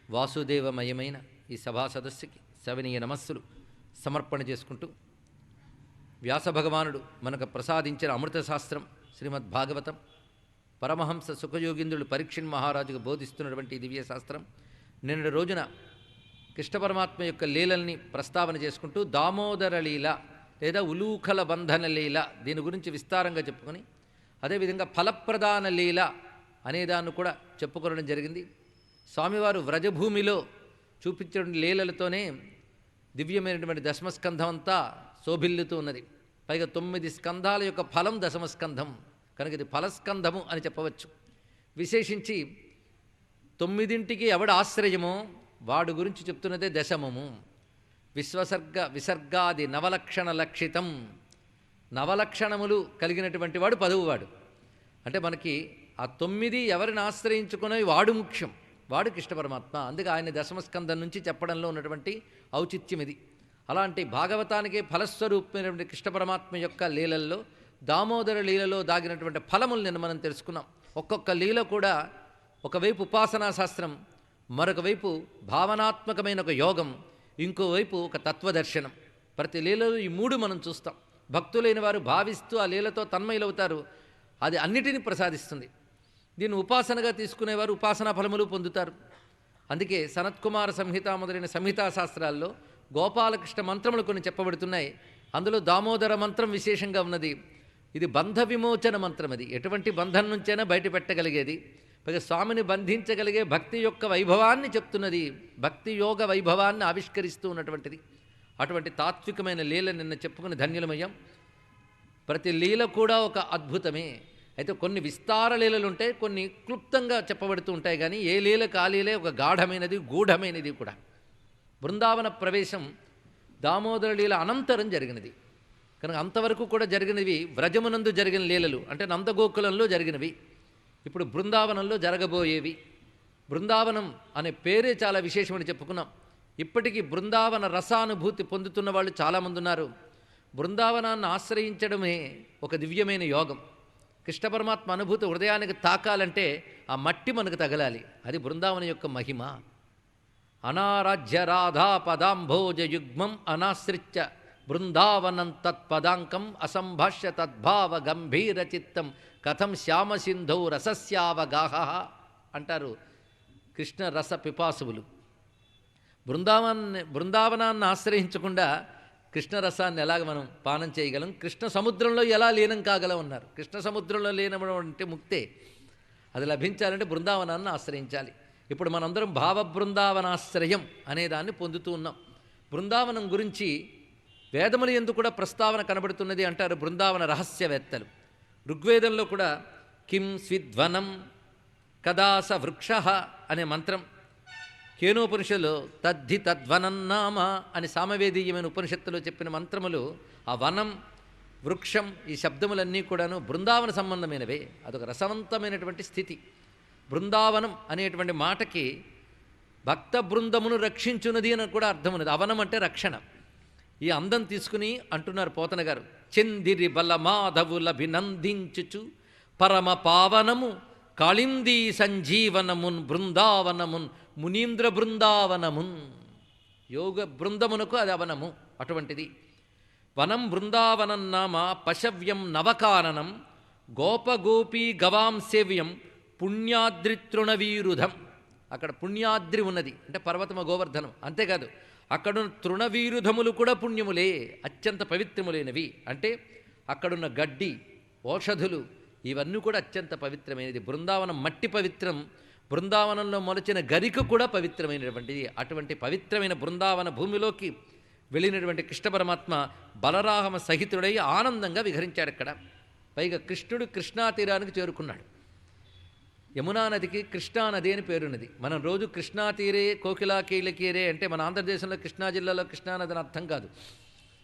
వాసుదేవమయమైన ఈ సభా సదస్సుకి సవినీయ నమస్సులు సమర్పణ చేసుకుంటూ వ్యాసభగవానుడు మనకు ప్రసాదించిన అమృత శాస్త్రం శ్రీమద్భాగవతం పరమహంస సుఖయోగీంద్రుడు పరీక్షణ్ మహారాజుకు బోధిస్తున్నటువంటి దివ్య శాస్త్రం నిన్నటి రోజున కృష్ణ పరమాత్మ యొక్క లీలల్ని ప్రస్తావన చేసుకుంటూ దామోదర లీల లేదా ఉలూఖల బంధన లీల దీని గురించి విస్తారంగా చెప్పుకొని అదేవిధంగా ఫలప్రదాన లీల అనేదాన్ని కూడా చెప్పుకోవడం జరిగింది. స్వామివారు వ్రజభూమిలో చూపించిన లీలలతోనే దివ్యమైనటువంటి దశమస్కంధం అంతా శోభిల్లుతూ ఉన్నది. పైగా 9 స్కంధాల యొక్క ఫలం దశమస్కంధం కనుక ఇది ఫలస్కంధము అని చెప్పవచ్చు. విశేషించి 9ంటికి ఎవడ ఆశ్రయమో వాడు గురించి చెప్తున్నదే దశమము. విసర్గాది నవలక్షణ లక్షితం, నవలక్షణములు కలిగినటువంటి వాడు 10వ వాడు. అంటే మనకి ఆ 9 ఎవరిని ఆశ్రయించుకునే వాడు ముఖ్యం, వాడు కృష్ణ పరమాత్మ. అందుకే ఆయన దశమస్కంధం నుంచి చెప్పడంలో ఉన్నటువంటి ఔచిత్యం ఇది. అలాంటి భాగవతానికి ఫలస్వరూపమైనటువంటి కృష్ణ పరమాత్మ యొక్క లీలల్లో దామోదర లీలలో దాగినటువంటి ఫలములు నిన్న మనం తెలుసుకున్నాం. ఒక్కొక్క లీల కూడా ఒకవైపు ఉపాసనా శాస్త్రం, మరొక వైపు భావనాత్మకమైన ఒక యోగం, ఇంకోవైపు ఒక తత్వదర్శనం. ప్రతి లీలలో ఈ 3 మనం చూస్తాం. భక్తులైన వారు భావిస్తూ ఆ లీలతో తన్మయులవుతారు. అది అన్నిటినీ ప్రసాదిస్తుంది. దీన్ని ఉపాసనగా తీసుకునేవారు ఉపాసనా ఫలములు పొందుతారు. అందుకే సనత్కుమార సంహిత మొదలైన సంహితా శాస్త్రాల్లో గోపాలకృష్ణ మంత్రములు కొన్ని చెప్పబడుతున్నాయి. అందులో దామోదర మంత్రం విశేషంగా ఉన్నది. ఇది బంధ విమోచన మంత్రం. అది ఎటువంటి బంధం నుంచైనా బయట పెట్టగలిగేది. పైగా స్వామిని బంధించగలిగే భక్తి యొక్క వైభవాన్ని చెప్తున్నది, భక్తి యోగ వైభవాన్ని ఆవిష్కరిస్తూ ఉన్నటువంటిది. అటువంటి తాత్వికమైన లీల నిన్న చెప్పుకుని ధన్యులమయ్యాం. ప్రతి లీల కూడా ఒక అద్భుతమే. అయితే కొన్ని విస్తార లీలలు ఉంటాయి, కొన్ని క్లుప్తంగా చెప్పబడుతూ ఉంటాయి. కానీ ఏ లీలకు ఆ లీలే ఒక గాఢమైనది, గూఢమైనది కూడా. బృందావన ప్రవేశం దామోదర లీల అనంతరం జరిగినది కనుక అంతవరకు కూడా జరిగినవి వ్రజమునందు జరిగిన లీలలు, అంటే నందగోకులంలో జరిగినవి. ఇప్పుడు బృందావనంలో జరగబోయేవి. బృందావనం అనే పేరే చాలా విశేషమని చెప్పుకున్నాం. ఇప్పటికీ బృందావన రసానుభూతి పొందుతున్న వాళ్ళు చాలామంది ఉన్నారు. బృందావనాన్ని ఆశ్రయించడమే ఒక దివ్యమైన యోగం. కృష్ణ పరమాత్మ అనుభూతి హృదయానికి తాకాలంటే ఆ మట్టి మనకు తగలాలి. అది బృందావనం యొక్క మహిమ. అనారాధ్య రాధా పదాంభోజ యుగ్మం అనాశ్రిత్య బృందావనం తత్పదాంకం అసంభాష్య తద్భావ గంభీర చిత్తం కథం శ్యామసింధౌ రసస్యావగాహ అంటారు కృష్ణ రస పిపాసువులు. బృందావనాన్ని ఆశ్రయించకుండా కృష్ణరసాన్ని ఎలాగ మనం పానం చేయగలం, కృష్ణ సముద్రంలో ఎలా లీనం కాగలం అన్నారు. కృష్ణ సముద్రంలో లీనమడం అంటే ముక్తే. అది లభించాలంటే బృందావనాన్ని ఆశ్రయించాలి. ఇప్పుడు మనందరం భావ బృందావనాశ్రయం అనేదాన్ని పొందుతూ ఉన్నాం. బృందావనం గురించి వేదముల యందు కూడా ప్రస్తావన కనబడుతున్నది అంటారు బృందావన రహస్యవేత్తలు. ఋగ్వేదంలో కూడా కిం స్విద్వనం కదాస వృక్ష అనే మంత్రం, కేనోపనిషత్తులో తద్ధి తద్వనన్నామ అని సామవేదీయమైన ఉపనిషత్తులో చెప్పిన మంత్రములు, ఆ వనం వృక్షం ఈ శబ్దములన్నీ కూడాను బృందావన సంబంధమైనవే. అదొక రసవంతమైనటువంటి స్థితి. బృందావనం అనేటువంటి మాటకి భక్త బృందమును రక్షించున్నది అని కూడా అర్థం ఉన్నది. అవనం అంటే రక్షణ. ఈ అందం తీసుకుని అంటున్నారు పోతన గారు, చందిరి బలమాధవులభినందించుచు పరమ పావనము కాళిందీ సంజీవనమున్ బృందావనమున్ మునీంద్ర బృందావనమున్. యోగ బృందమునకు అది అవనము. అటువంటిది వనం బృందావనం నామ పశవ్యం నవకాననం గోపగోపీ గవాం సేవ్యం పుణ్యాద్రితృణవీరుధం. అక్కడ పుణ్యాద్రి ఉన్నది అంటే పర్వతమ గోవర్ధనం. అంతేకాదు అక్కడున్న తృణవీరుధములు కూడా పుణ్యములే, అత్యంత పవిత్రములైనవి. అంటే అక్కడున్న గడ్డి, ఓషధులు ఇవన్నీ కూడా అత్యంత పవిత్రమైనది. బృందావనం మట్టి పవిత్రం, బృందావనంలో మొలచిన గరిక కూడా పవిత్రమైనటువంటిది. అటువంటి పవిత్రమైన బృందావన భూమిలోకి వెళ్ళినటువంటి కృష్ణ పరమాత్మ బలరామ సహితుడై ఆనందంగా విహరించాడు అక్కడ. పైగా కృష్ణుడు కృష్ణా తీరానికి చేరుకున్నాడు. యమునా నదికి కృష్ణానది అని పేరున్నది. మనం రోజు కృష్ణా తీరే కోకిలా కీలకీరే అంటే మన ఆంధ్రదేశంలో కృష్ణా జిల్లాలో కృష్ణానది అని అర్థం కాదు.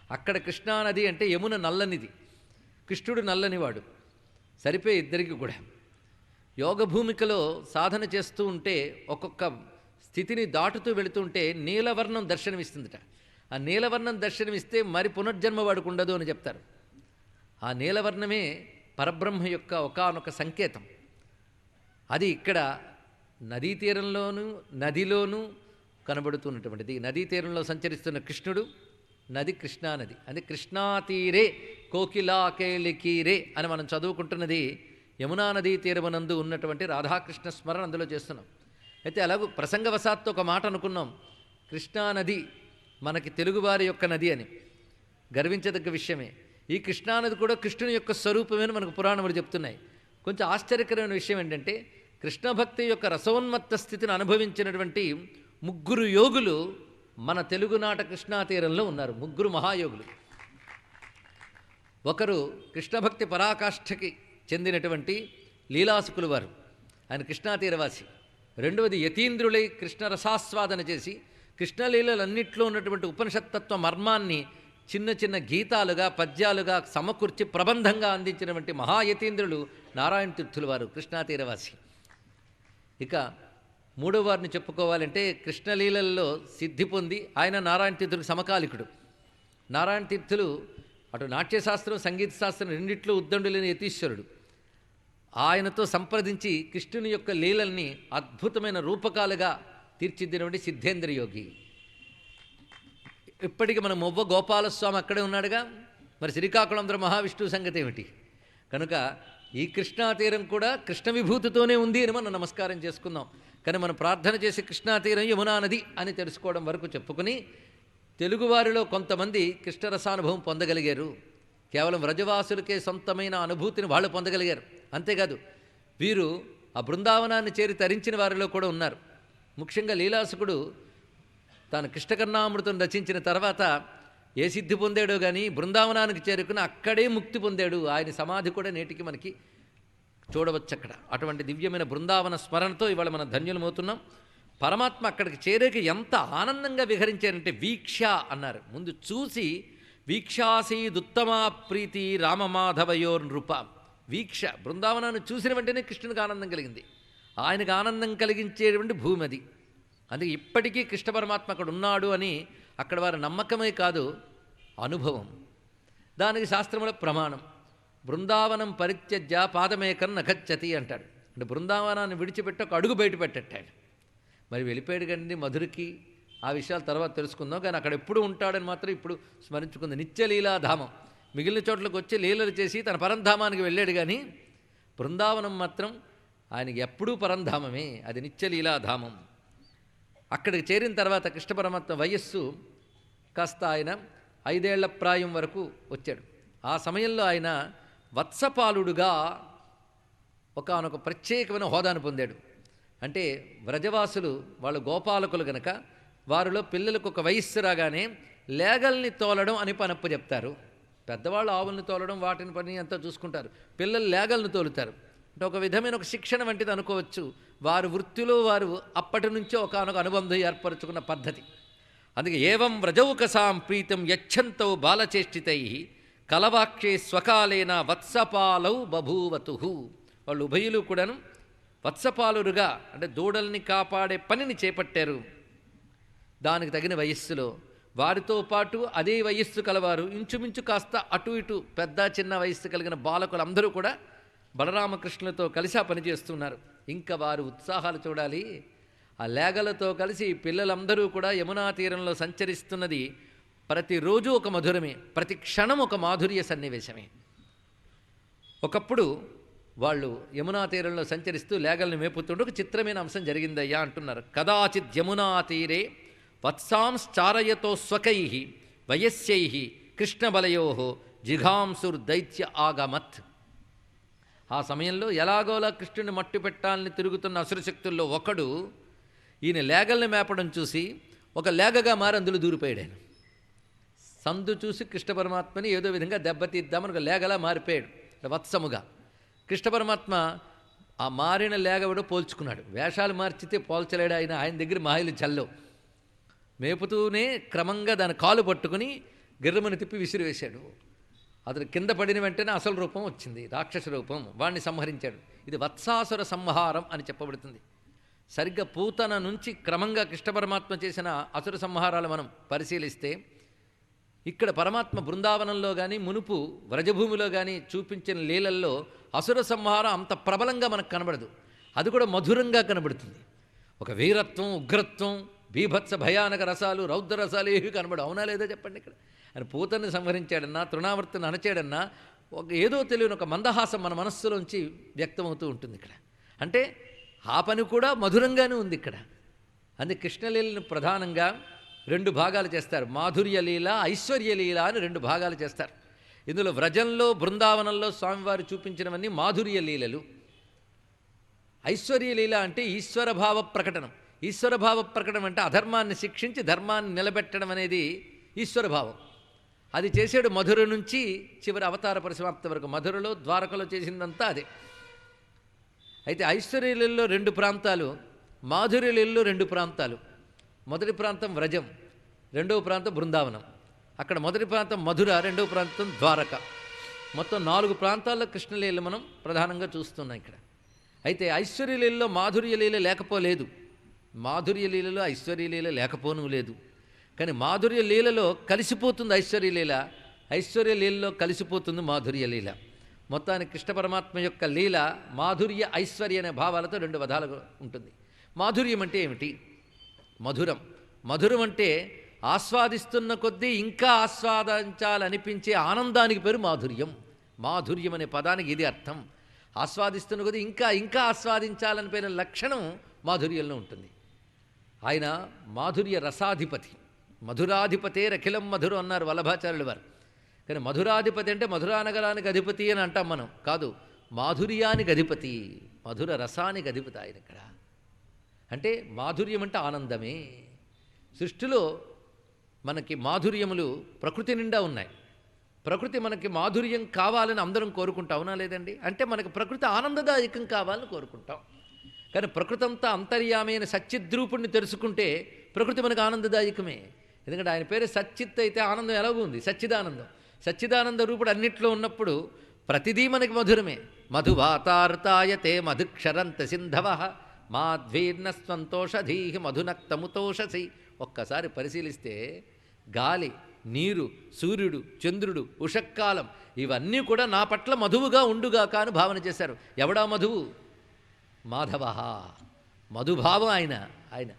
అక్కడ కృష్ణానది అంటే యమున నల్లనిది, కృష్ణుడు నల్లనివాడు. సరిపోయి ఇద్దరికి కూడా. యోగ భూమికలో సాధన చేస్తూ ఉంటే ఒక్కొక్క స్థితిని దాటుతూ వెళుతుంటే నీలవర్ణం దర్శనమిస్తుందట. ఆ నీలవర్ణం దర్శనమిస్తే మరి పునర్జన్మ వాడికి ఉండదు అని చెప్తారు. ఆ నీలవర్ణమే పరబ్రహ్మ యొక్క ఒకానొక సంకేతం. అది ఇక్కడ నదీ తీరంలోనూ నదిలోనూ కనబడుతున్నటువంటిది. నదీ తీరంలో సంచరిస్తున్న కృష్ణుడు, నది కృష్ణానది. అది కృష్ణాతీరే కోకిలాకేలికీరే అని మనం చదువుకుంటున్నది యమునా నదీ తీరమునందు ఉన్నటువంటి రాధాకృష్ణ స్మరణ అందులో చేస్తున్నాం. అయితే అలాగూ ప్రసంగవశాత్తు ఒక మాట అనుకున్నాం, కృష్ణానది మనకి తెలుగువారి యొక్క నది అని. గర్వించదగ్గ విషయమే. ఈ కృష్ణానది కూడా కృష్ణుని యొక్క స్వరూపమేని మనకు పురాణములు చెప్తున్నాయి. కొంచెం ఆశ్చర్యకరమైన విషయం ఏంటంటే, కృష్ణభక్తి యొక్క రసోన్మత్త స్థితిని అనుభవించినటువంటి 3 యోగులు మన తెలుగునాట కృష్ణా తీరంలో ఉన్నారు. 3 మహాయోగులు. ఒకరు కృష్ణభక్తి పరాకాష్ఠకి చెందినటువంటి లీలాసుకులు వారు, ఆయన కృష్ణా తీరవాసి. రెండవది యతీంద్రులై కృష్ణ రసాస్వాదన చేసి కృష్ణలీలలన్నింటిలో ఉన్నటువంటి ఉపనిషత్తత్వ మర్మాన్ని చిన్న చిన్న గీతాలుగా పద్యాలుగా సమకూర్చి ప్రబంధంగా అందించినటువంటి మహాయతీంద్రులు నారాయణ తీర్థుల వారు, కృష్ణా తీరవాసి. ఇక మూడో వారిని చెప్పుకోవాలంటే కృష్ణలీలల్లో సిద్ధి పొంది ఆయన నారాయణ తీర్థులకు సమకాలికుడు. నారాయణ తీర్థులు అటు నాట్యశాస్త్రం సంగీత శాస్త్రం రెండిట్లో ఉద్దండులైన యతీశ్వరుడు. ఆయనతో సంప్రదించి కృష్ణుని యొక్క లీలల్ని అద్భుతమైన రూపకాలుగా తీర్చిదినటువంటి సిద్ధేంద్ర యోగి. ఇప్పటికి మన మొవ్వ గోపాలస్వామి అక్కడే ఉన్నాడుగా, మరి శ్రీకాకుళంధ్ర మహావిష్ణువు సంగతి ఏమిటి? కనుక ఈ కృష్ణా తీరం కూడా కృష్ణ విభూతితోనే ఉంది అని మనం నమస్కారం చేసుకుందాం. కానీ మనం ప్రార్థన చేసి కృష్ణా తీరం యమునా నది అని తెలుసుకోవడం వరకు చెప్పుకుని, తెలుగువారిలో కొంతమంది కృష్ణరసానుభవం పొందగలిగారు. కేవలం వ్రజవాసులకే సొంతమైన అనుభూతిని వాళ్ళు పొందగలిగారు. అంతేకాదు వీరు ఆ బృందావనాన్ని చేరి తరించిన వారిలో కూడా ఉన్నారు. ముఖ్యంగా లీలాసుకుడు తాను కృష్ణకర్ణామృతం రచించిన తర్వాత ఏ సిద్ధి పొందాడో కానీ బృందావనానికి చేరుకుని అక్కడే ముక్తి పొందాడు. ఆయన సమాధి కూడా నేటికి మనకి చూడవచ్చు అక్కడ. అటువంటి దివ్యమైన బృందావన స్మరణతో ఇవాళ మనం ధన్యులమవుతున్నాం. పరమాత్మ అక్కడికి చేరేక ఎంత ఆనందంగా విహరించారంటే వీక్ష అన్నారు. ముందు చూసి వీక్షాసీదుత్తమా ప్రీతి రామమాధవయోర్ నృప. వీక్ష బృందావనాన్ని చూసిన వెంటనే కృష్ణునికి ఆనందం కలిగింది. ఆయనకు ఆనందం కలిగించేటువంటి భూమి అది. అందుకే ఇప్పటికీ కృష్ణ పరమాత్మ అక్కడ ఉన్నాడు అని అక్కడ వారి నమ్మకమే కాదు, అనుభవం. దానికి శాస్త్రముల ప్రమాణం. బృందావనం పరిత్యజ్య పాదమేకం నగచ్చతి అంటాడు. అంటే బృందావనాన్ని విడిచిపెట్టి ఒక అడుగు బయట పెట్టాడు. మరి వెళ్ళిపోయాడు కండి మధురకి, ఆ విషయాలు తర్వాత తెలుసుకుందాం. కానీ అక్కడ ఎప్పుడు ఉంటాడని మాత్రం ఇప్పుడు స్మరించుకుంది. నిత్యలీలాధామం. మిగిలిన చోట్లకు వచ్చి లీలలు చేసి తన పరంధామానికి వెళ్ళాడు. కానీ బృందావనం మాత్రం ఆయనకి ఎప్పుడూ పరంధామమే, అది నిత్యలీలాధామం. అక్కడికి చేరిన తర్వాత కృష్ణ పరమాత్మ వయస్సు కాస్త ఆయన 5 ఏళ్ల ప్రాయం వరకు వచ్చాడు. ఆ సమయంలో ఆయన వత్సపాలుడుగా ఒకానొక ప్రత్యేకమైన హోదాను పొందాడు. అంటే వ్రజవాసులు వాళ్ళు గోపాలకులు గనక వారిలో పిల్లలకు ఒక వయస్సు రాగానే లేగల్ని తోలడం అని పనప్పు చెప్తారు. పెద్దవాళ్ళు ఆవుల్ని తోలడం వాటిని పని అంతా చూసుకుంటారు, పిల్లలు లేగల్ని తోలుతారు. అంటే ఒక విధమైన ఒక శిక్షణ వంటిది అనుకోవచ్చు. వారి వృత్తిలో వారు అప్పటి నుంచే ఒకనొక అనుబంధం ఏర్పరచుకున్న పద్ధతి. అందుకే ఏవం వ్రజౌకసాం ప్రీతం యచ్చంతో బాలచేష్టితై కలవాక్షే స్వకాలేన వత్సపాలౌ బభూవతు. వాళ్ళు ఉభయులు కూడాను వత్సపాలురుగా అంటే దూడల్ని కాపాడే పనిని చేపట్టారు. దానికి తగిన వయస్సులో వారితో పాటు అదే వయస్సు కలవారు ఇంచుమించు కాస్త అటు ఇటు పెద్ద చిన్న వయస్సు కలిగిన బాలకులు అందరూ కూడా బలరామకృష్ణులతో కలిసి ఆ పనిచేస్తున్నారు. ఇంకా వారు ఉత్సాహాలు చూడాలి. ఆ లేగలతో కలిసి పిల్లలందరూ కూడా యమునా తీరంలో సంచరిస్తున్నది ప్రతిరోజు ఒక మధురమే, ప్రతి క్షణం ఒక మాధుర్య సన్నివేశమే. ఒకప్పుడు వాళ్ళు యమునా తీరంలో సంచరిస్తూ లేగల్ని మేపుతుంటే ఒక చిత్రమైన అంశం జరిగిందయ్యా అంటున్నారు. కదాచిత్ యమునా తీరే వత్సాంశ్చారయతో స్వకై వయస్యై కృష్ణబలయో జిఘాంసుర్దైత్య ఆగమత్. ఆ సమయంలో ఎలాగోలా కృష్ణుని మట్టు పెట్టాలని తిరుగుతున్న అసురశక్తుల్లో ఒకడు ఈయన లేగల్ని మేపడం చూసి ఒక లేగగా మారి అందులో దూరిపోయాడు. ఆయన సందు చూసి కృష్ణ పరమాత్మని ఏదో విధంగా దెబ్బతీద్దామని ఒక లేగలా మారిపోయాడు, వత్సముగా. కృష్ణ పరమాత్మ ఆ మారిన లేగవిడో పోల్చుకున్నాడు. వేషాలు మార్చితే పోల్చలేడు ఆయన. ఆయన దగ్గర మాయలు చల్లవు. మేపుతూనే క్రమంగా దాని కాలు పట్టుకుని గిర్రమని తిప్పి విసిరివేశాడు. అతను కింద పడిన వెంటనే అసలు రూపం వచ్చింది, రాక్షస రూపం. వాణ్ణి సంహరించాడు. ఇది వత్సాసుర సంహారం అని చెప్పబడుతుంది. సరిగ్గా పూతన నుంచి క్రమంగా కృష్ణ పరమాత్మ చేసిన అసుర సంహారాలు మనం పరిశీలిస్తే ఇక్కడ పరమాత్మ బృందావనంలో కానీ మునుపు వ్రజభూమిలో కానీ చూపించిన లీలల్లో అసుర సంహారం అంత ప్రబలంగా మనకు కనబడదు. అది కూడా మధురంగా కనబడుతుంది. ఒక వీరత్వం, ఉగ్రత్వం, బీభత్స భయానక రసాలు, రౌద్ర రసాలు ఏవి కనబడు. అవునా లేదా చెప్పండి. ఇక్కడ ఆయన పూతన్ని సంహరించాడన్నా, తృణావర్తిని అణచాడన్నా ఏదో తెలియని ఒక మందహాసం మన మనస్సులోంచి వ్యక్తమవుతూ ఉంటుంది ఇక్కడ. అంటే ఆ పని కూడా మధురంగానే ఉంది ఇక్కడ. అందుకే కృష్ణలీలను ప్రధానంగా 2 భాగాలు చేస్తారు. మాధుర్యలీల, ఐశ్వర్యలీల అని 2 భాగాలు చేస్తారు. ఇందులో వ్రజంలో, బృందావనంలో స్వామివారు చూపించినవన్నీ మాధుర్యలీలలు. ఐశ్వర్యలీల అంటే ఈశ్వరభావ ప్రకటనం. ఈశ్వరభావ ప్రకటన అంటే అధర్మాన్ని శిక్షించి ధర్మాన్ని నిలబెట్టడం అనేది ఈశ్వరభావం. అది చేసాడు మధుర నుంచి చివరి అవతార పరిసమాప్తి వరకు. మధురలో, ద్వారకలో చేసిందంతా అదే. అయితే ఐశ్వర్యలీలలో 2 ప్రాంతాలు, మాధుర్యలీలలో 2 ప్రాంతాలు. మొదటి ప్రాంతం వ్రజం, రెండవ ప్రాంతం బృందావనం. అక్కడ మొదటి ప్రాంతం మధుర, రెండవ ప్రాంతం ద్వారక. మొత్తం 4 ప్రాంతాల్లో కృష్ణలీల మనం ప్రధానంగా చూస్తున్నాం ఇక్కడ. అయితే ఐశ్వర్యలీలలో మాధుర్యలీల లేకపోలేదు, మాధుర్యలీలలో ఐశ్వర్యలీల లేకపోను లేదు. కానీ మాధుర్యలీలలో కలిసిపోతుంది ఐశ్వర్యలీల, ఐశ్వర్యలీలలో కలిసిపోతుంది మాధుర్యలీల. మొత్తానికి కృష్ణ పరమాత్మ యొక్క లీల మాధుర్య, ఐశ్వర్య అనే భావాలతో 2 విధాలుగా ఉంటుంది. మాధుర్యం అంటే ఏమిటి? మధురం. మధురం అంటే ఆస్వాదిస్తున్న కొద్దీ ఇంకా ఆస్వాదించాలనిపించే ఆనందానికి పేరు మాధుర్యం. మాధుర్యం అనే పదానికి ఇది అర్థం. ఆస్వాదిస్తున్న కొద్దీ ఇంకా ఇంకా ఆస్వాదించాలనిపోయిన లక్షణం మాధుర్యంలో ఉంటుంది. ఆయన మాధుర్య రసాధిపతి, మధురాధిపతే రఖిలం మధురం అన్నారు వల్లభాచార్యులు వారు. కానీ మధురాధిపతి అంటే మధురా నగరానికి అధిపతి అని అంటాం మనం. కాదు, మాధుర్యానికి అధిపతి, మధుర రసానికి అధిపతి ఆయన ఇక్కడ. అంటే మాధుర్యం అంటే ఆనందమే. సృష్టిలో మనకి మాధుర్యములు ప్రకృతి నిండా ఉన్నాయి. ప్రకృతి మనకి మాధుర్యం కావాలని అందరం కోరుకుంటాం, అవునా లేదండి? అంటే మనకి ప్రకృతి ఆనందదాయకం కావాలని కోరుకుంటాం. కానీ ప్రకృతి అంతా అంతర్యామైన సచ్చిద్రూపుణ్ణి తెలుసుకుంటే ప్రకృతి మనకు ఆనందదాయకమే. ఎందుకంటే ఆయన పేరు సచ్చిత్ అయితే ఆనందం ఎలాగూ ఉంది, సచ్చిదానందం. సచ్చిదానంద రూపుడు అన్నిట్లో ఉన్నప్పుడు ప్రతిదీ మనకి మధురమే. మధువాతార్తాయతే మధుక్షరంత సింధవ మాధ్వీర్ణ స్వంతోషధీ మధునక్తముతోషసి. ఒక్కసారి పరిశీలిస్తే గాలి, నీరు, సూర్యుడు, చంద్రుడు, ఉషక్కాలం ఇవన్నీ కూడా నా పట్ల మధువుగా ఉండుగాక అని భావన చేశారు. ఎవడా మధువు? మాధవ. మధుభావం ఆయన.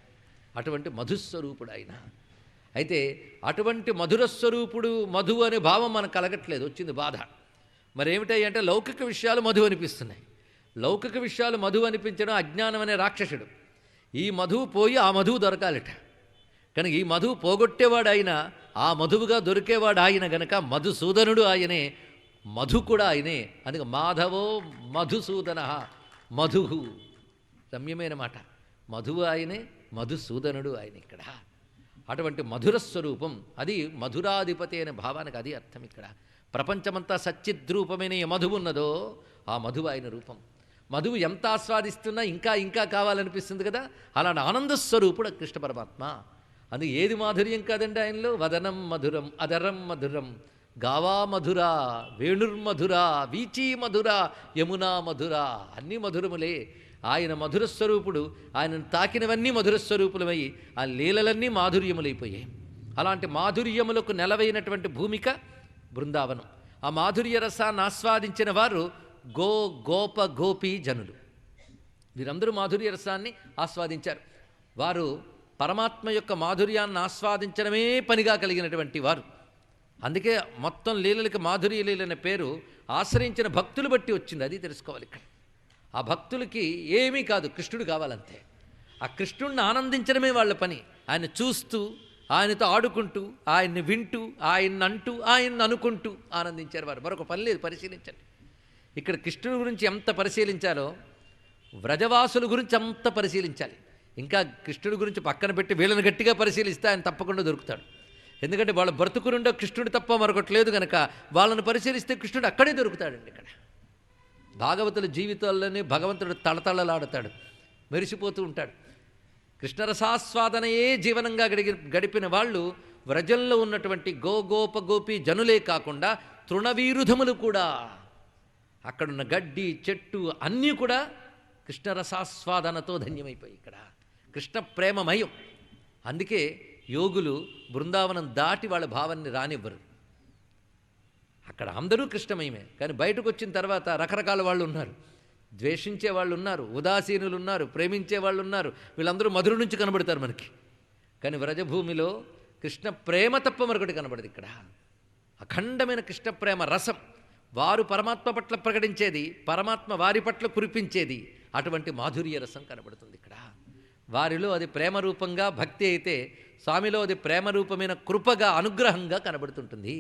అటువంటి మధుస్వరూపుడు ఆయన. అయితే అటువంటి మధురస్వరూపుడు మధువు అనే భావం మనకు కలగట్లేదు, వచ్చింది బాధ. మరేమిటాయి అంటే లౌకిక విషయాలు మధువు అనిపిస్తున్నాయి. లౌకిక విషయాలు మధువు అనిపించడం అజ్ఞానం అనే రాక్షసుడు. ఈ మధువు పోయి ఆ మధువు దొరకాలిట. కనుక ఈ మధువు పోగొట్టేవాడు ఆయన, ఆ మధువుగా దొరికేవాడు ఆయన. గనక మధుసూదనుడు ఆయనే, మధు కూడా ఆయనే. అందుకే మాధవో మధుసూదన. మధుహు రమ్యమైన మాట. మధువు ఆయనే, మధుసూదనుడు ఆయన ఇక్కడ. అటువంటి మధుర స్వరూపం అది మధురాధిపతి అనే భావానికి అది అర్థం ఇక్కడ. ప్రపంచమంతా సచ్చిద్రూపమైన ఏ మధువు ఉన్నదో ఆ మధువు ఆయన రూపం. మధువు ఎంత ఆస్వాదిస్తున్నా ఇంకా ఇంకా కావాలనిపిస్తుంది కదా, అలాంటి ఆనందస్వరూపుడు కృష్ణ పరమాత్మ. అందుకే ఏది మాధుర్యం కాదండి ఆయనలో? వదనం మధురం, అదరం మధురం, గావా మధురా, వేణుర్మధురా, వీచీ మధురా, యమునా మధురా, అన్నీ మధురములే. ఆయన మధురస్వరూపుడు. ఆయనను తాకినవన్నీ మధురస్వరూపులమై ఆ లీలలన్నీ మాధుర్యములైపోయాయి. అలాంటి మాధుర్యములకు నెలవైనటువంటి భూమిక బృందావనం. ఆ మాధుర్య రసాన్ని ఆస్వాదించిన వారు గోప గోపీ జనులు. వీరందరూ మాధుర్య రసాన్ని ఆస్వాదించారు. వారు పరమాత్మ యొక్క మాధుర్యాన్ని ఆస్వాదించడమే పనిగా కలిగినటువంటి వారు. అందుకే మొత్తం లీలలకి మాధుర్య లీల అనే పేరు ఆశ్రయించిన భక్తులు బట్టి వచ్చింది. అది తెలుసుకోవాలి ఇక్కడ. ఆ భక్తులకి ఏమీ కాదు, కృష్ణుడు కావాలంతే. ఆ కృష్ణుడిని ఆనందించడమే వాళ్ళ పని. ఆయన చూస్తూ, ఆయనతో ఆడుకుంటూ, ఆయన్ని వింటూ, ఆయన్ని అంటూ, ఆయన్ని అనుకుంటూ ఆనందించారు వారు. మరొక పని లేదు, పరిశీలించండి. ఇక్కడ కృష్ణుడి గురించి ఎంత పరిశీలించాలో వ్రజవాసుల గురించి అంత పరిశీలించాలి. ఇంకా కృష్ణుడి గురించి పక్కన పెట్టి వీళ్ళని గట్టిగా పరిశీలిస్తే ఆయన తప్పకుండా దొరుకుతాడు. ఎందుకంటే వాళ్ళ బ్రతుకునుండో కృష్ణుడు తప్ప మరొకటి లేదు కనుక వాళ్ళని పరిశీలిస్తే కృష్ణుడు అక్కడే దొరుకుతాడండి. ఇక్కడ భాగవతుల జీవితాల్లోనే భగవంతుడు తళతళలాడతాడు, మెరిసిపోతూ ఉంటాడు. కృష్ణరసాస్వాదనయే జీవనంగా గడిపిన వాళ్ళు వ్రజంలో ఉన్నటువంటి గోప గోపి జనులే కాకుండా తృణవీరుధములు కూడా, అక్కడున్న గడ్డి చెట్టు అన్నీ కూడా కృష్ణరసాస్వాదనతో ధన్యమైపోయి ఇక్కడ కృష్ణ ప్రేమమయం. అందుకే యోగులు బృందావనం దాటి వాళ్ళ భావాన్ని రానివ్వరు. అక్కడ అందరూ కృష్ణమయమే. కానీ బయటకు వచ్చిన తర్వాత రకరకాల వాళ్ళు ఉన్నారు. ద్వేషించే వాళ్ళు ఉన్నారు, ఉదాసీనులు ఉన్నారు, ప్రేమించే వాళ్ళు ఉన్నారు. వీళ్ళందరూ మధుర నుంచి కనబడతారు మనకి. కానీ వ్రజభూమిలో కృష్ణ ప్రేమ తప్ప మరొకటి కనబడదు. ఇక్కడ అఖండమైన కృష్ణ ప్రేమ రసం, వారు పరమాత్మ పట్ల ప్రకటించేది, పరమాత్మ వారి పట్ల కురిపించేది, అటువంటి మాధుర్య రసం కనబడుతుంది ఇక్కడ. వారిలో అది ప్రేమ రూపంగా భక్తి అయితే, స్వామిలో అది ప్రేమ రూపమైన కృపగా, అనుగ్రహంగా కనబడుతుంటుంది.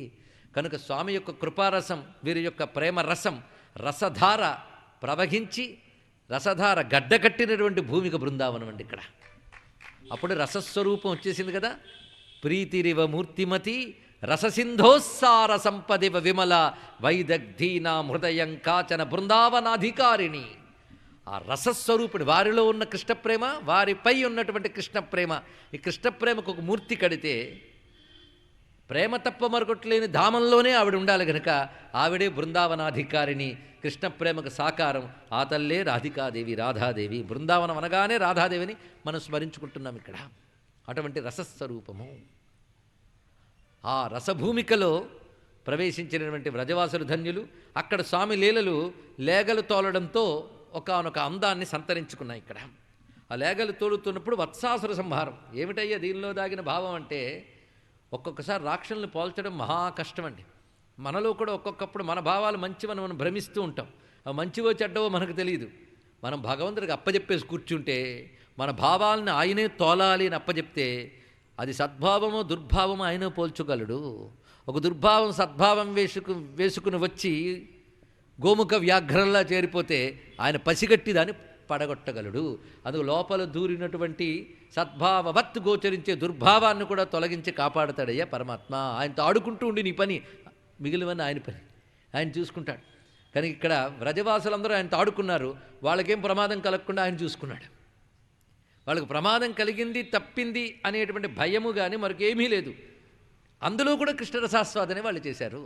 కనుక స్వామి యొక్క కృపారసం, వీరి యొక్క ప్రేమ రసం, రసధార ప్రవహించి, రసధార గడ్డకట్టినటువంటి భూమిక బృందావనం అండి ఇక్కడ. అప్పుడు రసస్వరూపం వచ్చేసింది కదా. ప్రీతిరివ మూర్తిమతి రససింధోస్సార సంపదివ విమల వైదగ్ధీనా హృదయం కాచన బృందావనాధికారిణి. ఆ రసస్వరూపుడు, వారిలో ఉన్న కృష్ణప్రేమ, వారిపై ఉన్నటువంటి కృష్ణప్రేమ, ఈ కృష్ణప్రేమకు ఒక మూర్తి కడితే ప్రేమ తప్ప మరొకట్లేని ధామంలోనే ఆవిడ ఉండాలి కనుక ఆవిడే బృందావనాధికారిణి, కృష్ణప్రేమకు సాకారం. ఆ తల్లే రాధికాదేవి, రాధాదేవి. బృందావనం అనగానే రాధాదేవిని మనం స్మరించుకుంటున్నాం ఇక్కడ. అటువంటి రసస్వరూపము. ఆ రసభూమికలో ప్రవేశించినటువంటి వ్రజవాసులు ధన్యులు. అక్కడ స్వామి లీలలు లేగలు తోలడంతో ఒకానొక అందాన్ని సంతరించుకున్నాయి ఇక్కడ. ఆ లేగలు తోలుతున్నప్పుడు వత్సాసుర సంహారం. ఏమిటయ్యా దీనిలో దాగిన భావం అంటే, ఒక్కొక్కసారి రాక్షసుల్ని పోల్చడం మహా కష్టం అండి. మనలో కూడా ఒక్కొక్కప్పుడు మన భావాలు మంచివని మనం భ్రమిస్తూ ఉంటాం. ఆ మంచివో చెడ్డవో మనకు తెలియదు. మనం భగవంతుడికి అప్పజెప్పేసి కూర్చుంటే, మన భావాలను ఆయనే తోలాలి అని అప్పజెప్తే, అది సద్భావమో దుర్భావమో ఆయనే పోల్చగలడు. ఒక దుర్భావం సద్భావం వేసుకుని వచ్చి గోముఖ వ్యాఘ్రంలా చేరిపోతే ఆయన పసిగట్టి దాన్ని పడగొట్టగలడు. అందుకు లోపల దూరినటువంటి సద్భావవత్ గోచరించే దుర్భావాన్ని కూడా తొలగించి కాపాడతాడయ్యా పరమాత్మ. ఆయనతో ఆడుకుంటూ ఉండి నీ పని, మిగిలివన్నీ ఆయన పని, ఆయన చూసుకుంటాడు. కానీ ఇక్కడ వ్రజవాసులందరూ ఆయనతో ఆడుకున్నారు, వాళ్ళకేం ప్రమాదం కలగకుండా ఆయన చూసుకున్నాడు. వాళ్ళకు ప్రమాదం కలిగింది, తప్పింది అనేటువంటి భయము కానీ మరొకేమీ లేదు. అందులో కూడా కృష్ణరసాస్వాదనే వాళ్ళు చేశారు.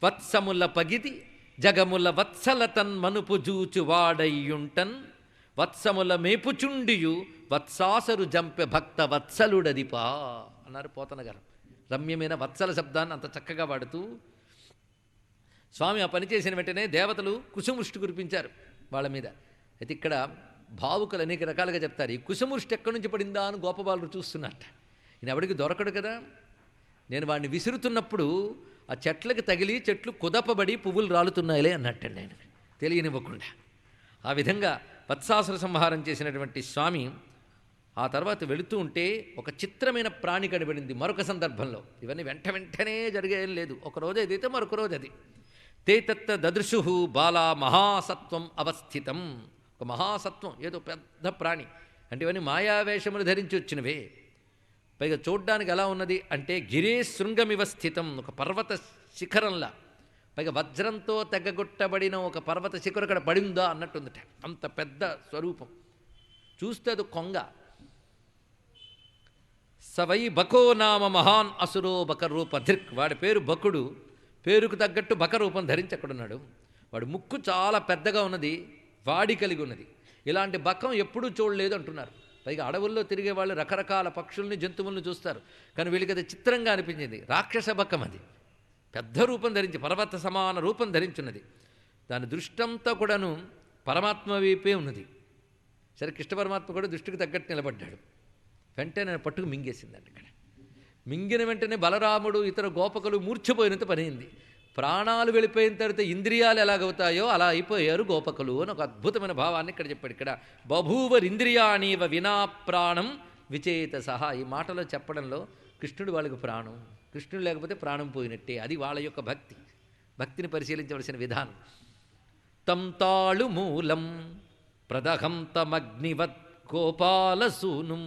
వత్సముల పగిది జగముల వత్సలతన్ మనుపు జూచు వాడయ్యుంటన్ వత్సముల మేపుచుండియు వత్సాసరు జంపె భక్త వత్సలుడదిపా అన్నారు పోతన గారు. రమ్యమైన వత్సల శబ్దాన్ని అంత చక్కగా వాడుతూ స్వామి ఆ పని చేసిన వెంటనే దేవతలు కుసుముష్టి కురిపించారు వాళ్ళ మీద. అయితే ఇక్కడ భావుకులు అనేక రకాలుగా చెప్తారు. ఈ కుసుముష్టి ఎక్కడి నుంచి పడిందా అని గోపబాలుడు చూస్తున్నట్ట. ఈయన ఎవడికి దొరకడు కదా. నేను వాడిని విసురుతున్నప్పుడు ఆ చెట్లకి తగిలి చెట్లు కుదపబడి పువ్వులు రాలుతున్నాయిలే అన్నట్టండి ఆయన, తెలియనివ్వకుండా. ఆ విధంగా వత్సాసుర సంహారం చేసినటువంటి స్వామి ఆ తర్వాత వెళుతూ ఉంటే ఒక చిత్రమైన ప్రాణి కనబడింది మరొక సందర్భంలో. ఇవన్నీ వెంటనే జరిగేం లేదు. ఒకరోజు ఏదైతే మరొక రోజు అది. తేతత్త దదృశు బాలా మహాసత్వం అవస్థితం. ఒక మహాసత్వం, ఏదో పెద్ద ప్రాణి అంటే ఇవన్నీ మాయావేషములు ధరించి వచ్చినవే. పైగా చూడ్డానికి ఎలా ఉన్నది అంటే గిరే శృంగమివ స్థితం, ఒక పర్వత శిఖరంలా, పైగా వజ్రంతో తెగ్గొట్టబడిన ఒక పర్వత శిఖరం అక్కడ పడిందా అన్నట్టుందట. అంత పెద్ద స్వరూపం. చూస్తే అది కొంగ. సవై బకో నామ మహాన్ అసురో బకరూప ధిర్క్. వాడి పేరు బకుడు, పేరుకు తగ్గట్టు బకరూపం ధరించి అక్కడున్నాడు. వాడి ముక్కు చాలా పెద్దగా ఉన్నది, వాడి కలిగి ఉన్నది. ఇలాంటి బకం ఎప్పుడూ చూడలేదు అంటున్నారు. పైగా అడవుల్లో తిరిగే వాళ్ళు రకరకాల పక్షుల్ని జంతువులను చూస్తారు, కానీ వీళ్ళకి అది చిత్రంగా అనిపించింది. రాక్షస బకం అది, పెద్ద రూపం ధరించి పర్వత సమాన రూపం ధరించున్నది. దాని దృష్టంతా కూడాను పరమాత్మ వైపే ఉన్నది. సరే, కృష్ణ పరమాత్మ కూడా దృష్టికి తగ్గట్టు నిలబడ్డాడు. వెంటనే నేను పట్టుకు మింగేసిందండి. అక్కడ మింగిన వెంటనే బలరాముడు ఇతర గోపకులు మూర్ఛపోయినంత పనియింది. ప్రాణాలు వెళ్ళిపోయిన తర్వాత ఇంద్రియాలు ఎలాగవుతాయో అలా అయిపోయారు గోపకులు అని ఒక అద్భుతమైన భావాన్ని ఇక్కడ చెప్పాడు. ఇక్కడ బభూవరింద్రియాణీవ వినా ప్రాణం విచేత సహా. ఈ మాటలో చెప్పడంలో కృష్ణుడు వాళ్ళకి ప్రాణం, కృష్ణుడు లేకపోతే ప్రాణం పోయినట్టే. అది వాళ్ళ యొక్క భక్తి. భక్తిని పరిశీలించవలసిన విధానం. తం తాళు మూలం ప్రదహం తమగ్నివత్ గోపాలసూనుం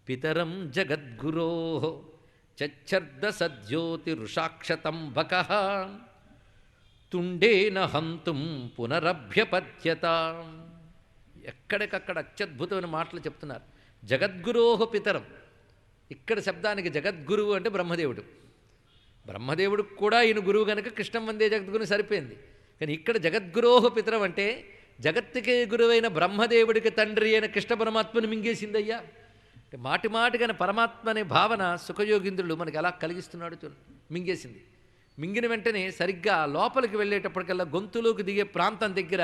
పితరం జగద్గురో చచ్చర్ద సద్యోతి రుషాక్షతం బకః తుండేన హంతుం పునరభ్యపద్యత. ఎక్కడికక్కడ అత్యద్భుతమైన మాటలు చెప్తున్నారు. జగద్గురోహ పితరం. ఇక్కడ శబ్దానికి జగద్గురువు అంటే బ్రహ్మదేవుడు. బ్రహ్మదేవుడు కూడా ఈయన గురువు కనుక కృష్ణం వందే జగద్గురుని సరిపోయింది. కానీ ఇక్కడ జగద్గురోహ పితరం అంటే జగత్తుకే గురువైన బ్రహ్మదేవుడికి తండ్రి అయిన కృష్ణ పరమాత్మను మింగేసిందయ్యా. అంటే మాటి మాటిగానే పరమాత్మ అనే భావన సుఖయోగింద్రుడు మనకి ఎలా కలిగిస్తున్నాడు మింగేసింది. మింగిన వెంటనే సరిగ్గా లోపలికి వెళ్ళేటప్పటికల్లా గొంతులోకి దిగే ప్రాంతం దగ్గర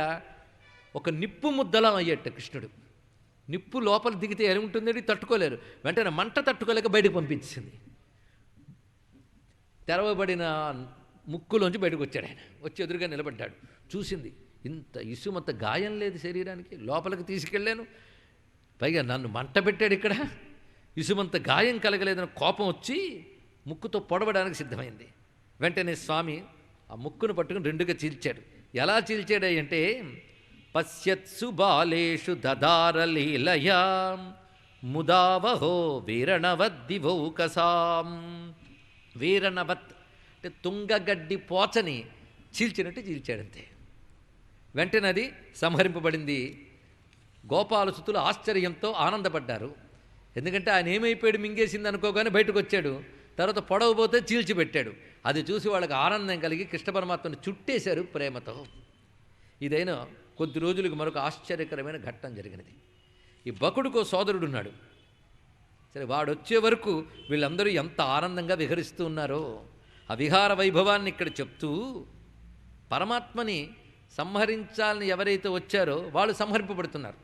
ఒక నిప్పు ముద్దలా అయ్యేట కృష్ణుడు. నిప్పు లోపల దిగితే ఎలా ఉంటుందండి, తట్టుకోలేరు. వెంటనే మంట తట్టుకోలేక బయటకు పంపించింది. తెరవబడిన ముక్కులోంచి బయటకు వచ్చాడు ఆయన. వచ్చి ఎదురుగా నిలబడ్డాడు. చూసింది, ఇంత ఇసుమంత గాయం లేదు శరీరానికి, లోపలికి తీసుకెళ్ళాను, పైగా నన్ను మంట పెట్టాడు ఇక్కడ, ఇసుమంత గాయం కలగలేదని కోపం వచ్చి ముక్కుతో పొడవడానికి సిద్ధమైంది. వెంటనే స్వామి ఆ ముక్కును పట్టుకుని రెండుగా చీల్చాడు. ఎలా చీల్చాడంటే, పశ్యత్సు బాలేషు దదారలీలయా ముదావహో వీరణవద్దివౌకసాం. వీరణవత్ అంటే తుంగగడ్డి పోచని చీల్చినట్టు చీల్చాడంతే. వెంటనే అది సంహరింపబడింది. గోపాలసుతులు ఆశ్చర్యంతో ఆనందపడ్డారు. ఎందుకంటే ఆయన ఏమైపోయాడు, మింగేసింది అనుకోగానే బయటకు వచ్చాడు. తర్వాత పొడవబోతే చీల్చిపెట్టాడు. అది చూసి వాళ్ళకి ఆనందం కలిగి కృష్ణ పరమాత్మను చుట్టేశారు ప్రేమతో. ఇదైనా కొద్ది రోజులకు మరొక ఆశ్చర్యకరమైన ఘట్టం జరిగినది. ఈ బకుడుకో సోదరుడున్నాడు. సరే, వాడు వచ్చే వరకు వీళ్ళందరూ ఎంత ఆనందంగా విహరిస్తూ ఉన్నారో ఆ విహార వైభవాన్ని ఇక్కడ చెప్తూ, పరమాత్మని సంహరించాలని ఎవరైతే వచ్చారో వాళ్ళు సంహరింపబడుతున్నారు.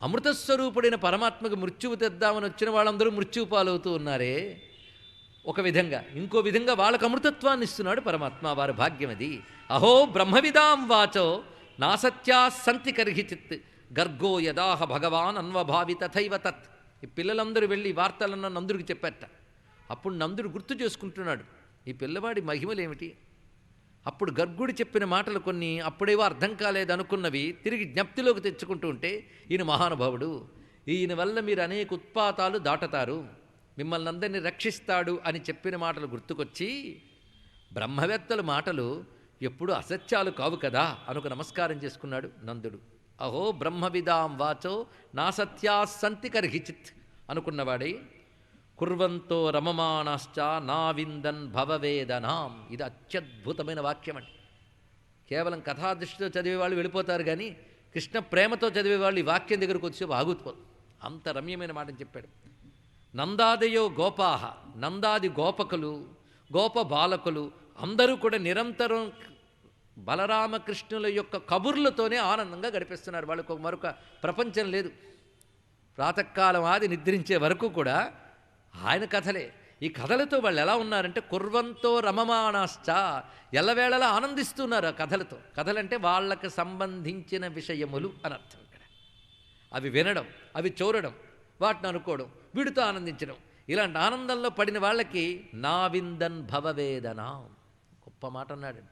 అమృతస్వరూపుడైన పరమాత్మకు మృత్యువు తెద్దామని వచ్చిన వాళ్ళందరూ మృత్యువు పాలవుతూ ఉన్నారే ఒక విధంగా. ఇంకో విధంగా వాళ్ళకు అమృతత్వాన్ని ఇస్తున్నాడు పరమాత్మ. వారి భాగ్యం అది. అహో బ్రహ్మవిదాం వాచో నాసత్యా సంతి కర్హిచిత్ గర్గో యదాహ భగవాన్ అన్వభావి తథైవ తత్. ఈ పిల్లలందరూ వెళ్ళి వార్తలన్న నందుడికి చెప్పారట. అప్పుడు నందుడు గుర్తు చేసుకుంటున్నాడు, ఈ పిల్లవాడి మహిమలేమిటి. అప్పుడు గర్గుడు చెప్పిన మాటలు కొన్ని అప్పుడేవో అర్థం కాలేదనుకున్నవి తిరిగి జ్ఞప్తిలోకి తెచ్చుకుంటూ ఉంటే, ఈయన మహానుభావుడు, ఈయన వల్ల మీరు అనేక ఉత్పాతాలు దాటతారు, మిమ్మల్ని అందరినీ రక్షిస్తాడు అని చెప్పిన మాటలు గుర్తుకొచ్చి, బ్రహ్మవేత్తల మాటలు ఎప్పుడు అసత్యాలు కావు కదా అనుకు నమస్కారం చేసుకున్నాడు నందుడు. అహో బ్రహ్మవిదాం వాచో నా సత్యా సంతి కర్హిచిత్ అనుకున్నవాడై, కుర్వంతో రమమాణశ్చ నా విందన్ భవవేదనాం. ఇది అత్యద్భుతమైన వాక్యం అండి. కేవలం కథాదృష్టితో చదివేవాళ్ళు వెళ్ళిపోతారు, కానీ కృష్ణ ప్రేమతో చదివేవాళ్ళు ఈ వాక్యం దగ్గరకు వచ్చి ఆగుతుపోరు. అంత రమ్యమైన మాటని చెప్పాడు. నందాదయో గోపాహ, నందాది గోపకులు, గోప బాలకులు అందరూ కూడా నిరంతరం బలరామకృష్ణుల యొక్క కబుర్లతోనే ఆనందంగా గడిపిస్తున్నారు. వాళ్ళకు మరొక ప్రపంచం లేదు. ప్రాతకాలం ఆది నిద్రించే వరకు కూడా ఆయన కథలే. ఈ కథలతో వాళ్ళు ఎలా ఉన్నారంటే, కుర్వంతో రమమాణాశ్చ, ఎల్లవేళలా ఆనందిస్తున్నారు ఆ కథలతో. కథలంటే వాళ్ళకు సంబంధించిన విషయములు అని అర్థం. ఇక్కడ అవి వినడం, అవి చూడడం, వాటిని అనుకోవడం, వీడితో ఆనందించడం, ఇలాంటి ఆనందంలో పడిన వాళ్ళకి నా విందన్ భవవేదన. గొప్ప మాట అన్నాడు.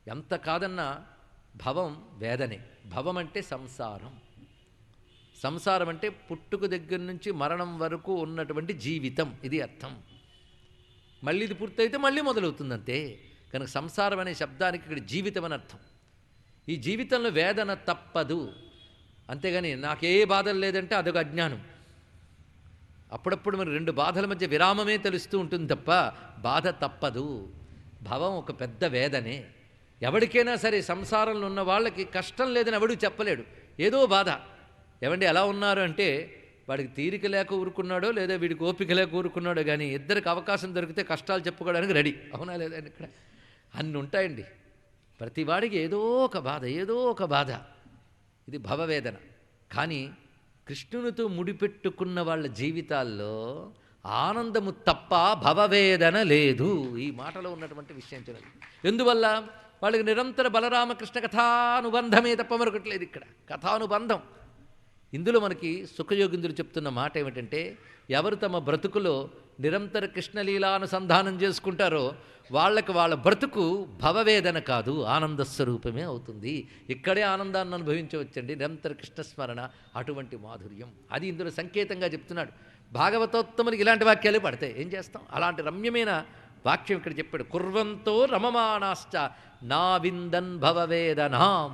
ఎంత కాదన్నా భవం వేదనే. భవం అంటే సంసారం. సంసారం అంటే పుట్టుకు దగ్గర నుంచి మరణం వరకు ఉన్నటువంటి జీవితం, ఇది అర్థం. మళ్ళీ ఇది పూర్తయితే మళ్ళీ మొదలవుతుందంతే. కనుక సంసారం అనే శబ్దానికి ఇక్కడ జీవితం అని అర్థం. ఈ జీవితంలో వేదన తప్పదు. అంతేగాని నాకే బాధలు లేదంటే అదొక అజ్ఞానం. అప్పుడప్పుడు మరి రెండు బాధల మధ్య విరామమే తెలుస్తూ ఉంటుంది తప్ప బాధ తప్పదు. భవం ఒక పెద్ద వేదనే. ఎవరికైనా సరే సంసారంలో ఉన్న వాళ్ళకి కష్టం లేదని ఎవడు చెప్పలేడు. ఏదో బాధ. ఏమండి ఎలా ఉన్నారు అంటే, వాడికి తీరిక లేక ఊరుకున్నాడో లేదా వీడికి ఓపిక లేక ఊరుకున్నాడో, కానీ ఇద్దరికి అవకాశం దొరికితే కష్టాలు చెప్పుకోవడానికి రెడీ. అవునా లేదా? ఇక్కడ అన్నీ ఉంటాయండి. ప్రతి వాడికి ఏదో ఒక బాధ, ఏదో ఒక బాధ. ఇది భవవేదన. కానీ కృష్ణునితో ముడిపెట్టుకున్న వాళ్ళ జీవితాల్లో ఆనందము తప్ప భవవేదన లేదు. ఈ మాటలో ఉన్నటువంటి విషయం చూడండి. ఎందువల్ల? వాళ్ళకి నిరంతర బలరామకృష్ణ కథానుబంధమే తప్ప మరొకటి లేదు. ఇక్కడ కథానుబంధం. ఇందులో మనకి సుఖయోగిందులు చెప్తున్న మాట ఏమిటంటే, ఎవరు తమ బ్రతుకులో నిరంతర కృష్ణలీలానుసంధానం చేసుకుంటారో వాళ్ళకి వాళ్ళ బ్రతుకు భవవేదన కాదు, ఆనంద స్వరూపమే అవుతుంది. ఇక్కడే ఆనందాన్ని అనుభవించవచ్చండి, నిరంతర కృష్ణస్మరణ. అటువంటి మాధుర్యం అది ఇందులో సంకేతంగా చెప్తున్నాడు. భాగవతోత్తమునికి ఇలాంటి వాక్యాలు పడతాయి, ఏం చేస్తాం? అలాంటి రమ్యమైన వాక్యం ఇక్కడ చెప్పాడు. కుర్వంతో రమమాణాశ్చ నా విందన్ భవవేదనాం.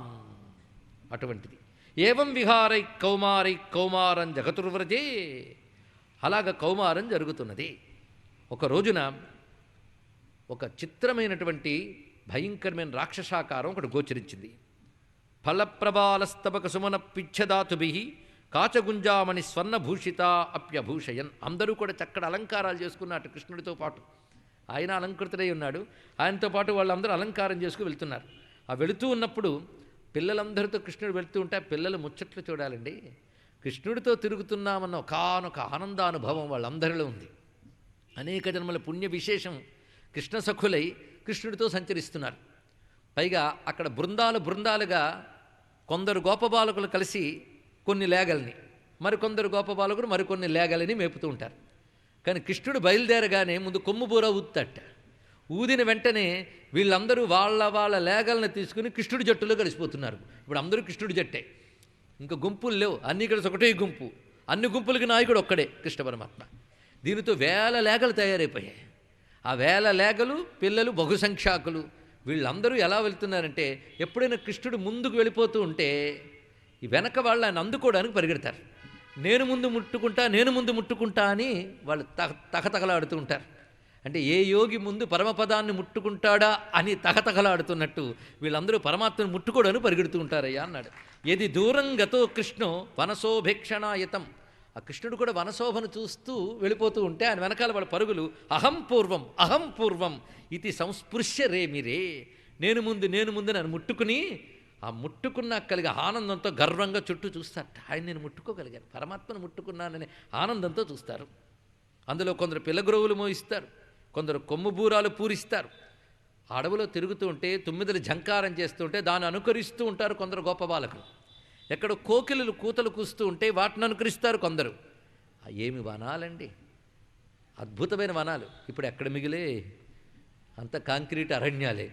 అటువంటిది. ఏవం విహారై కౌమారై కౌమారం జగతుర్వ్రజే. అలాగ కౌమారం జరుగుతున్నది. ఒక రోజున ఒక చిత్రమైనటువంటి భయంకరమైన రాక్షసాకారం ఒకటి గోచరించింది. ఫలప్రబాలస్తబక సుమన పిచ్చదాతుభి కాచగుంజామణి స్వర్ణభూషిత అప్యభూషయన్. అందరూ కూడా చక్కటి అలంకారాలు చేసుకున్నట్టు కృష్ణుడితో పాటు. ఆయన అలంకృతుడై ఉన్నాడు. ఆయనతో పాటు వాళ్ళందరూ అలంకారం చేసుకు వెళ్తున్నారు. ఆ వెళుతూ ఉన్నప్పుడు పిల్లలందరితో కృష్ణుడు వెళ్తూ ఉంటే ఆ పిల్లలు ముచ్చట్లు చూడాలండి. కృష్ణుడితో తిరుగుతున్నామన్న ఒకానొక ఆనందానుభవం వాళ్ళందరిలో ఉంది. అనేక జన్మల పుణ్య విశేషం కృష్ణ సఖులై కృష్ణుడితో సంచరిస్తున్నారు. పైగా అక్కడ బృందాలుగా కొందరు గోపబాలకులు కలిసి కొన్ని లేగల్ని, మరికొందరు గోపబాలకులు మరికొన్ని లేగలని మేపుతూ ఉంటారు. కానీ కృష్ణుడు బయలుదేరగానే ముందు కొమ్ము బూర ఊదుతట. ఊదిన వెంటనే వీళ్ళందరూ వాళ్ళ లేగలను తీసుకుని కృష్ణుడి జట్టులో కలిసిపోతున్నారు. ఇప్పుడు అందరూ కృష్ణుడి జట్టే, ఇంకా గుంపులు లేవు, అన్నీ కలిసి ఒకటే గుంపు. అన్ని గుంపులకి నాయకుడు ఒక్కడే కృష్ణ పరమాత్మ. దీనితో వేల లేగలు తయారైపోయాయి. ఆ వేల లేగలు పిల్లలు బహుసంఖ్యాకులు. వీళ్ళందరూ ఎలా వెళ్తున్నారంటే, ఎప్పుడైనా కృష్ణుడు ముందుకు వెళ్ళిపోతూ ఉంటే ఈ వెనక వాళ్ళు ఆయన అందుకోవడానికి పరిగెడతారు. నేను ముందు ముట్టుకుంటా అని వాళ్ళు తగతగలాడుతూ ఉంటారు. అంటే ఏ యోగి ముందు పరమపదాన్ని ముట్టుకుంటాడా అని తగతగలాడుతున్నట్టు వీళ్ళందరూ పరమాత్మను ముట్టుకోవడానికి పరిగెడుతూ ఉంటారయ్యా అన్నాడు. ఏది దూరం గతో కృష్ణో వనశోభేక్షణాయతం. ఆ కృష్ణుడు కూడా వనశోభను చూస్తూ వెళ్ళిపోతూ ఉంటే ఆయన వెనకాల వాళ్ళ పరుగులు అహం పూర్వం ఇది సంస్పృశ్య రేమిరే. నేను ముందు నన్ను ముట్టుకుని ఆ ముట్టుకున్నా కలిగే ఆనందంతో గర్వంగా చుట్టూ చూస్తారట. ఆయన నేను ముట్టుకోగలిగాను, పరమాత్మను ముట్టుకున్నాననే ఆనందంతో చూస్తారు. అందులో కొందరు పిల్లగ్రోవులు మోయిస్తారు, కొందరు కొమ్ము బూరాలు పూరిస్తారు. అడవిలో తిరుగుతూ ఉంటే తుమ్మిదలు ఝంకారం చేస్తూ ఉంటే దాన్ని అనుకరిస్తూ ఉంటారు కొందరు గొప్ప బాలకులు. ఎక్కడ కోకిలలు కూతలు కూస్తూ ఉంటే వాటిని అనుకరిస్తారు కొందరు. ఏమి వనాలండి, అద్భుతమైన వనాలు. ఇప్పుడు ఎక్కడ మిగిలే, అంత కాంక్రీట్ అరణ్యాలే.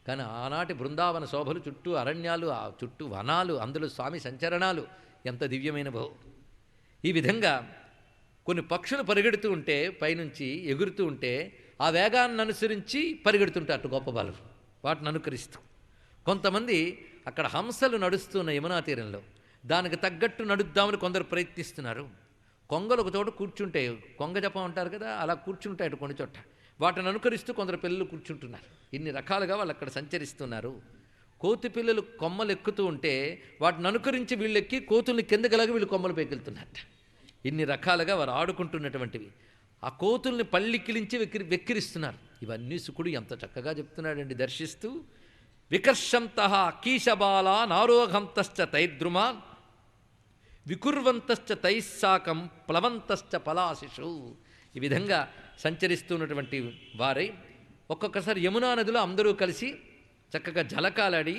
కానీ ఆనాటి బృందావన శోభలు, చుట్టూ అరణ్యాలు, ఆ చుట్టూ వనాలు, అందులో స్వామి సంచరణాలు ఎంత దివ్యమైన భవ. ఈ విధంగా కొన్ని పక్షులు పరిగెడుతూ ఉంటే పైనుంచి ఎగురుతూ ఉంటే ఆ వేగాన్ని అనుసరించి పరిగెడుతుంటారు గొప్ప బాలు, వాటిని అనుకరిస్తూ. కొంతమంది అక్కడ హంసలు నడుస్తున్న యమునా తీరంలో దానికి తగ్గట్టు నడుద్దామని కొందరు ప్రయత్నిస్తున్నారు. కొంగలు ఒక చోట కూర్చుంటాయి, కొంగ జపం అంటారు కదా, అలా కూర్చుంటాయి అటు కొన్ని చోట. వాటిని అనుకరిస్తూ కొందరు పిల్లలు కూర్చుంటున్నారు. ఇన్ని రకాలుగా వాళ్ళు అక్కడ సంచరిస్తున్నారు. కోతి పిల్లలు కొమ్మలు ఎక్కుతూ ఉంటే వాటిని అనుకరించి వీళ్ళు ఎక్కి కోతుల్ని కిందకలాగా వీళ్ళు కొమ్మలు పైకెళ్తున్నట్ట. ఇన్ని రకాలుగా వారు ఆడుకుంటున్నటువంటివి. ఆ కోతుల్ని పళ్ళిక్కిలించి వెక్కిరిస్తున్నారు. ఇవన్నీ శుకుడు ఎంత చక్కగా చెప్తున్నాడండి దర్శిస్తూ. వికర్షంతః కీశబాల నారోఘంతశ్చ తైద్రుమా వికుర్వంతశ్చ తైస్సాకం ప్లవంతశ్చ పలాశిషు. ఈ విధంగా సంచరిస్తున్నటువంటి వారై ఒక్కొక్కసారి యమునా నదిలో అందరూ కలిసి చక్కగా జలకాలాడి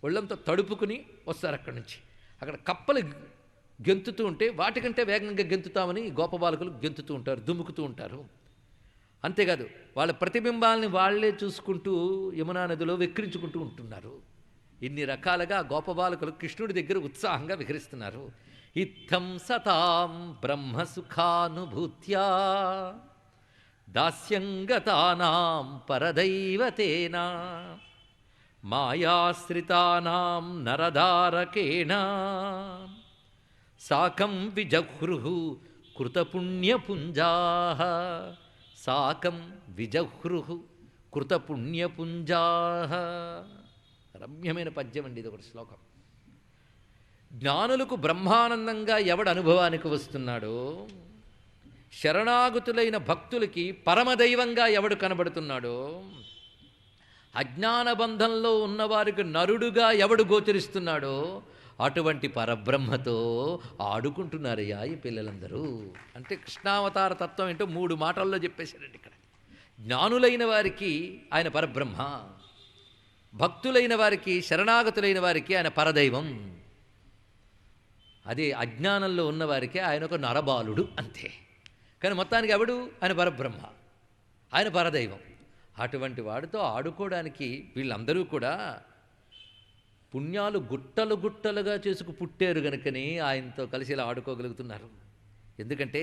ఒళ్ళంతా తడుపుకుని వస్తారు. అక్కడి నుంచి అక్కడ కప్పలు గెంతుతూ ఉంటే వాటికంటే వేగంగా గెంతుతామని గోపబాలకులు గెంతుతూ ఉంటారు, దుముకుతూ ఉంటారు. అంతేకాదు వాళ్ళ ప్రతిబింబాలని వాళ్లే చూసుకుంటూ యమునా నదిలో వెక్కిరించుకుంటూ ఉంటున్నారు. ఇన్ని రకాలుగా గోపబాలకులు కృష్ణుడి దగ్గర ఉత్సాహంగా విహరిస్తున్నారు. ఇత్థం సతాం బ్రహ్మసుఖానుభూత్యా దాస్యంగతానాం పరదైవతేనా మాయాశ్రితానాం నరదారకేణ సాకం విజహ్రుహు కృతపుణ్యపుంజాః. సాకం విజహ్రుహు కృతపుణ్యపుంజాః. రమ్యమైన పద్యం అండి ఇది, ఒకటి శ్లోకం. జ్ఞానులకు బ్రహ్మానందంగా ఎవడు అనుభవానికి వస్తున్నాడో, శరణాగతులైన భక్తులకి పరమదైవంగా ఎవడు కనబడుతున్నాడో, అజ్ఞానబంధంలో ఉన్నవారికి నరుడుగా ఎవడు గోచరిస్తున్నాడో అటువంటి పరబ్రహ్మతో ఆడుకుంటున్నారయ్యా ఈ పిల్లలందరూ. అంటే కృష్ణావతార తత్వం ఏంటో 3 మాటల్లో చెప్పేశారండి ఇక్కడ. జ్ఞానులైన వారికి ఆయన పరబ్రహ్మ, భక్తులైన వారికి, శరణాగతులైన వారికి ఆయన పరదైవం. అదే అజ్ఞానంలో ఉన్నవారికి ఆయన ఒక నరబాలుడు అంతే. కానీ మొత్తానికి ఎవడు? ఆయన పరబ్రహ్మ, ఆయన పరదైవం. అటువంటి వాడితో ఆడుకోవడానికి వీళ్ళందరూ కూడా పుణ్యాలు గుట్టలు గుట్టలుగా చేసుకు పుట్టారు గనుకని ఆయనతో కలిసి ఇలా ఆడుకోగలుగుతున్నారు. ఎందుకంటే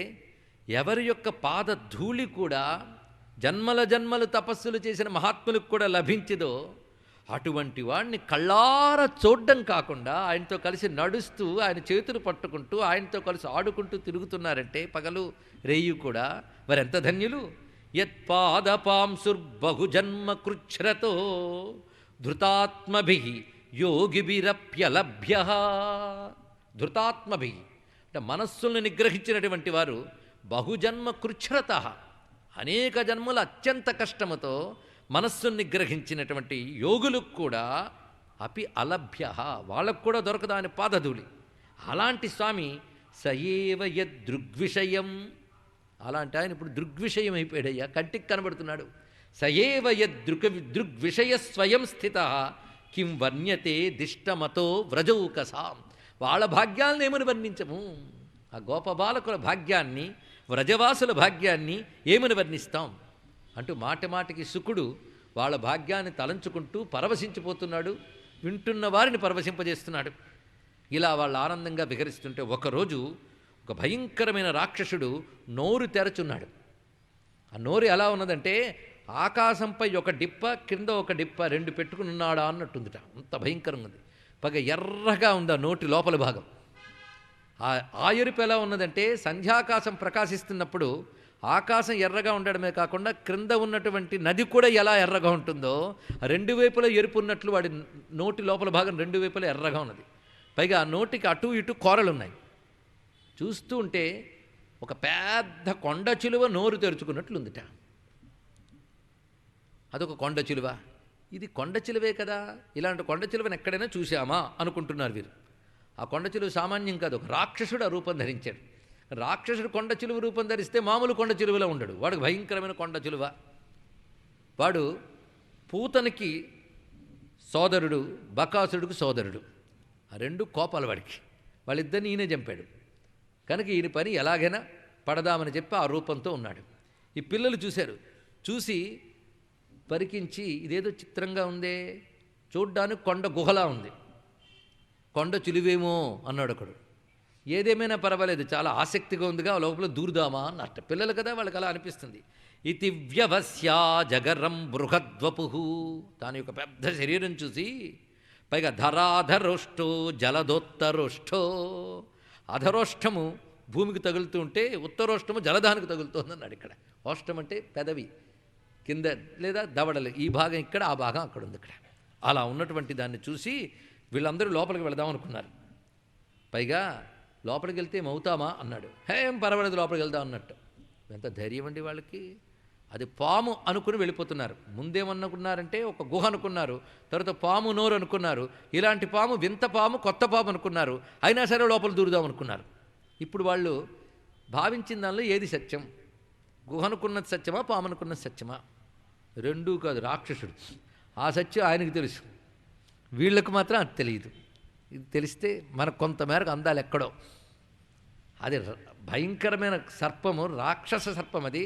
ఎవరి యొక్క పాద ధూళి కూడా జన్మలు తపస్సులు చేసిన మహాత్ములకు కూడా లభించదో అటువంటి వాడిని కళ్ళారా చూడడం కాకుండా ఆయనతో కలిసి నడుస్తూ, ఆయన చేతులు పట్టుకుంటూ, ఆయనతో కలిసి ఆడుకుంటూ తిరుగుతున్నారంటే పగలు రేయు కూడా వారెంత ధన్యులు. యత్పాదపాంసుర్బహుజన్మ కృచ్ఛ్రతో ధృతాత్మభిః యోగిభిరప్యలభ్య. ధృతాత్మభి అంటే మనస్సుల్ని నిగ్రహించినటువంటి వారు, బహుజన్మ కృచ్ఛ్రత అనేక జన్మల అత్యంత కష్టముతో మనస్సును నిగ్రహించినటువంటి యోగులకు కూడా అపి అలభ్య, వాళ్ళకు కూడా దొరకదా అని పాదధూళి. అలాంటి స్వామి సయేవ యదృగ్విషయం, అలాంటి ఆయన ఇప్పుడు దృగ్విషయం అయిపోయాడయ్యా, కంటికి కనబడుతున్నాడు. సయేవ యదృగ్విషయ స్వయం స్థిత కిం వర్ణ్యతే దిష్టమతో వ్రజౌకసాం. వాళ్ళ భాగ్యాలను ఏమని వర్ణించము, ఆ గోపబాలకుల భాగ్యాన్ని, వ్రజవాసుల భాగ్యాన్ని ఏమని వర్ణిస్తాం అంటూ మాటికి శుకుడు వాళ్ళ భాగ్యాన్ని తలంచుకుంటూ పరవశించిపోతున్నాడు, వింటున్న వారిని పరవశింపజేస్తున్నాడు. ఇలా వాళ్ళు ఆనందంగా విహరిస్తుంటే ఒకరోజు ఒక భయంకరమైన రాక్షసుడు నోరు తెరచున్నాడు. ఆ నోరు ఎలా ఉన్నదంటే ఆకాశంపై ఒక డిప్ప, కింద ఒక డిప్ప, రెండు పెట్టుకుని ఉన్నాడా అన్నట్టుందిట. అంత భయంకరంగా ఉంది. పైగా ఎర్రగా ఉంది ఆ నోటి లోపల భాగం. ఆ ఎరుపు ఎలా ఉన్నదంటే సంధ్యాకాశం ప్రకాశిస్తున్నప్పుడు ఆకాశం ఎర్రగా ఉండడమే కాకుండా క్రింద ఉన్నటువంటి నది కూడా ఎలా ఎర్రగా ఉంటుందో రెండు వైపులా ఎరుపు ఉన్నట్లు వాడి నోటి లోపల భాగం రెండు వైపులా ఎర్రగా ఉన్నది. పైగా ఆ నోటికి అటు ఇటు కోరలున్నాయి. చూస్తూ ఉంటే ఒక పెద్ద కొండ చిలువ నోరు తెరుచుకున్నట్లుందిట. అదొక కొండ చిలువ. ఇది కొండ చిలువే కదా, ఇలాంటి కొండ చిలువను ఎక్కడైనా చూసామా అనుకుంటున్నారు వీరు. ఆ కొండ చిలువ సామాన్యం కాదు, ఒక రాక్షసుడు ఆ రూపం ధరించాడు. రాక్షసుడు కొండ చిలువ రూపం ధరిస్తే మామూలు కొండ చిలువలో ఉండడు, వాడికి భయంకరమైన కొండ చిలువ. వాడు పూతనికి సోదరుడు, బకాసురుడికి సోదరుడు. ఆ రెండు కోపాలు వాడికి. వాళ్ళిద్దరిని ఈయనే చంపాడు కనుక ఈయన పని ఎలాగైనా పడదామని చెప్పి ఆ రూపంతో ఉన్నాడు. ఈ పిల్లలు చూశారు, చూసి పరికించి ఇదేదో చిత్రంగా ఉందే, చూడ్డానికి కొండ గుహలా ఉంది, కొండ చిలువేమో అన్నాడు ఒకడు. ఏదేమైనా పర్వాలేదు, చాలా ఆసక్తిగా ఉందిగా, లోపల దూరుదామా అన్నట్ట. పిల్లలు కదా, వాళ్ళకి అలా అనిపిస్తుంది. ఇతి వ్యవస్యా జగరం బృహద్వపు, దాని యొక్క పెద్ద శరీరం చూసి, పైగా ధరాధరోష్టో జలదోత్తరోష్టో, అధరోష్టము భూమికి తగులుతూ ఉంటే ఉత్తరోష్టము జలదానికి తగులుతోందన్నాడు. ఇక్కడ ఓష్టం అంటే పెదవి కింద లేదా దవడలు, ఈ భాగం ఇక్కడ, ఆ భాగం అక్కడ ఉంది. ఇక్కడ అలా ఉన్నటువంటి దాన్ని చూసి వీళ్ళందరూ లోపలికి వెళదాం అనుకున్నారు. పైగా లోపలికి వెళ్తే ఏమవుతామా అన్నాడు. ఏం పర్వాలేదు లోపలికి వెళ్దాం అన్నట్టు. ఎంత ధైర్యం అండి వాళ్ళకి. అది పాము అనుకుని వెళ్ళిపోతున్నారు. ముందేమనుకున్నారంటే ఒక గుహ అనుకున్నారు, తర్వాత పాము నోరు అనుకున్నారు, ఇలాంటి పాము వింత పాము కొత్త పాము అనుకున్నారు, అయినా సరే లోపల దూరుదాం అనుకున్నారు. ఇప్పుడు వాళ్ళు భావించిన దానిలో ఏది సత్యం, గుహ అనుకున్నది సత్యమా, పాము అనుకున్నది సత్యమా? రెండూ కాదు, రాక్షసుడు. ఆ సత్యం ఆయనకు తెలుసు, వీళ్ళకు మాత్రం అది తెలియదు. ఇది తెలిస్తే మనకు కొంతమేరకు అందాలు ఎక్కడో. అది భయంకరమైన సర్పము, రాక్షస సర్పం, అది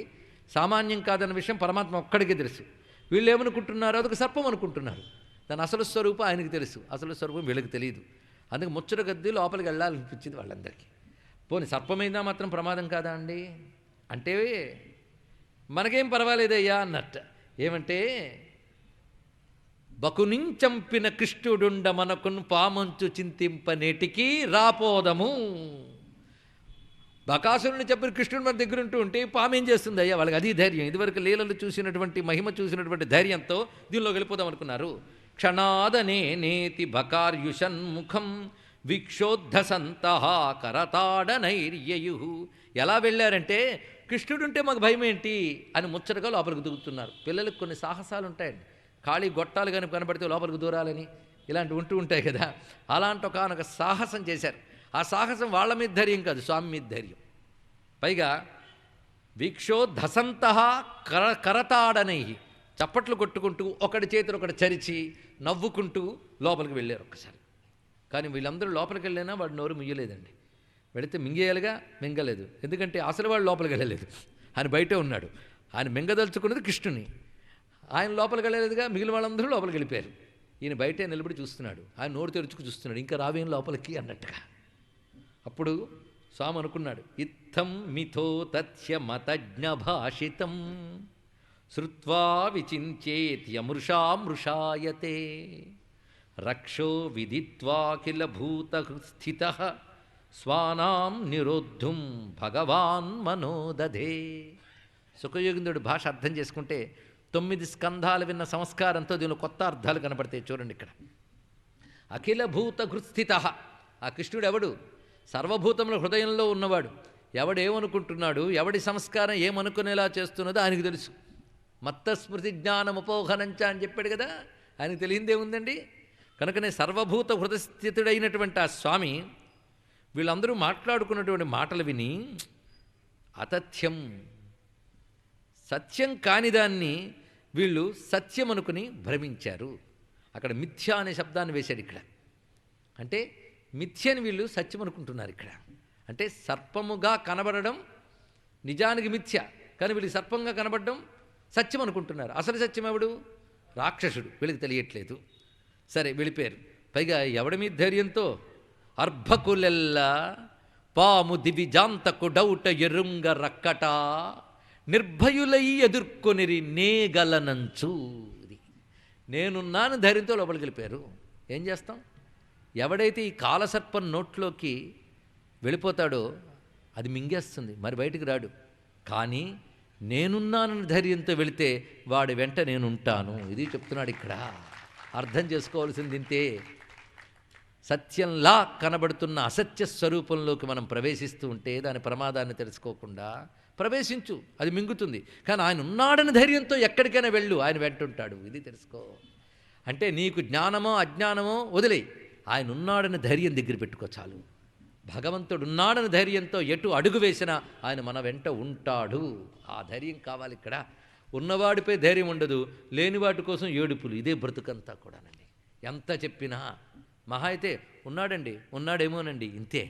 సామాన్యం కాదన్న విషయం పరమాత్మ ఒక్కడికే తెలుసు. వీళ్ళు ఏమనుకుంటున్నారు, అదొక సర్పం అనుకుంటున్నారు. దాని అసలు స్వరూపం ఆయనకు తెలుసు, అసలు స్వరూపం వీళ్ళకి తెలియదు. అందుకే ముచ్చట గద్ది లోపలికి వెళ్ళాలనిపించింది వాళ్ళందరికీ. పోనీ సర్పమైనా మాత్రం ప్రమాదం కాదా అండి అంటే, మనకేం పర్వాలేదయ్యా అన్నట్ట. ఏమంటే, బకునించంపిన కృష్ణుడుండ మనకున్ పామంచు చింతింప నేటికి రాపోదము. బకాసురుని చెప్పిన కృష్ణుడు మన దగ్గర ఉంటే పాము ఏం చేస్తుంది అయ్యా? వాళ్ళకి అది ధైర్యం. ఇదివరకు లీలలు చూసినటువంటి, మహిమ చూసినటువంటి ధైర్యంతో దీనిలో వెళ్ళిపోదాం అనుకున్నారు. క్షణాదనే నేతి బకార్యుషన్ముఖం విక్షోద్ధసంతః కరతాడనైర్యయు. ఎలా వెళ్ళారంటే, కృష్ణుడుంటే మాకు భయం ఏంటి అని ముచ్చటగా లోపలికి దిగుతున్నారు. పిల్లలకు కొన్ని సాహసాలు ఉంటాయండి. ఖాళీ గొట్టాలు కానీ కనబడితే లోపలికి దూరాలని ఇలాంటివి ఉంటూ ఉంటాయి కదా. అలాంటి ఒకనొక సాహసం చేశారు. ఆ సాహసం వాళ్ళ మీద ధైర్యం కాదు, స్వామి మీద ధైర్యం. పైగా వీక్షోద్ధసంతః కరతాడనై, చప్పట్లు కొట్టుకుంటూ ఒకటి చేతులు ఒకటి చరిచి నవ్వుకుంటూ లోపలికి వెళ్ళారు ఒక్కసారి. కానీ వీళ్ళందరూ లోపలికి వెళ్ళినా వాడు నోరు ముయ్యలేదండి. వెళితే మింగేయాలిగా, మింగలేదు. ఎందుకంటే అసలు వాడు లోపలికి వెళ్ళలేదు, ఆయన బయటే ఉన్నాడు. ఆయన మింగదలుచుకున్నది కృష్ణుని, ఆయన లోపలికి వెళ్ళలేదుగా, మిగిలిన వాళ్ళందరూ లోపలికి వెళ్ళిపోయారు. ఈయన బయటే నిలబడి చూస్తున్నాడు, ఆయన నోరు తెరుచుకు చూస్తున్నాడు, ఇంకా రావేం లోపలికి అన్నట్టుగా. అప్పుడు స్వామి అనుకున్నాడు, ఇత్థం మిథో తథ్యమతజ్ఞ భాషితం శ్రుత్వా విచించేత్యమృషామృషాయతే రక్షో విదిత్వాఖిల భూతస్థితః స్వానాం నిరోద్ధుం భగవాన్ మనోదధే. సుఖయోగిందుడి భాష అర్థం చేసుకుంటే 9 స్కంధాలు విన్న సంస్కారంతో దీనిలో కొత్త అర్థాలు కనపడతాయి. చూడండి ఇక్కడ, అఖిల భూత హృస్థిత. ఆ కృష్ణుడు ఎవడు? సర్వభూతముల హృదయంలో ఉన్నవాడు. ఎవడేమనుకుంటున్నాడు, ఎవడి సంస్కారం ఏమనుకునేలా చేస్తున్నదో ఆయనకు తెలుసు. మత్తస్మృతి జ్ఞానముపోహనంచ అని చెప్పాడు కదా, ఆయనకు తెలియందే ఉందండి. కనుకనే సర్వభూత హృదయస్థితుడైనటువంటి ఆ స్వామి వీళ్ళందరూ మాట్లాడుకున్నటువంటి మాటలు విని అతథ్యం, సత్యం కానిదాన్ని వీళ్ళు సత్యం అనుకుని భ్రమించారు. అక్కడ మిథ్య అనే శబ్దాన్ని వేశాడు ఇక్కడ. అంటే మిథ్యని వీళ్ళు సత్యం అనుకుంటున్నారు ఇక్కడ. అంటే సర్పముగా కనబడడం నిజానికి మిథ్య, కానీ వీళ్ళకి సర్పంగా కనబడడం సత్యం అనుకుంటున్నారు. అసలు సత్యం ఎవడు? రాక్షసుడు. వీళ్ళకి తెలియట్లేదు. సరే వెళ్ళిపోయారు. పైగా ఎవడి మీద ధైర్యంతో? అర్భకులెల్లా పాము దివిజాంతకు డౌట ఎరుంగ రక్కట నిర్భయులై ఎదుర్కొనిరి నేగలనంచు. ఇది నేనున్నాను ధైర్యంతో లోపలికి వెళ్ళిపోయారు. ఏం చేస్తాం? ఎవడైతే ఈ కాలసర్పం నోట్లోకి వెళ్ళిపోతాడో అది మింగేస్తుంది, మరి బయటికి రాడు. కానీ నేనున్నానని ధైర్యంతో వెళితే వాడి వెంట నేనుంటాను. ఇది చెప్తున్నాడు ఇక్కడ. అర్థం చేసుకోవాల్సింది ఇంతే. సత్యంలా కనబడుతున్న అసత్య స్వరూపంలోకి మనం ప్రవేశిస్తూ ఉంటే దాని ప్రమాదాన్ని తెలుసుకోకుండా ప్రవేశించు, అది మింగుతుంది. కానీ ఆయన ఉన్నాడని ధైర్యంతో ఎక్కడికైనా వెళ్ళు, ఆయన వెంటుంటాడు. ఇది తెలుసుకో. అంటే నీకు జ్ఞానమో అజ్ఞానమో వదిలేయి, ఆయన ఉన్నాడని ధైర్యం దగ్గర పెట్టుకో చాలు. భగవంతుడు ఉన్నాడని ధైర్యంతో ఎటు అడుగు వేసినా ఆయన మన వెంట ఉంటాడు. ఆ ధైర్యం కావాలి ఇక్కడ. ఉన్నవాడిపై ధైర్యం ఉండదు, లేనివాటి కోసం ఏడుపులు. ఇదే బ్రతుకంతా కూడానండి. ఎంత చెప్పినా మహా అయితే ఉన్నాడండి, ఉన్నాడేమోనండి, ఇంతే.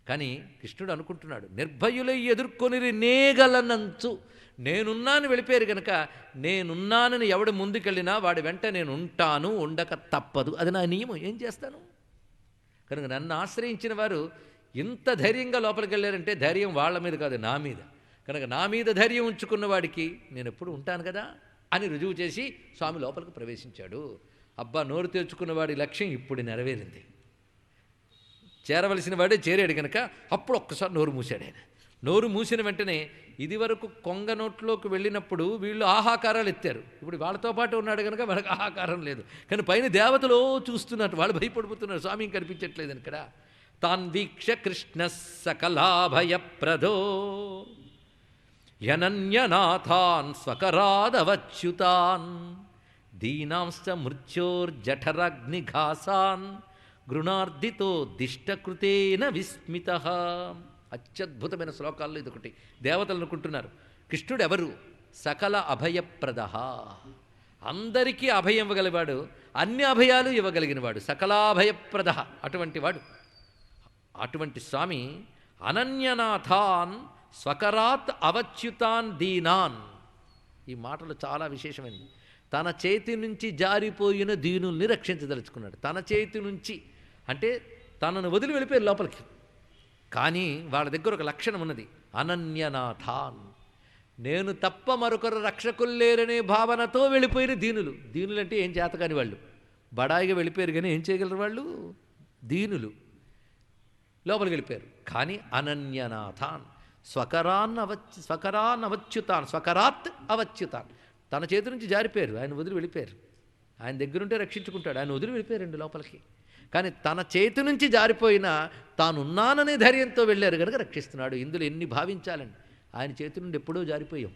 కానీ కృష్ణుడు అనుకుంటున్నాడు, నిర్భయులై ఎదుర్కొనిరి నేగలనంచు. నేనున్నాను వెళ్ళిపోయారు కనుక నేనున్నానని ఎవడు ముందుకెళ్ళినా వాడి వెంట నేను ఉంటాను, ఉండక తప్పదు. అది నా నియమం. ఏం చేస్తాను? కనుక నన్ను ఆశ్రయించిన వారు ఇంత ధైర్యంగా లోపలికి వెళ్ళారంటే ధైర్యం వాళ్ళ మీద కాదు, నా మీద. కనుక నా మీద ధైర్యం ఉంచుకున్న వాడికి నేను ఎప్పుడు ఉంటాను కదా అని రుజువు చేసి స్వామి లోపలికి ప్రవేశించాడు. అబ్బా, నోరు తెరుచుకున్న వాడి లక్ష్యం ఇప్పుడు నెరవేరింది. చేరవలసిన వాడే చేరాడు కనుక అప్పుడు ఒక్కసారి నోరు మూసాడు ఆయన. నోరు మూసిన వెంటనే ఇదివరకు కొంగ నోట్లోకి వెళ్ళినప్పుడు వీళ్ళు ఆహాకారాలు ఎత్తారు. ఇప్పుడు వాళ్ళతో పాటు ఉన్నాడు కనుక వాళ్ళకి ఆహాకారం లేదు. కానీ పైన దేవతలో చూస్తున్నట్టు వాళ్ళు భయపడిపోతున్నారు. స్వామి కనిపించట్లేదు ఇక్కడ. తాన్ వీక్ష కృష్ణ సకలాభయప్రదో యనన్యనాథాన్ స్వకరాదవచ్యుతాన్ దీనాంశ మృత్యోర్జఠరగ్నిఘాసాన్ గృణార్దితో దిష్టకృతేన విస్మిత. అత్యద్భుతమైన శ్లోకాల్లో ఇదొకటి. దేవతలు అనుకుంటున్నారు కృష్ణుడు ఎవరు? సకల అభయప్రద, అందరికీ అభయం ఇవ్వగలివాడు, అన్ని అభయాలు ఇవ్వగలిగినవాడు, సకలాభయప్రద. అటువంటి వాడు, అటువంటి స్వామి అనన్యనాథాన్ స్వకరాత్ అవచ్యుతాన్ దీనాన్. ఈ మాటలు చాలా విశేషమైనది. తన చేతి నుంచి జారిపోయిన దీనుల్ని రక్షించదలుచుకున్నాడు. తన చేతి నుంచి అంటే తనను వదిలి వెళ్ళిపోయారు లోపలికి. కానీ వాళ్ళ దగ్గర ఒక లక్షణం ఉన్నది, అనన్యనాథాన్. నేను తప్ప మరొకరు రక్షకులు లేరనే భావనతో వెళ్ళిపోయిన దీనులు. దీనులంటే ఏం చేతకాని వాళ్ళు, బడాయిగా వెళ్ళిపోయారు కానీ ఏం చేయగలరు వాళ్ళు? దీనులు లోపలికి వెళ్ళిపోయారు. కానీ అనన్యనాథాన్ స్వకరాన్ అవచ్యుతాన్, స్వకరాత్ అవచ్యుతాన్. తన చేతి నుంచి జారిపోయారు, ఆయన వదిలి వెళ్ళిపోయారు. ఆయన దగ్గరుంటే రక్షించుకుంటాడు, ఆయన వదిలి వెళ్ళిపోయారండి లోపలికి. కానీ తన చేతి నుంచి జారిపోయినా తానున్నాననే ధైర్యంతో వెళ్ళారు కనుక రక్షిస్తున్నాడు. ఇందులో ఎన్ని భావించాలండి. ఆయన చేతి నుండి ఎప్పుడో జారిపోయాం,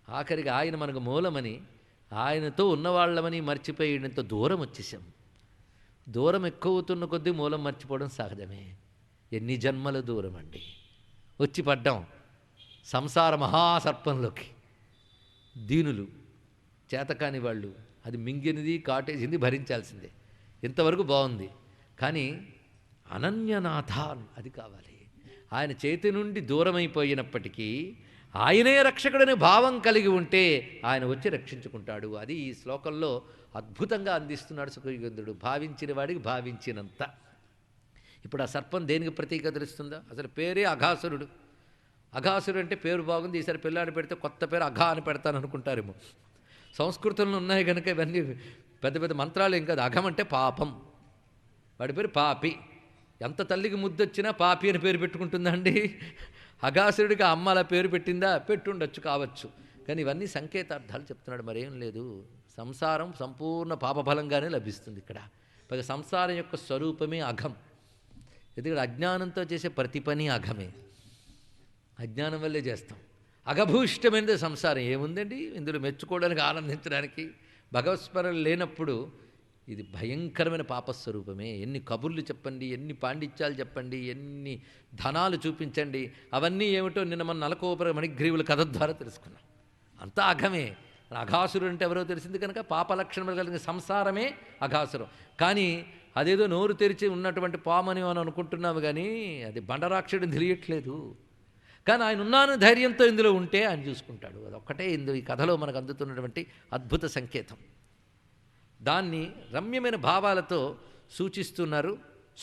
ఆఖరికి ఆయన మనకు మూలమని, ఆయనతో ఉన్నవాళ్ళమని మర్చిపోయేంత దూరం వచ్చేసాం. దూరం ఎక్కువవుతున్న కొద్దీ మూలం మర్చిపోవడం సహజమే. ఎన్ని జన్మల దూరం అండి వచ్చి పడ్డాం సంసార మహాసర్పంలోకి. దీనులు, చేతకాని వాళ్ళు, అది మింగినది కాటేసింది భరించాల్సిందే. ఇంతవరకు బాగుంది. కానీ అనన్యనాథాన్ అది కావాలి. ఆయన చేతి నుండి దూరమైపోయినప్పటికీ ఆయనే రక్షకుడనే భావం కలిగి ఉంటే ఆయన వచ్చి రక్షించుకుంటాడు. అది ఈ శ్లోకంలో అద్భుతంగా అందిస్తున్నాడు సుఖయుగంధుడు. భావించిన వాడికి భావించినంత. ఇప్పుడు ఆ సర్పం దేనికి ప్రతీక తెలుస్తుందా? అసలు పేరే అఘాసురుడు. అఘాసురుడు అంటే పేరు బాగుంది, ఈసారి పిల్లాడు పెడితే కొత్త పేరు అఘా అని పెడతాను అనుకుంటారేమో. సంస్కృతంలో ఉన్నాయి కనుక ఇవన్నీ పెద్ద పెద్ద మంత్రాలు. ఏం కాదు. అఘం అంటే పాపం, వాడి పేరు పాపి. ఎంత తల్లికి ముద్దొచ్చినా పాపి అని పేరు పెట్టుకుంటుందా అండి? అఘాసురుడికి అమ్మ అలా పేరు పెట్టిందా? పెట్టుండొచ్చు, కావచ్చు. కానీ ఇవన్నీ సంకేతార్థాలు చెప్తున్నాడు, మరేం లేదు. సంసారం సంపూర్ణ పాపఫలంగానే లభిస్తుంది ఇక్కడ. పైగా సంసారం యొక్క స్వరూపమే అఘం. ఎందుకంటే అజ్ఞానంతో చేసే ప్రతి పని అఘమే. అజ్ఞానం వల్లే చేస్తాం. అఘభూష్టమైనది సంసారం. ఏముందండి ఇందులో మెచ్చుకోవడానికి, ఆనందించడానికి? భగవత్స్మరణ లేనప్పుడు ఇది భయంకరమైన పాపస్వరూపమే. ఎన్ని కబుర్లు చెప్పండి, ఎన్ని పాండిత్యాలు చెప్పండి, ఎన్ని ధనాలు చూపించండి, అవన్నీ ఏమిటో నిన్న మన నలకోపర మణిగ్రీవుల కథ ద్వారా తెలుసుకున్నాం. అంతా అఘమే. అఘాసురుడు అంటే ఎవరో తెలిసింది కనుక పాపలక్షణం కలిగిన సంసారమే అఘాసురం. కానీ అదేదో నోరు తెరిచి ఉన్నటువంటి పామని అని అనుకుంటున్నాము, కానీ అది బండరాక్షుడిని తెలియట్లేదు. కానీ ఆయన ఉన్నాను ధైర్యంతో ఇందులో ఉంటే ఆయన చూసుకుంటాడు. అదొక్కటే ఈ కథలో మనకు అందుతున్నటువంటి అద్భుత సంకేతం. దాన్ని రమ్యమైన భావాలతో సూచిస్తున్నారు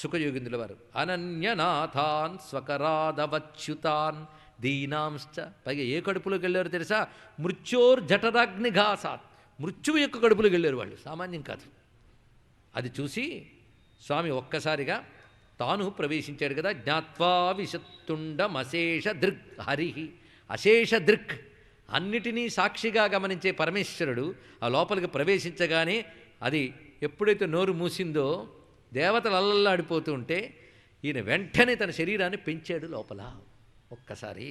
సుఖయోగిందుల వారు. అనన్యనాథాన్ స్వకరాదవచ్యుతాన్ దీనాంశ్చ. పైగా ఏ కడుపులోకి వెళ్ళారు తెలుసా? మృత్యోర్జఠరాగ్నిఘాసాత్. మృత్యువు యొక్క కడుపులోకి వెళ్ళారు వాళ్ళు, సామాన్యం కాదు. అది చూసి స్వామి ఒక్కసారిగా తాను ప్రవేశించాడు కదా. జ్ఞాత్వా విశత్తుండమశేష దృక్ హరి. అశేష దృక్, అన్నిటినీ సాక్షిగా గమనించే పరమేశ్వరుడు ఆ లోపలికి ప్రవేశించగానే అది ఎప్పుడైతే నోరు మూసిందో దేవతలు అల్లల్లాడిపోతూ ఉంటే ఈయన వెంటనే తన శరీరాన్ని పెంచాడు లోపల. ఒక్కసారి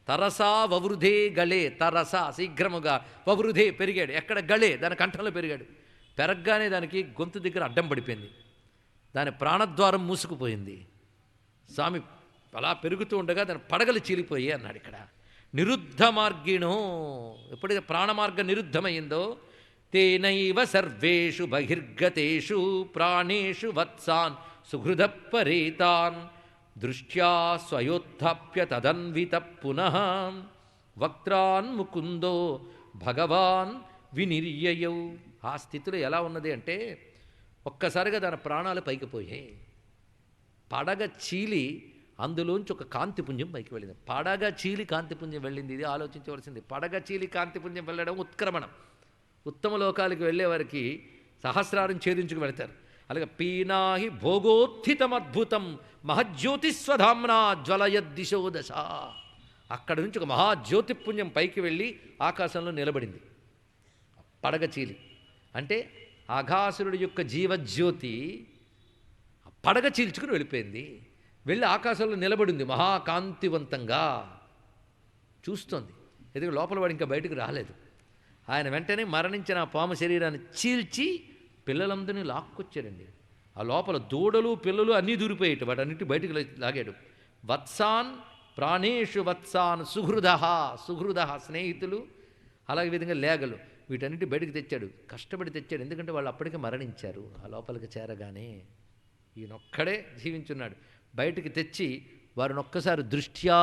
తరసా వవృధే గళే. తరసా శీఘ్రముగా, వవృధే పెరిగాడు. ఎక్కడ? గళే, దాని కంఠంలో పెరిగాడు. పెరగగానే దానికి గొంతు దగ్గర అడ్డం పడిపోయింది, దాని ప్రాణద్వారం మూసుకుపోయింది. స్వామి అలా పెరుగుతూ ఉండగా దాని పడగలు చీలిపోయి అన్నాడు ఇక్కడ. నిరుద్ధ మార్గిణో, ఎప్పుడైతే ప్రాణమార్గం నిరుద్ధమైందో తేనైవ సర్వేషు బహిర్గతేషు ప్రాణేషు వత్సాన్ సుహృదపరేతాన్ దృష్ట్యా స్వయోత్థాప్య తదన్విత పునః వక్త్రాన్ ముకుందో భగవాన్ వినిర్యయౌ. ఆ స్థితిలో ఎలా ఉన్నది అంటే ఒక్కసారిగా దాని ప్రాణాలు పైకి పోయాయి. పడగ చీలి అందులోంచి ఒక కాంతిపుంజం పైకి వెళ్ళింది. పడగ చీలి కాంతిపుంజం వెళ్ళింది. ఇది ఆలోచించవలసింది. పడగ చీలి కాంతిపుంజం వెళ్ళడం ఉత్క్రమణం. ఉత్తమ లోకాలకి వెళ్ళేవారికి సహస్రారం ఛేదించుకు వెళతారు. అలాగే పీనాహి భోగోత్థితమద్భుతం మహజ్యోతిస్వధామ్నా జ్వలయద్దిశో దశ. అక్కడి నుంచి ఒక మహాజ్యోతిపుంజం పైకి వెళ్ళి ఆకాశంలో నిలబడింది. పడగ చీలి అంటే అఘాసురుడి యొక్క జీవజ్యోతి పడగ చీల్చుకుని వెళ్ళిపోయింది. వెళ్ళి ఆకాశంలో నిలబడింది మహాకాంతివంతంగా చూస్తోంది. ఎందుకంటే లోపల వాడు ఇంకా బయటకు రాలేదు. ఆయన వెంటనే మరణించిన ఆ పాము శరీరాన్ని చీల్చి పిల్లలందరినీ లాక్కొచ్చాడండి. ఆ లోపల దూడలు పిల్లలు అన్నీ దూరిపోయేట, వాటన్నిటి బయటకు లాగాడు. వత్సాన్ ప్రాణేషు వత్సాన్ సుహృద. సుహృద స్నేహితులు, అలాగే విధంగా లేగలు, వీటన్నిటి బయటకు తెచ్చాడు. కష్టపడి తెచ్చాడు, ఎందుకంటే వాళ్ళు అప్పటికే మరణించారు. ఆ లోపలికి చేరగానే ఈయనొక్కడే జీవించున్నాడు. బయటికి తెచ్చి వారిని ఒక్కసారి దృష్ట్యా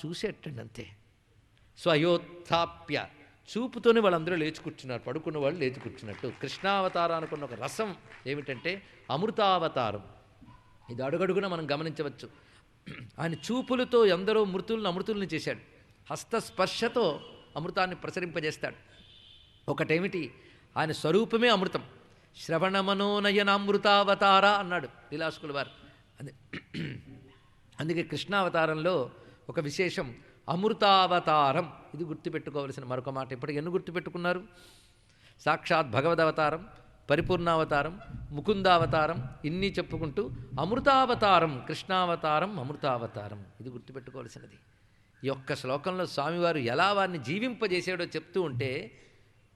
చూసేటండి, అంతే. స్వయోత్థాప్య, చూపుతోనే వాళ్ళందరూ లేచి కూర్చున్నారు. పడుకున్న వాళ్ళు లేచి కూర్చున్నట్టు. కృష్ణావతారం అనుకున్న ఒక రసం ఏమిటంటే అమృతావతారం. ఇది అడుగడుగున మనం గమనించవచ్చు. ఆయన చూపులతో ఎందరో అమృతుల్ని చేశాడు. హస్తస్పర్శతో అమృతాన్ని ప్రసరింపజేస్తాడు. ఒకటేమిటి, ఆయన స్వరూపమే అమృతం. శ్రవణమనోనయనామృతావతార అన్నాడు లీలాసుకుల వారు. అందుకే కృష్ణావతారంలో ఒక విశేషం అమృతావతారం. ఇది గుర్తుపెట్టుకోవలసిన మరొక మాట. ఇప్పటికి ఎన్ని గుర్తుపెట్టుకున్నారు? సాక్షాత్ భగవదవతారం, పరిపూర్ణావతారం, ముకుందావతారం, ఇన్ని చెప్పుకుంటూ అమృతావతారం, కృష్ణావతారం, అమృతావతారం. ఇది గుర్తుపెట్టుకోవాల్సినది. ఈ ఒక్క శ్లోకంలో స్వామివారు ఎలా వారిని జీవింపజేసాడో చెప్తూ ఉంటే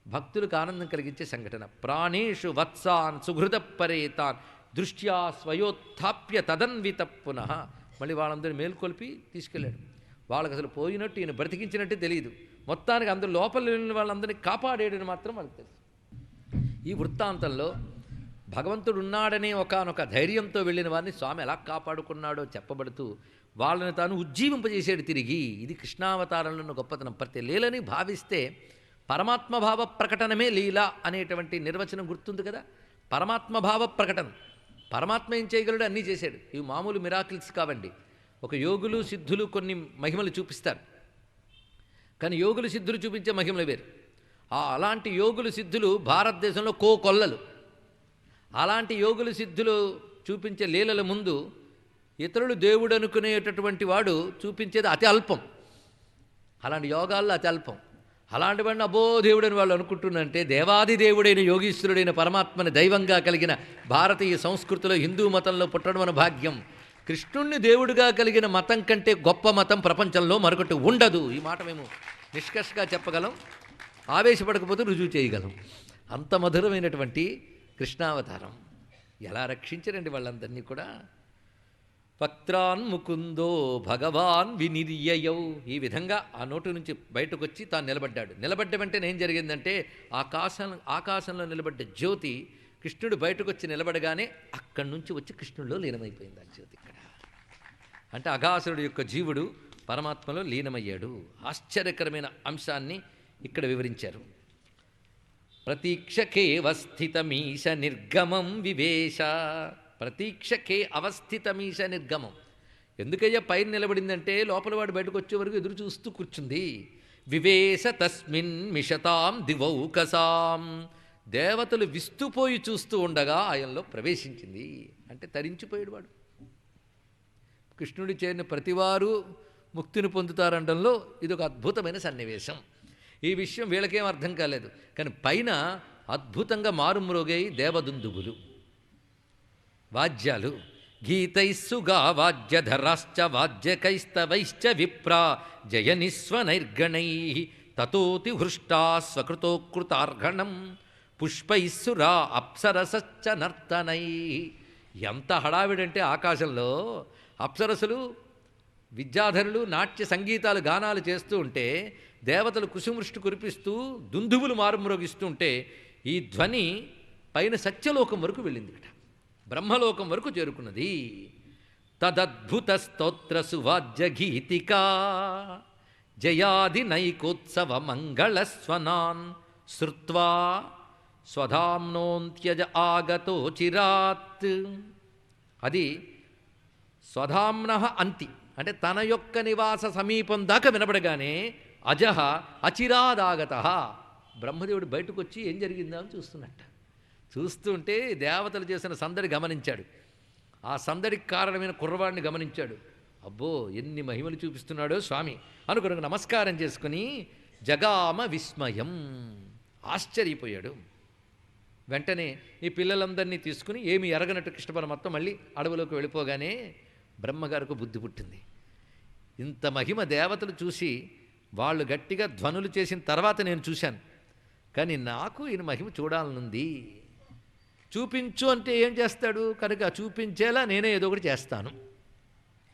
భక్తులకు ఆనందం కలిగించే సంఘటన. ప్రాణేషు వత్సాన్ సుహృదపరేతాన్ దృష్ట్యా స్వయోత్థాప్య తదన్విత పునః. మళ్ళీ వాళ్ళందరూ మేల్కొల్పి తీసుకెళ్ళాడు. వాళ్ళకి అసలు పోయినట్టు ఈయన బ్రతికించినట్టే తెలియదు. మొత్తానికి అందరూ లోపల వెళ్ళిన వాళ్ళందరినీ కాపాడేయడని మాత్రం వాళ్ళకి తెలుసు. ఈ వృత్తాంతంలో భగవంతుడు ఉన్నాడనే ఒకానొక ధైర్యంతో వెళ్ళిన వారిని స్వామి ఎలా కాపాడుకున్నాడో చెప్పబడుతూ వాళ్ళని తాను ఉజ్జీవింపజేసాడు తిరిగి. ఇది కృష్ణావతారంలో ఉన్న గొప్పతనం. ప్రతి లీలని భావిస్తే పరమాత్మభావ ప్రకటనమే లీల అనేటువంటి నిర్వచనం గుర్తుంది కదా. పరమాత్మభావ ప్రకటన. పరమాత్మ ఏం చేయగలడు? అన్నీ చేశాడు. ఇవి మామూలు మిరాకిల్స్ కావండి. ఒక యోగులు సిద్ధులు కొన్ని మహిమలు చూపిస్తారు, కానీ యోగులు సిద్ధులు చూపించే మహిమలు వేరు. అలాంటి యోగులు సిద్ధులు భారతదేశంలో కోకొల్లలు. అలాంటి యోగులు సిద్ధులు చూపించే లీలల ముందు ఇతరులు దేవుడు అనుకునేటటువంటి వాడు చూపించేది అతి అల్పం. అలాంటి యోగాల్లో అతి అల్పం. అలాంటి వాడిని అబ్బో దేవుడని వాళ్ళు అనుకుంటున్నంటే దేవాది దేవుడైన యోగీశ్వరుడైన పరమాత్మని దైవంగా కలిగిన భారతీయ సంస్కృతిలో హిందూ మతంలో పుట్టడం మన భాగ్యం. కృష్ణుణ్ణి దేవుడిగా కలిగిన మతం కంటే గొప్ప మతం ప్రపంచంలో మరొకటి ఉండదు. ఈ మాట మేము నిష్కర్షగా చెప్పగలం, ఆవేశపడకపోతే రుజువు చేయగలం. అంత మధురమైనటువంటి కృష్ణావతారం. ఎలా రక్షించారండి వాళ్ళందరినీ కూడా. వక్త్రాన్ ముకుందో భగవాన్ వినిర్యయౌ. ఈ విధంగా ఆ నోటు నుంచి బయటకు వచ్చి తాను నిలబడ్డాడు. నిలబడ్డ వెంటనే ఏం జరిగిందంటే ఆకాశంలో నిలబడ్డ జ్యోతి కృష్ణుడు బయటకు వచ్చి నిలబడగానే అక్కడి నుంచి వచ్చి కృష్ణుడిలో లీనమైపోయింది ఆ జ్యోతి. ఇక్కడ అంటే అఘాసురుడు యొక్క జీవుడు పరమాత్మలో లీనమయ్యాడు. ఆశ్చర్యకరమైన అంశాన్ని ఇక్కడ వివరించారు. ప్రతీక్షకే అవస్థితమీశ నిర్గమం వివేశ. ప్రతీక్షకే అవస్థితమీశ నిర్గమం. ఎందుకయ్యా పైన నిలబడిందంటే లోపల వాడు బయటకు వచ్చే వరకు ఎదురు చూస్తూ కూర్చుంది. వివేశ తస్మిన్ మిషతాం దివౌకసాం. దేవతలు విస్తుపోయి చూస్తూ ఉండగా ఆయనలో ప్రవేశించింది. అంటే తరించిపోయాడు వాడు. కృష్ణుడి చేరిన ప్రతివారు ముక్తిని పొందుతారనడంలో ఇది ఒక అద్భుతమైన సన్నివేశం. ఈ విషయం వీళ్ళకేం అర్థం కాలేదు, కానీ పైన అద్భుతంగా మారుమ్రోగాయి దేవదుందుబులు, వాద్యాలు. గీతైస్సుగా వాద్యధరాశ్చ వాద్యకైస్తవైశ్చ విప్రా జయనిస్వనైర్గణై తతోతి హృష్టా స్వకృతోకృతార్ఘణం పుష్పైస్సురా అప్సరసచ్చ నర్తనై. ఎంత హడావిడంటే ఆకాశంలో అప్సరసులు విద్యాధరులు నాట్య సంగీతాలు గానాలు చేస్తూ ఉంటే, దేవతలు కుసుమృష్టి కురిపిస్తూ దుందువులు మారుమ్రోగిస్తూ ఉంటే, ఈ ధ్వని పైన సత్యలోకం వరకు వెళ్ళింది. ఇక్కడ బ్రహ్మలోకం వరకు చేరుకున్నది. తదద్భుత స్తోత్ర సువాద్య గీతికా జయాది నైకోత్సవ మంగళస్వనాన్ శ్రుత్వా స్వధామ్నోంత్యజ ఆగతో చిరాత్. అది స్వధామ్న అంతి అంటే తన యొక్క నివాస సమీపం దాకా వినబడగానే అజహ అచిరాదాగత. బ్రహ్మదేవుడు బయటకు వచ్చి ఏం జరిగిందా అని చూస్తున్నట్ట. చూస్తుంటే దేవతలు చేసిన సందడి గమనించాడు. ఆ సందడికి కారణమైన కుర్రవాడిని గమనించాడు. అబ్బో ఎన్ని మహిమలు చూపిస్తున్నాడో స్వామి అనుకుని నమస్కారం చేసుకుని జగామ విస్మయం, ఆశ్చర్యపోయాడు. వెంటనే ఈ పిల్లలందరినీ తీసుకుని ఏమి ఎరగనట్టు కృష్ణ పరమాత్మ మళ్ళీ అడవిలోకి వెళ్ళిపోగానే బ్రహ్మగారికి బుద్ధి పుట్టింది. ఇంత మహిమ దేవతలు చూసి వాళ్ళు గట్టిగా ధ్వనులు చేసిన తర్వాత నేను చూశాను, కానీ నాకు ఈయన మహిమ చూడాలనుంది. చూపించు అంటే ఏం చేస్తాడు కనుక చూపించేలా నేనే ఏదో ఒకటి చేస్తాను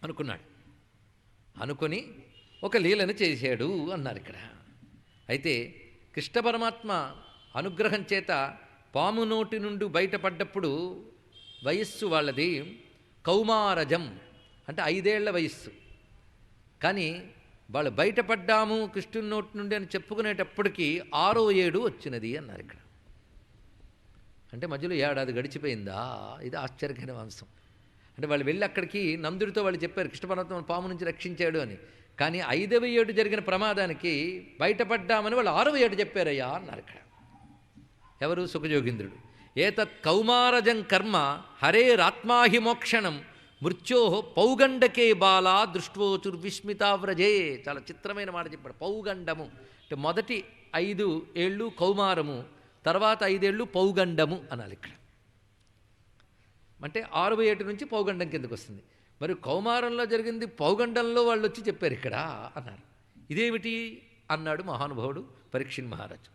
అనుకున్నాడు. అనుకొని ఒక లీలను చేశాడు అన్నారు ఇక్కడ. అయితే కృష్ణ పరమాత్మ అనుగ్రహం చేత పాము నోటి నుండి బయటపడ్డప్పుడు వయస్సు వాళ్ళది కౌమారజం అంటే 5 ఏళ్ల వయస్సు. కానీ వాళ్ళు బయటపడ్డాము కృష్ణుని నోటి నుండి అని చెప్పుకునేటప్పటికీ 6వ ఏడు వచ్చినది అన్నారు ఇక్కడ. అంటే మధ్యలో 1 ఏడాది గడిచిపోయిందా. ఇది ఆశ్చర్యకరమైన అంశం. అంటే వాళ్ళు వెళ్ళి అక్కడికి నందుడితో వాళ్ళు చెప్పారు కృష్ణ పరమాత్మ పాము నుంచి రక్షించాడు అని. కానీ 5వ ఏడు జరిగిన ప్రమాదానికి బయటపడ్డామని వాళ్ళు 6వ ఏడు చెప్పారయ్యా అన్నారు ఇక్కడ. ఎవరు? సుఖయోగీంద్రుడు. ఏతత్ కౌమారజం కర్మ హరేరాత్మాహి మోక్షణం మృత్యో పౌగండకే బాలా దృష్ట్వోచుర్విస్మితావ్రజే. చాలా చిత్రమైన మాట చెప్పాడు. పౌగండము అంటే మొదటి 5 ఏళ్ళు కౌమారము, తర్వాత 5 ఏళ్ళు పౌగండము అనాలి ఇక్కడ. అంటే 6వ ఏటి నుంచి పౌగండం కిందకు వస్తుంది. మరి కౌమారంలో జరిగింది పౌగండంలో వాళ్ళు వచ్చి చెప్పారు ఇక్కడ అన్నారు. ఇదేమిటి అన్నాడు మహానుభావుడు పరీక్షిన్ మహారాజు.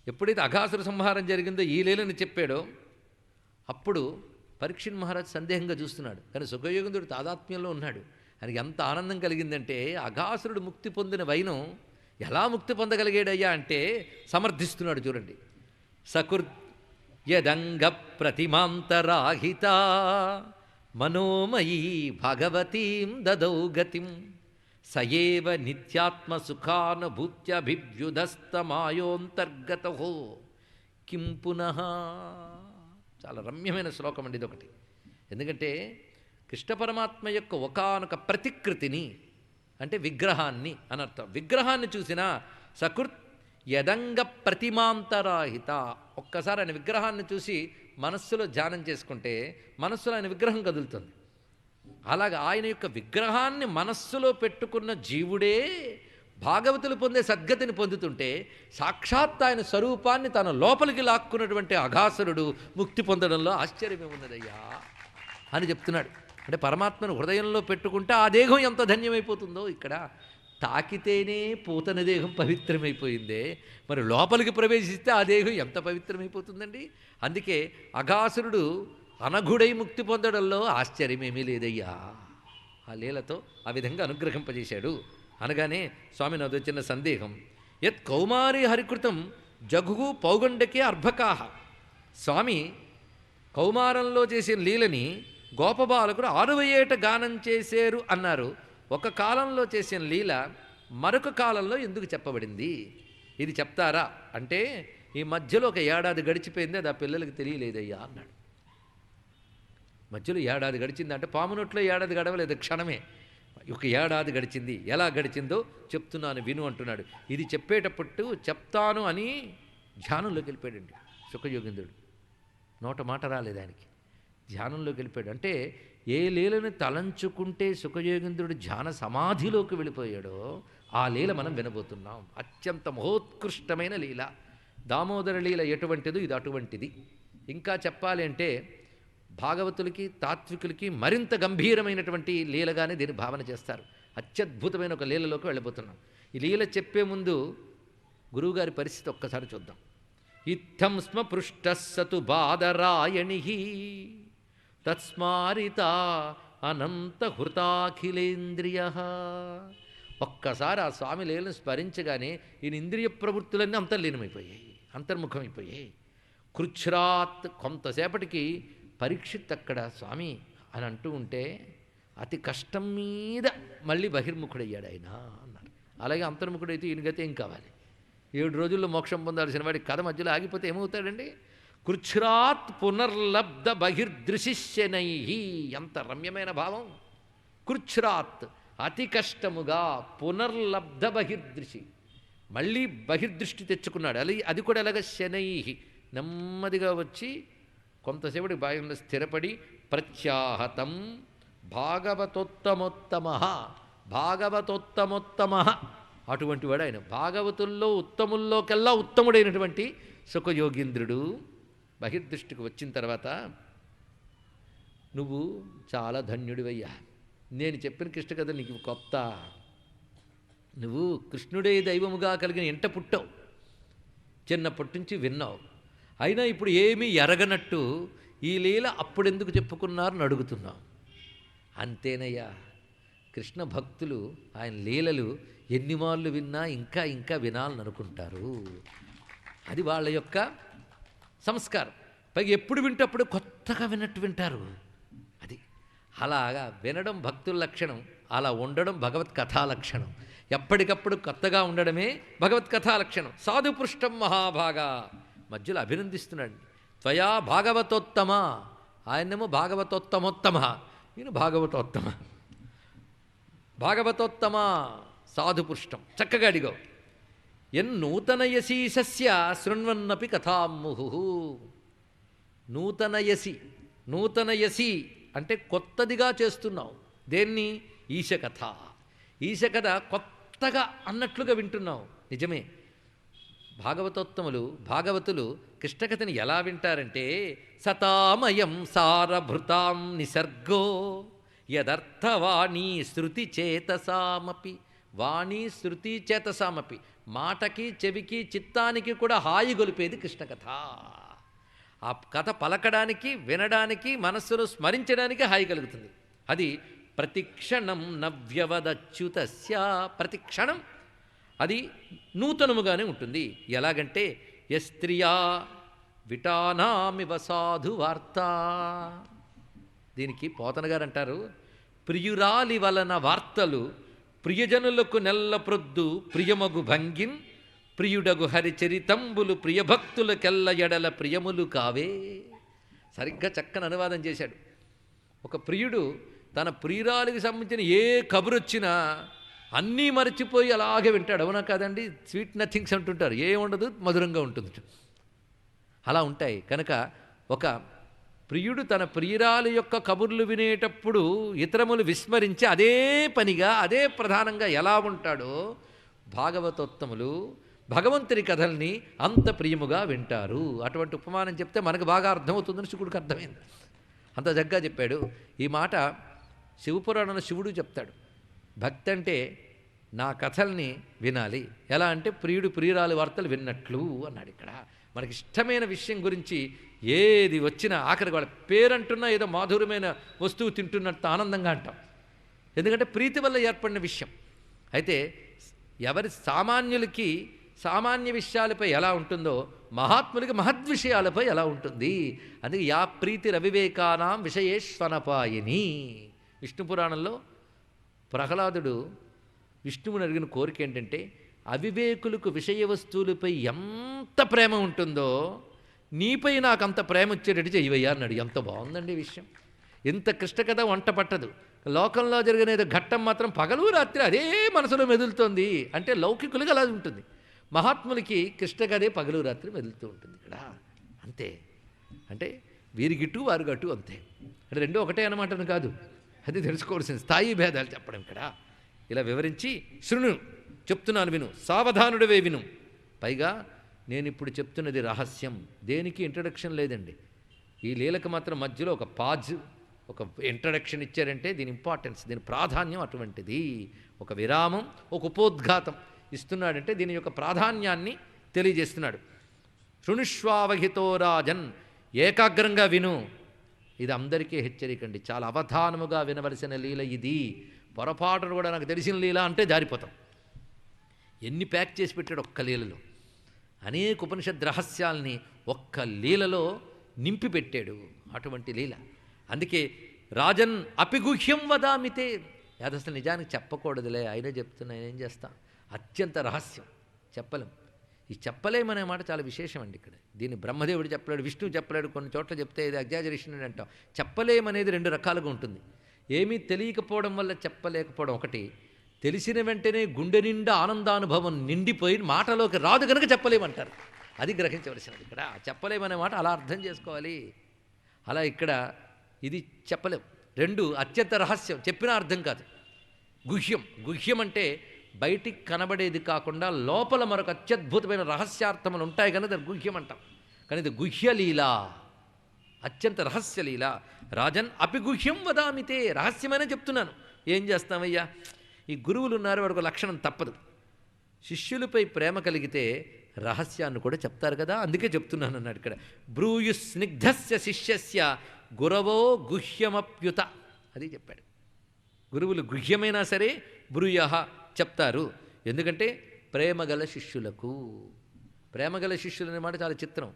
ఎప్పుడైతే అఘాసుర సంహారం జరిగిందో ఈ లీలను చెప్పాడో అప్పుడు పరీక్షిన్ మహారాజు సందేహంగా చూస్తున్నాడు. కానీ సుఖయోగేంద్రుడు తాదాత్మ్యంలో ఉన్నాడు. ఆయనకి ఎంత ఆనందం కలిగిందంటే అఘాసురుడు ముక్తి పొందిన వైనం ఎలా ముక్తి పొందగలిగాడయ్యా అంటే సమర్థిస్తున్నాడు చూడండి. సకృద్ యదంగ ప్రతిమాంతరాహిత మనోమయీ భగవతీం దదౌ గతిం సయేవ నిత్యాత్మసుఖానుభూత్యభివ్యుధస్తమాయోంతర్గతో కిం పునః. చాలా రమ్యమైన శ్లోకం అండి ఇదొకటి. ఎందుకంటే కృష్ణ పరమాత్మ యొక్క ఒకానొక ప్రతికృతిని అంటే విగ్రహాన్ని అనర్థం. విగ్రహాన్ని చూసినా సకృత్ యదంగ ప్రతిమాంతరాహిత. ఒక్కసారి ఆయన విగ్రహాన్ని చూసి మనస్సులో ధ్యానం చేసుకుంటే మనస్సులో ఆయన విగ్రహం కదులుతుంది. అలాగా ఆయన యొక్క విగ్రహాన్ని మనస్సులో పెట్టుకున్న జీవుడే భాగవతులు పొందే సద్గతిని పొందుతుంటే సాక్షాత్ ఆయన స్వరూపాన్ని తన లోపలికి లాక్కున్నటువంటి అఘాసురుడు ముక్తి పొందడంలో ఆశ్చర్యమేమున్నదయ్యా అని చెప్తున్నాడు. అంటే పరమాత్మను హృదయంలో పెట్టుకుంటే ఆ దేహం ఎంత ధన్యమైపోతుందో ఇక్కడ తాకితేనే పూతన దేహం పవిత్రమైపోయిందే, మరి లోపలికి ప్రవేశిస్తే ఆ దేహం ఎంత పవిత్రమైపోతుందండి. అందుకే అఘాసురుడు అనఘుడై ముక్తి పొందడంలో ఆశ్చర్యమేమీ లేదయ్యా. ఆ లీలతో ఆ విధంగా అనుగ్రహింపజేశాడు. అనగానే స్వామి నాది వచ్చిన సందేహం, యత్ కౌమారి హరికృతం జఘు పౌగండకే అర్భకాహ. స్వామి కౌమారంలో చేసిన లీలని గోపబాలకుడు 6వ ఏట గానం చేశారు అన్నారు. ఒక కాలంలో చేసిన లీల మరొక కాలంలో ఎందుకు చెప్పబడింది, ఇది చెప్తారా అంటే, ఈ మధ్యలో ఒక ఏడాది గడిచిపోయింది, అది ఆ పిల్లలకి తెలియలేదయ్యా అన్నాడు. మధ్యలో ఏడాది గడిచింది అంటే పాము నోట్లో ఏడాది గడవలేదు, క్షణమే. ఒక ఏడాది గడిచింది, ఎలా గడిచిందో చెప్తున్నాను విను అంటున్నాడు. ఇది చెప్పేటప్పుడు చెప్తాను అని ధ్యానంలోకి వెళ్ళిపోయాడండి శుకయోగీంద్రుడు. నోట మాట రాలేదు ఆయనకి, ధ్యానంలోకి వెళ్ళిపోయాడు. అంటే ఏ లీలను తలంచుకుంటే శుకయోగీంద్రుడు ధ్యాన సమాధిలోకి వెళ్ళిపోయాడో ఆ లీల మనం వినబోతున్నాం. అత్యంత మహోత్కృష్టమైన లీల దామోదర లీల. ఎటువంటిదో ఇది అటువంటిది. ఇంకా చెప్పాలి అంటే భాగవతులకి తాత్వికులకి మరింత గంభీరమైనటువంటి లీలగానే దీన్ని భావన చేస్తారు. అత్యద్భుతమైన ఒక లీలలోకి వెళ్ళబోతున్నాం. ఈ లీల చెప్పే ముందు గురువుగారి పరిస్థితి ఒక్కసారి చూద్దాం. ఇత్థం స్మ పృష్ట సతు బాదరాయణి తత్స్మారిత అనంత హృతాఖిలేంద్రియ. ఒక్కసారి ఆ స్వామి లీలను స్మరించగానే ఈయన ఇంద్రియ ప్రవృత్తులన్నీ అంతర్లీనమైపోయాయి, అంతర్ముఖమైపోయాయి. కృచ్ఛ్రాత్. కొంతసేపటికి పరీక్షిత్ అక్కడ స్వామి అని అంటూ ఉంటే అతి కష్టం మీద మళ్ళీ బహిర్ముఖుడయ్యాడు ఆయన అన్నారు. అలాగే అంతర్ముఖుడైతే ఈయన గతి ఏం కావాలి? 7 రోజుల్లో మోక్షం పొందాల్సిన వాడి కథ మధ్యలో ఆగిపోతే ఏమవుతాడండి? కృచ్ఛ్రాత్ పునర్లబ్ధ బహిర్దృశిష్యనై. ఎంత రమ్యమైన భావం! కృచ్ఛ్రాత్ అతి కష్టముగా పునర్లబ్ధ బహిర్దృశి, మళ్ళీ బహిర్దృష్టి తెచ్చుకున్నాడు. అది కూడా ఎలాగ శనై, నెమ్మదిగా వచ్చి కొంతసేపటి బాహ్యంలో స్థిరపడి ప్రత్యాహతం భాగవతోత్తమోత్తమ. భాగవతోత్తమోత్తమ అటువంటి వాడు ఆయన. భాగవతుల్లో ఉత్తముల్లోకెల్లా ఉత్తముడైనటువంటి శుకయోగీంద్రుడు బహిర్దృష్టికి వచ్చిన తర్వాత, నువ్వు చాలా ధన్యుడివయ్యా, నేను చెప్పిన కృష్ణ కథ నీకు కొత్త, నువ్వు కృష్ణుడే దైవముగా కలిగిన ఎంట పుట్టావు, చిన్నప్పటి నుంచి విన్నావు, అయినా ఇప్పుడు ఏమీ ఎరగనట్టు ఈ లీల అప్పుడెందుకు చెప్పుకున్నారని అడుగుతున్నావు. అంతేనయ్యా, కృష్ణ భక్తులు ఆయన లీలలు ఎన్ని మార్లు విన్నా ఇంకా ఇంకా వినాలని అనుకుంటారు. అది వాళ్ళ యొక్క సంస్కారం. పైగా ఎప్పుడు వింటప్పుడు కొత్తగా విన్నట్టు వింటారు. అది అలాగా వినడం భక్తుల లక్షణం, అలా ఉండడం భగవత్ కథా లక్షణం. ఎప్పటికప్పుడు కొత్తగా ఉండడమే భగవత్ కథా లక్షణం. సాధుపృష్టం మహాభాగా మధ్యలో అభినందిస్తున్నాడు. త్వయా భాగవతోత్తమ, ఆయనేమో భాగవతోత్తమోత్తమ, ఈయన భాగవతోత్తమ. భాగవతోత్తమ సాధుపృష్టం, చక్కగా అడిగావు. ఎన్నూతనయసీసస్య శృణ్వన్నపి కథాముహు. నూతనయసి, నూతనయసి అంటే కొత్తదిగా చేస్తున్నావు. దేన్ని? ఈశకథ. ఈశకథ కొత్తగా అన్నట్లుగా వింటున్నావు. నిజమే. భాగవతులు కృష్ణకథని ఎలా వింటారంటే, సతామయం సారభృతాం నిసర్గో యదర్థవాణీ శృతి చేతసామపి. వాణి శృతి చేతసామపి, మాటకి చెవికి చిత్తానికి కూడా హాయి గొలిపేది కృష్ణకథ. ఆ కథ పలకడానికి, వినడానికి, మనస్సులో స్మరించడానికి హాయి కలుగుతుంది. అది ప్రతిక్షణం నవ్యవదచ్యుతస్య. ప్రతిక్షణం అది నూతనముగానే ఉంటుంది. ఎలాగంటే యస్త్రియా విటానామివ సాధు వార్త. దీనికి పోతన గారు అంటారు, ప్రియురాలి వలన వార్తలు ప్రియజనులకు నెల్లప్రొద్దు ప్రియమగు భంగిన్ ప్రియుడగు హరిచరితంబులు ప్రియభక్తులకెల్ల ఎడల ప్రియములు కావే. సరిగ్గా చక్కని అనువాదం చేశాడు. ఒక ప్రియుడు తన ప్రియురాలికి సంబంధించిన ఏ కబురు వచ్చినా అన్నీ మరచిపోయి అలాగే వింటాడు. అవునా కాదండి? స్వీట్ నథింగ్స్ అంటుంటారు, ఏముండదు, మధురంగా ఉంటుంది. అలా ఉంటాయి. కనుక ఒక ప్రియుడు తన ప్రియురాలి యొక్క కబుర్లు వినేటప్పుడు ఇతరములు విస్మరించి అదే పనిగా, అదే ప్రధానంగా ఎలా ఉంటాడో భాగవతోత్తములు భగవంతుని కథల్ని అంత ప్రియముగా వింటారు. అటువంటి ఉపమానం చెప్తే మనకు బాగా అర్థమవుతుందని శివుడికి అర్థమైంది. అంత చక్కగా చెప్పాడు. ఈ మాట శివపురాణంలో శివుడు చెప్తాడు. భక్తి అంటే నా కథల్ని వినాలి. ఎలా అంటే ప్రియుడు ప్రియురాలి వార్తలు విన్నట్లు అన్నాడు. ఇక్కడ మనకి ఇష్టమైన విషయం గురించి ఏది వచ్చినా ఆఖరికి వాళ్ళ పేరంటున్నా ఏదో మాధుర్యమైన వస్తువు తింటున్నట్టు ఆనందంగా అంటాం. ఎందుకంటే ప్రీతి వల్ల ఏర్పడిన విషయం. అయితే ఎవరి సామాన్యులకి సామాన్య విషయాలపై ఎలా ఉంటుందో మహాత్ములకి మహద్విషయాలపై ఎలా ఉంటుంది. అందుకే యా ప్రీతి రవివేకానాం విషయేష్వనపాయిని. విష్ణు పురాణంలో ప్రహ్లాదుడు విష్ణువుని అడిగిన కోరిక ఏంటంటే, అవివేకులకు విషయ వస్తువులపై ఎంత ప్రేమ ఉంటుందో నీపై నాకు అంత ప్రేమ వచ్చేటట్టు చెయ్యవయ్యా అన్నాడు. ఎంత బాగుందండి విషయం. ఎంత కృష్ణ కథ వంట పట్టదు. లోకంలో జరిగిన ఏదో ఘట్టం మాత్రం పగలు రాత్రి అదే మనసులో మెదులుతోంది అంటే లౌకికులుగా అలా ఉంటుంది. మహాత్ములకి కృష్ణ కథే పగలు రాత్రి మెదులుతూ ఉంటుంది. ఇక్కడ అంతే. అంటే వీరిగిట్టు వారు గట్టు అంతే. అంటే రెండూ ఒకటే అనమాటను కాదు, అది తెలుసుకోవాల్సిన స్థాయి భేదాలు చెప్పడం. ఇక్కడ ఇలా వివరించి శృణు, చెప్తున్నాను విను, సావధానుడివే విను. పైగా నేను ఇప్పుడు చెప్తున్నది రహస్యం, దేనికి ఇంట్రడక్షన్ లేదండి. ఈ లీలకు మాత్రం మధ్యలో ఒక పాజ్, ఒక ఇంట్రడక్షన్ ఇచ్చారంటే దీని ఇంపార్టెన్స్, దీని ప్రాధాన్యం అటువంటిది. ఒక విరామం, ఒక ఉపోద్ఘాతం ఇస్తున్నాడంటే దీని యొక్క ప్రాధాన్యాన్ని తెలియజేస్తున్నాడు. శృణుష్వావహితో రాజన్, ఏకాగ్రంగా విను. ఇది అందరికీ హెచ్చరికండి. చాలా అవధానముగా వినవలసిన లీల ఇది. పొరపాటును కూడా నాకు తెలిసిన లీల అంటే జారిపోతాం. ఎన్ని ప్యాక్ చేసి పెట్టాడు ఒక్క లీలలో. అనేక ఉపనిషద్ రహస్యాల్ని ఒక్క లీలలో నింపి పెట్టాడు. అటువంటి లీల. అందుకే రాజన్ అపిగుహ్యం వదామితే, అది అసలు నిజానికి చెప్పకూడదులే, అయినా చెప్తున్నా, ఏం చేస్తా. అత్యంత రహస్యం, చెప్పలేం. ఈ చెప్పలేమనే మాట చాలా విశేషం అండి. ఇక్కడ దీన్ని బ్రహ్మదేవుడు చెప్పలేడు, విష్ణువు చెప్పలేడు, కొన్ని చోట్ల చెప్తే ఇది ఎగ్జాజరేషన్ అని అంటాం. చెప్పలేమనేది రెండు రకాలుగా ఉంటుంది. ఏమీ తెలియకపోవడం వల్ల చెప్పలేకపోవడం ఒకటి, తెలిసిన వెంటనే గుండె నిండా ఆనందానుభవం నిండిపోయి మాటలోకి రాదు కనుక చెప్పలేమంటారు. అది గ్రహించవలసినది. ఇక్కడ చెప్పలేమనే మాట అలా అర్థం చేసుకోవాలి. అలా ఇక్కడ ఇది చెప్పలేం. రెండు అత్యంత రహస్యం, చెప్పినా అర్థం కాదు. గుహ్యం, గుహ్యం అంటే బయటికి కనబడేది కాకుండా లోపల మరొక అత్యద్భుతమైన రహస్యార్థములు ఉంటాయి కనుక దాన్ని గుహ్యం అంటాం. కానీ ఇది గుహ్యలీల, అత్యంత రహస్యలీల. రాజన్ అపిగుహ్యం వదామితే, రహస్యమనే చెప్తున్నాను. ఏం చేస్తామయ్యా, ఈ గురువులు ఉన్నారు, వాడికి లక్షణం తప్పదు. శిష్యులపై ప్రేమ కలిగితే రహస్యాన్ని కూడా చెప్తారు కదా, అందుకే చెప్తున్నాను అన్నాడు ఇక్కడ. బ్రూయు స్నిగ్ధస్య శిష్యస్య గురవో గుహ్యమప్యుత, అది చెప్పాడు. గురువులు గుహ్యమైనా సరే బ్రూయ చెప్తారు. ఎందుకంటే ప్రేమగల శిష్యులకు. ప్రేమగల శిష్యులు అనే మాట చాలా చిత్రం.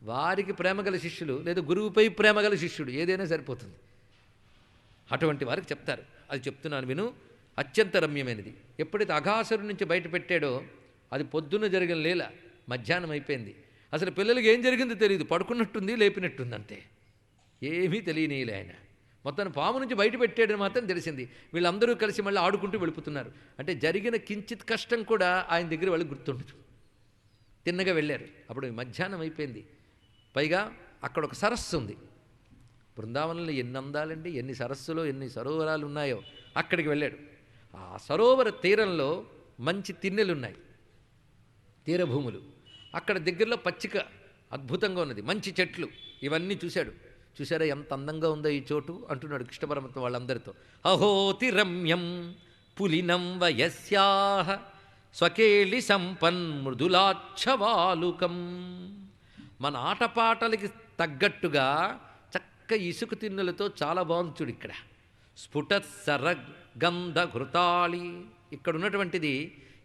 వారికి ప్రేమగల శిష్యులు లేదా గురువుపై ప్రేమగల శిష్యుడు ఏదైనా సరిపోతుంది. అటువంటి వారికి చెప్తారు. అది చెప్తున్నాను విను. అత్యంత రమ్యమైనది. ఎప్పుడైతే అఘాసురు నుంచి బయట పెట్టాడో అది పొద్దున్న జరిగిన లీల, మధ్యాహ్నం అయిపోయింది. అసలు పిల్లలకి ఏం జరిగిందో తెలియదు, పడుకున్నట్టుంది, లేపినట్టుంది, అంతే. ఏమీ తెలియనీయలే ఆయన. మొత్తం పాము నుంచి బయట పెట్టాడని మాత్రం తెలిసింది. వీళ్ళందరూ కలిసి మళ్ళీ ఆడుకుంటూ వెళ్ళిపోతున్నారు. అంటే జరిగిన కించిత్ కష్టం కూడా ఆయన దగ్గర వాళ్ళు గుర్తుండదు. తిన్నగా వెళ్ళారు. అప్పుడు మధ్యాహ్నం అయిపోయింది. పైగా అక్కడ ఒక సరస్సు ఉంది. బృందావనంలో ఎన్ని అందాలండి, ఎన్ని సరస్సులో ఎన్ని సరోవరాలు ఉన్నాయో. అక్కడికి వెళ్ళాడు. ఆ సరోవర తీరంలో మంచి తిన్నెలున్నాయి, తీరభూములు. అక్కడ దగ్గరలో పచ్చిక అద్భుతంగా ఉన్నది, మంచి చెట్లు. ఇవన్నీ చూశాడు. చూసారా ఎంత అందంగా ఉందో ఈ చోటు అంటున్నాడు కృష్ణ పరమాత్మ వాళ్ళందరితో. అహోతి రమ్యం పులినం వయస్యాహ స్వకేళి సంపన్ మృదులాచ్ఛవాలుకం. మన ఆటపాటలకి తగ్గట్టుగా చక్క ఇసుక తిన్నులతో చాలా బాగుంది చూడు. ఇక్కడ స్ఫుటత్ సరగంధ ఘృతాళి, ఇక్కడ ఉన్నటువంటిది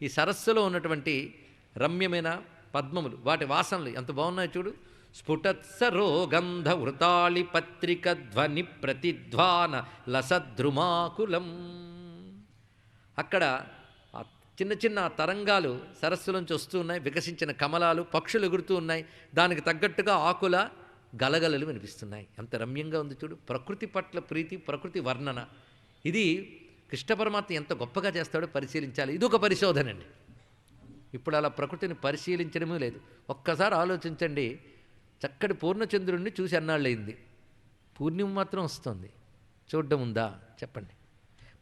ఈ సరస్సులో ఉన్నటువంటి రమ్యమైన పద్మములు, వాటి వాసనలు ఎంత బాగున్నాయి చూడు. స్ఫుటత్సరోగంధ వృతాళి పత్రిక ధ్వని ప్రతిధ్వాన లసద్రుమాకులం. అక్కడ చిన్న చిన్న తరంగాలు సరస్సులోంచి వస్తూ ఉన్నాయి, వికసించిన కమలాలు, పక్షులు ఎగురుతూ ఉన్నాయి. దానికి తగ్గట్టుగా ఆకుల గలగలలు వినిపిస్తున్నాయి. ఎంత రమ్యంగా ఉంది చూడు. ప్రకృతి పట్ల ప్రీతి, ప్రకృతి వర్ణన. ఇది కృష్ణ పరమాత్మ ఎంత గొప్పగా చేస్తాడో పరిశీలించాలి. ఇది ఒక పరిశోధన అండి. ఇప్పుడు అలా ప్రకృతిని పరిశీలించడమే లేదు. ఒక్కసారి ఆలోచించండి. చక్కటి పూర్ణచంద్రుడిని చూసి అన్నాళ్ళయింది, పూర్ణిమ మాత్రం వస్తుంది, చూడడం ఉందా చెప్పండి.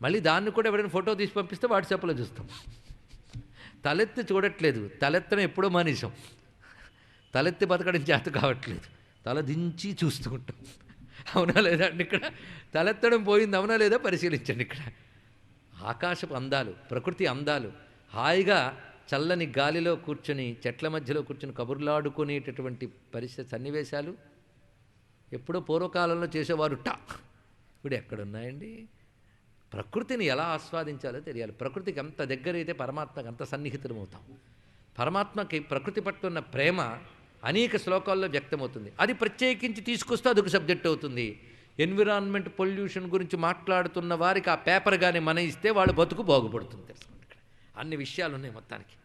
మళ్ళీ దాన్ని కూడా ఎవరైనా ఫోటో తీసి పంపిస్తే వాట్సాప్లో చూస్తాం. తలెత్తి చూడట్లేదు, తలెత్తడం ఎప్పుడో మానేసాం. తలెత్తి బతకడం చేత కావట్లేదు, తల దించి చూస్తూ ఉంటాం. అవునా లేదా అండి? ఇక్కడ తలెత్తడం పోయింది, అవునా లేదా పరిశీలించండి. ఇక్కడ ఆకాశపు అందాలు, ప్రకృతి అందాలు, హాయిగా చల్లని గాలిలో కూర్చొని చెట్ల మధ్యలో కూర్చొని కబుర్లాడుకునేటటువంటి పరిస్థితి సన్నివేశాలు ఎప్పుడో పూర్వకాలంలో చేసేవారుట. ఇప్పుడు ఎక్కడున్నాయండి? ప్రకృతిని ఎలా ఆస్వాదించాలో తెలియాలి. ప్రకృతికి ఎంత దగ్గరైతే పరమాత్మకి అంత సన్నిహితులమవుతాం. పరమాత్మకి ప్రకృతి పట్ల ఉన్న ప్రేమ అనేక శ్లోకాల్లో వ్యక్తమవుతుంది. అది ప్రత్యేకించి తీసుకొస్తే అదొక సబ్జెక్ట్ అవుతుంది. ఎన్విరాన్మెంట్ పొల్యూషన్ గురించి మాట్లాడుతున్న వారికి ఆ పేపర్ కానీ మన ఇస్తే వాళ్ళ బతుకు బాగుపడుతుంది. తెలుసుకోండి, ఇక్కడ అన్ని విషయాలు ఉన్నాయి. మొత్తానికి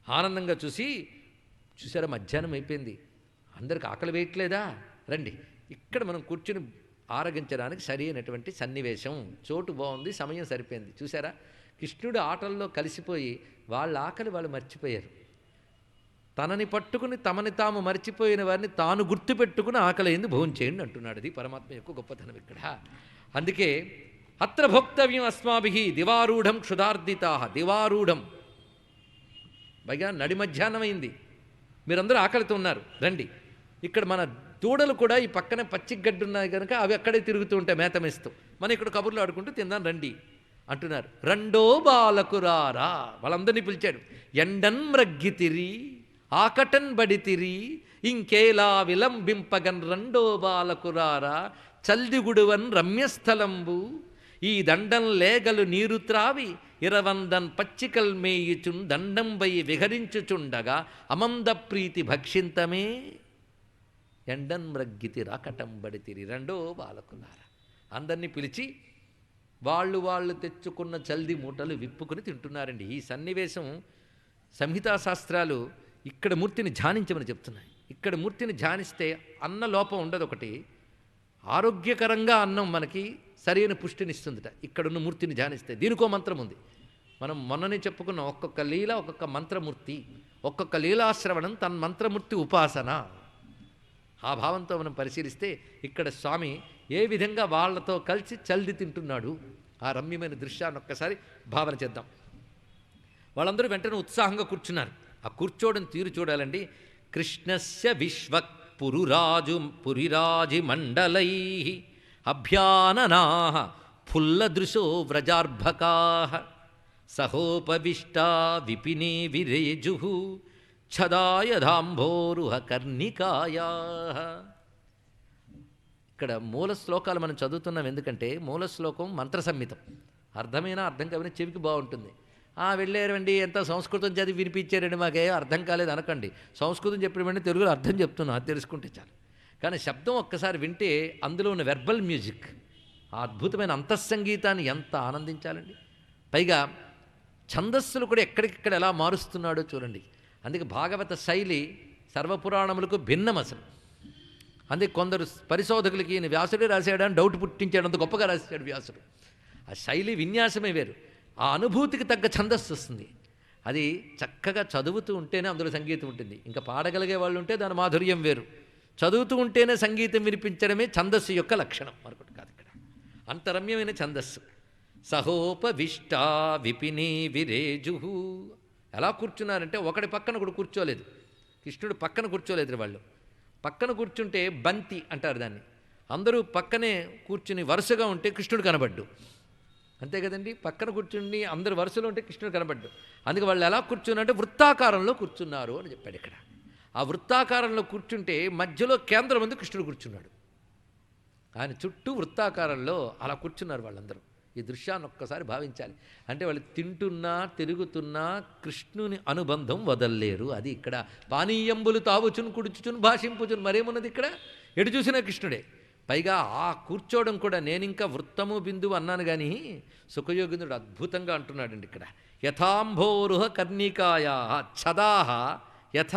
ఆనందంగా చూసారా, మధ్యాహ్నం అయిపోయింది, అందరికి ఆకలి వేయట్లేదా? రండి, ఇక్కడ మనం కూర్చుని ఆరగించడానికి సరి అయినటువంటి సన్నివేశం, చోటు బాగుంది, సమయం సరిపోయింది. చూసారా, కృష్ణుడు ఆటల్లో కలిసిపోయి వాళ్ళ ఆకలి వాళ్ళు మర్చిపోయారు. తనని పట్టుకుని తమని తాము మర్చిపోయిన వారిని తాను గుర్తుపెట్టుకుని ఆకలైంది భోజనం చేయండి అంటున్నాడు. అది పరమాత్మ యొక్క గొప్పతనం ఇక్కడ. అందుకే అత్ర భోక్తవ్యం అస్మాభి దివారూఢం క్షుధార్దితా. దివారూఢం పైగా నడి మధ్యాహ్నం అయింది, మీరందరూ ఆకలితో ఉన్నారు, రండి. ఇక్కడ మన దూడలు కూడా ఈ పక్కనే పచ్చిగడ్డి ఉన్నాయి కనుక అవి అక్కడే తిరుగుతూ ఉంటాయి మేతమేస్తూ. మనం ఇక్కడ కబుర్లు ఆడుకుంటూ తిందాం రండి అంటున్నారు. రెండో బాలకురారా, వాళ్ళందరినీ పిలిచాడు. ఎండన్ మ్రగ్గితిరి ఆకటన్ బడితిరి ఇంకేలా విలంబింపగన్ రెండో బాలకురారా చల్దిగుడువన్ రమ్యస్థలంబు ఈ దండం లేగలు నీరు త్రావి ఇరవందన్ పచ్చికల్ మేయుచున్ దండంబై విహరించుచుండగా అమంద ప్రీతి భక్షింతమే ఎండన్ మ్రగ్గితి రాకటం బడితిరి. రెండో బాలకులారా, అందరినీ పిలిచి వాళ్ళు తెచ్చుకున్న చల్ది మూటలు విప్పుకుని తింటున్నారండి. ఈ సన్నివేశం సంహితా శాస్త్రాలు ఇక్కడ మూర్తిని ధ్యానించమని చెప్తున్నాయి. ఇక్కడ మూర్తిని ధ్యానిస్తే అన్న లోపం ఉండదు. ఒకటి ఆరోగ్యకరంగా అన్నం మనకి సరైన పుష్టినిస్తుందిట ఇక్కడున్న మూర్తిని ధ్యానిస్తే. దీనికో మంత్రం ఉంది. మనం మొన్ననే చెప్పుకున్న ఒక్కొక్క లీల ఒక్కొక్క మంత్రమూర్తి, ఒక్కొక్క లీలాశ్రవణం తన మంత్రమూర్తి ఉపాసన. ఆ భావంతో మనం పరిశీలిస్తే ఇక్కడ స్వామి ఏ విధంగా వాళ్లతో కలిసి చల్ది తింటున్నాడు, ఆ రమ్యమైన దృశ్యాన్ని ఒక్కసారి భావన చేద్దాం. వాళ్ళందరూ వెంటనే ఉత్సాహంగా కూర్చున్నారు. ఆ కూర్చోవడం తీరు చూడాలండి. కృష్ణస్య విశ్వక్ పురిరాజి మండలై అభ్యాననా ఫుల్లదృశో వ్రజార్భకా సహోపవిష్టా విపినే విరేజు ఛదాయధాంభోరుహ కర్ణికాయా. ఇక్కడ మూల శ్లోకాలు మనం చదువుతున్నాం. ఎందుకంటే మూల శ్లోకం మంత్ర సంహితం, అర్థమైనా అర్థం కాకపోయినా చెవికి బాగుంటుంది. వెళ్ళారండి, ఎంత సంస్కృతం చదివి వినిపించారండి, మాకేం అర్థం కాలేదు అనకండి. సంస్కృతం చెప్పిన వెంటనే తెలుగులో అర్థం చెప్తున్నాం, అది తెలుసుకుంటే చాలు. కానీ శబ్దం ఒక్కసారి వింటే అందులో ఉన్న వెర్బల్ మ్యూజిక్, ఆ అద్భుతమైన అంతఃసంగీతాన్ని ఎంత ఆనందించాలండి. పైగా ఛందస్సులు కూడా ఎక్కడికెక్కడ ఎలా మారుస్తున్నాడో చూడండి. అందుకే భాగవత శైలి సర్వపురాణములకు భిన్నం అసలు. అందుకే కొందరు పరిశోధకులకి ఈయన వ్యాసుడే రాశాడని డౌట్ పుట్టించాడంత గొప్పగా రాశాడు వ్యాసుడు. ఆ శైలి విన్యాసమే వేరు, ఆ అనుభూతికి తగ్గ ఛందస్సు వస్తుంది. అది చక్కగా చదువుతూ ఉంటేనే అందులో సంగీతం ఉంటుంది. ఇంకా పాడగలిగే వాళ్ళు ఉంటే దాని మాధుర్యం వేరు. చదువుతూ ఉంటేనే సంగీతం వినిపించడమే ఛందస్సు యొక్క లక్షణం, మరొకటి కాదు. ఇక్కడ అంత రమ్యమైన ఛందస్సు. సహోపవిష్టా విపినే విరేజు. ఎలా కూర్చున్నారంటే ఒకటి పక్కన ఒకడు కూర్చోలేదు, కృష్ణుడు పక్కన కూర్చోలేదు. వాళ్ళు పక్కన కూర్చుంటే బంతి అంటారు దాన్ని. అందరూ పక్కనే కూర్చుని వరుసగా ఉంటే కృష్ణుడు కనబడ్డు, అంతే కదండి. పక్కన కూర్చుని అందరు వరుసలో ఉంటే కృష్ణుడు కనబడ్డు. అందుకే వాళ్ళు ఎలా కూర్చున్నారంటే వృత్తాకారంలో కూర్చున్నారు అని చెప్పాడు ఇక్కడ. ఆ వృత్తాకారంలో కూర్చుంటే మధ్యలో కేంద్రం మంది కృష్ణుడు కూర్చున్నాడు. ఆయన చుట్టూ వృత్తాకారంలో అలా కూర్చున్నారు వాళ్ళందరూ. ఈ దృశ్యాన్ని ఒక్కసారి భావించాలి. అంటే వాళ్ళు తింటున్నా తిరుగుతున్నా కృష్ణుని అనుబంధం వదల్లేరు. అది ఇక్కడ పానీయంబులు తావుచును కుడుచుచును భాషింపుచును, మరేమున్నది ఇక్కడ? ఎటు చూసినా కృష్ణుడే. పైగా ఆ కూర్చోవడం కూడా నేనింకా వృత్తము బిందువు అన్నాను కానీ సుఖయోగింద్రుడు అద్భుతంగా అంటున్నాడండి ఇక్కడ. యథాంభోరుహ కర్ణికాయా ఛదాహ యథ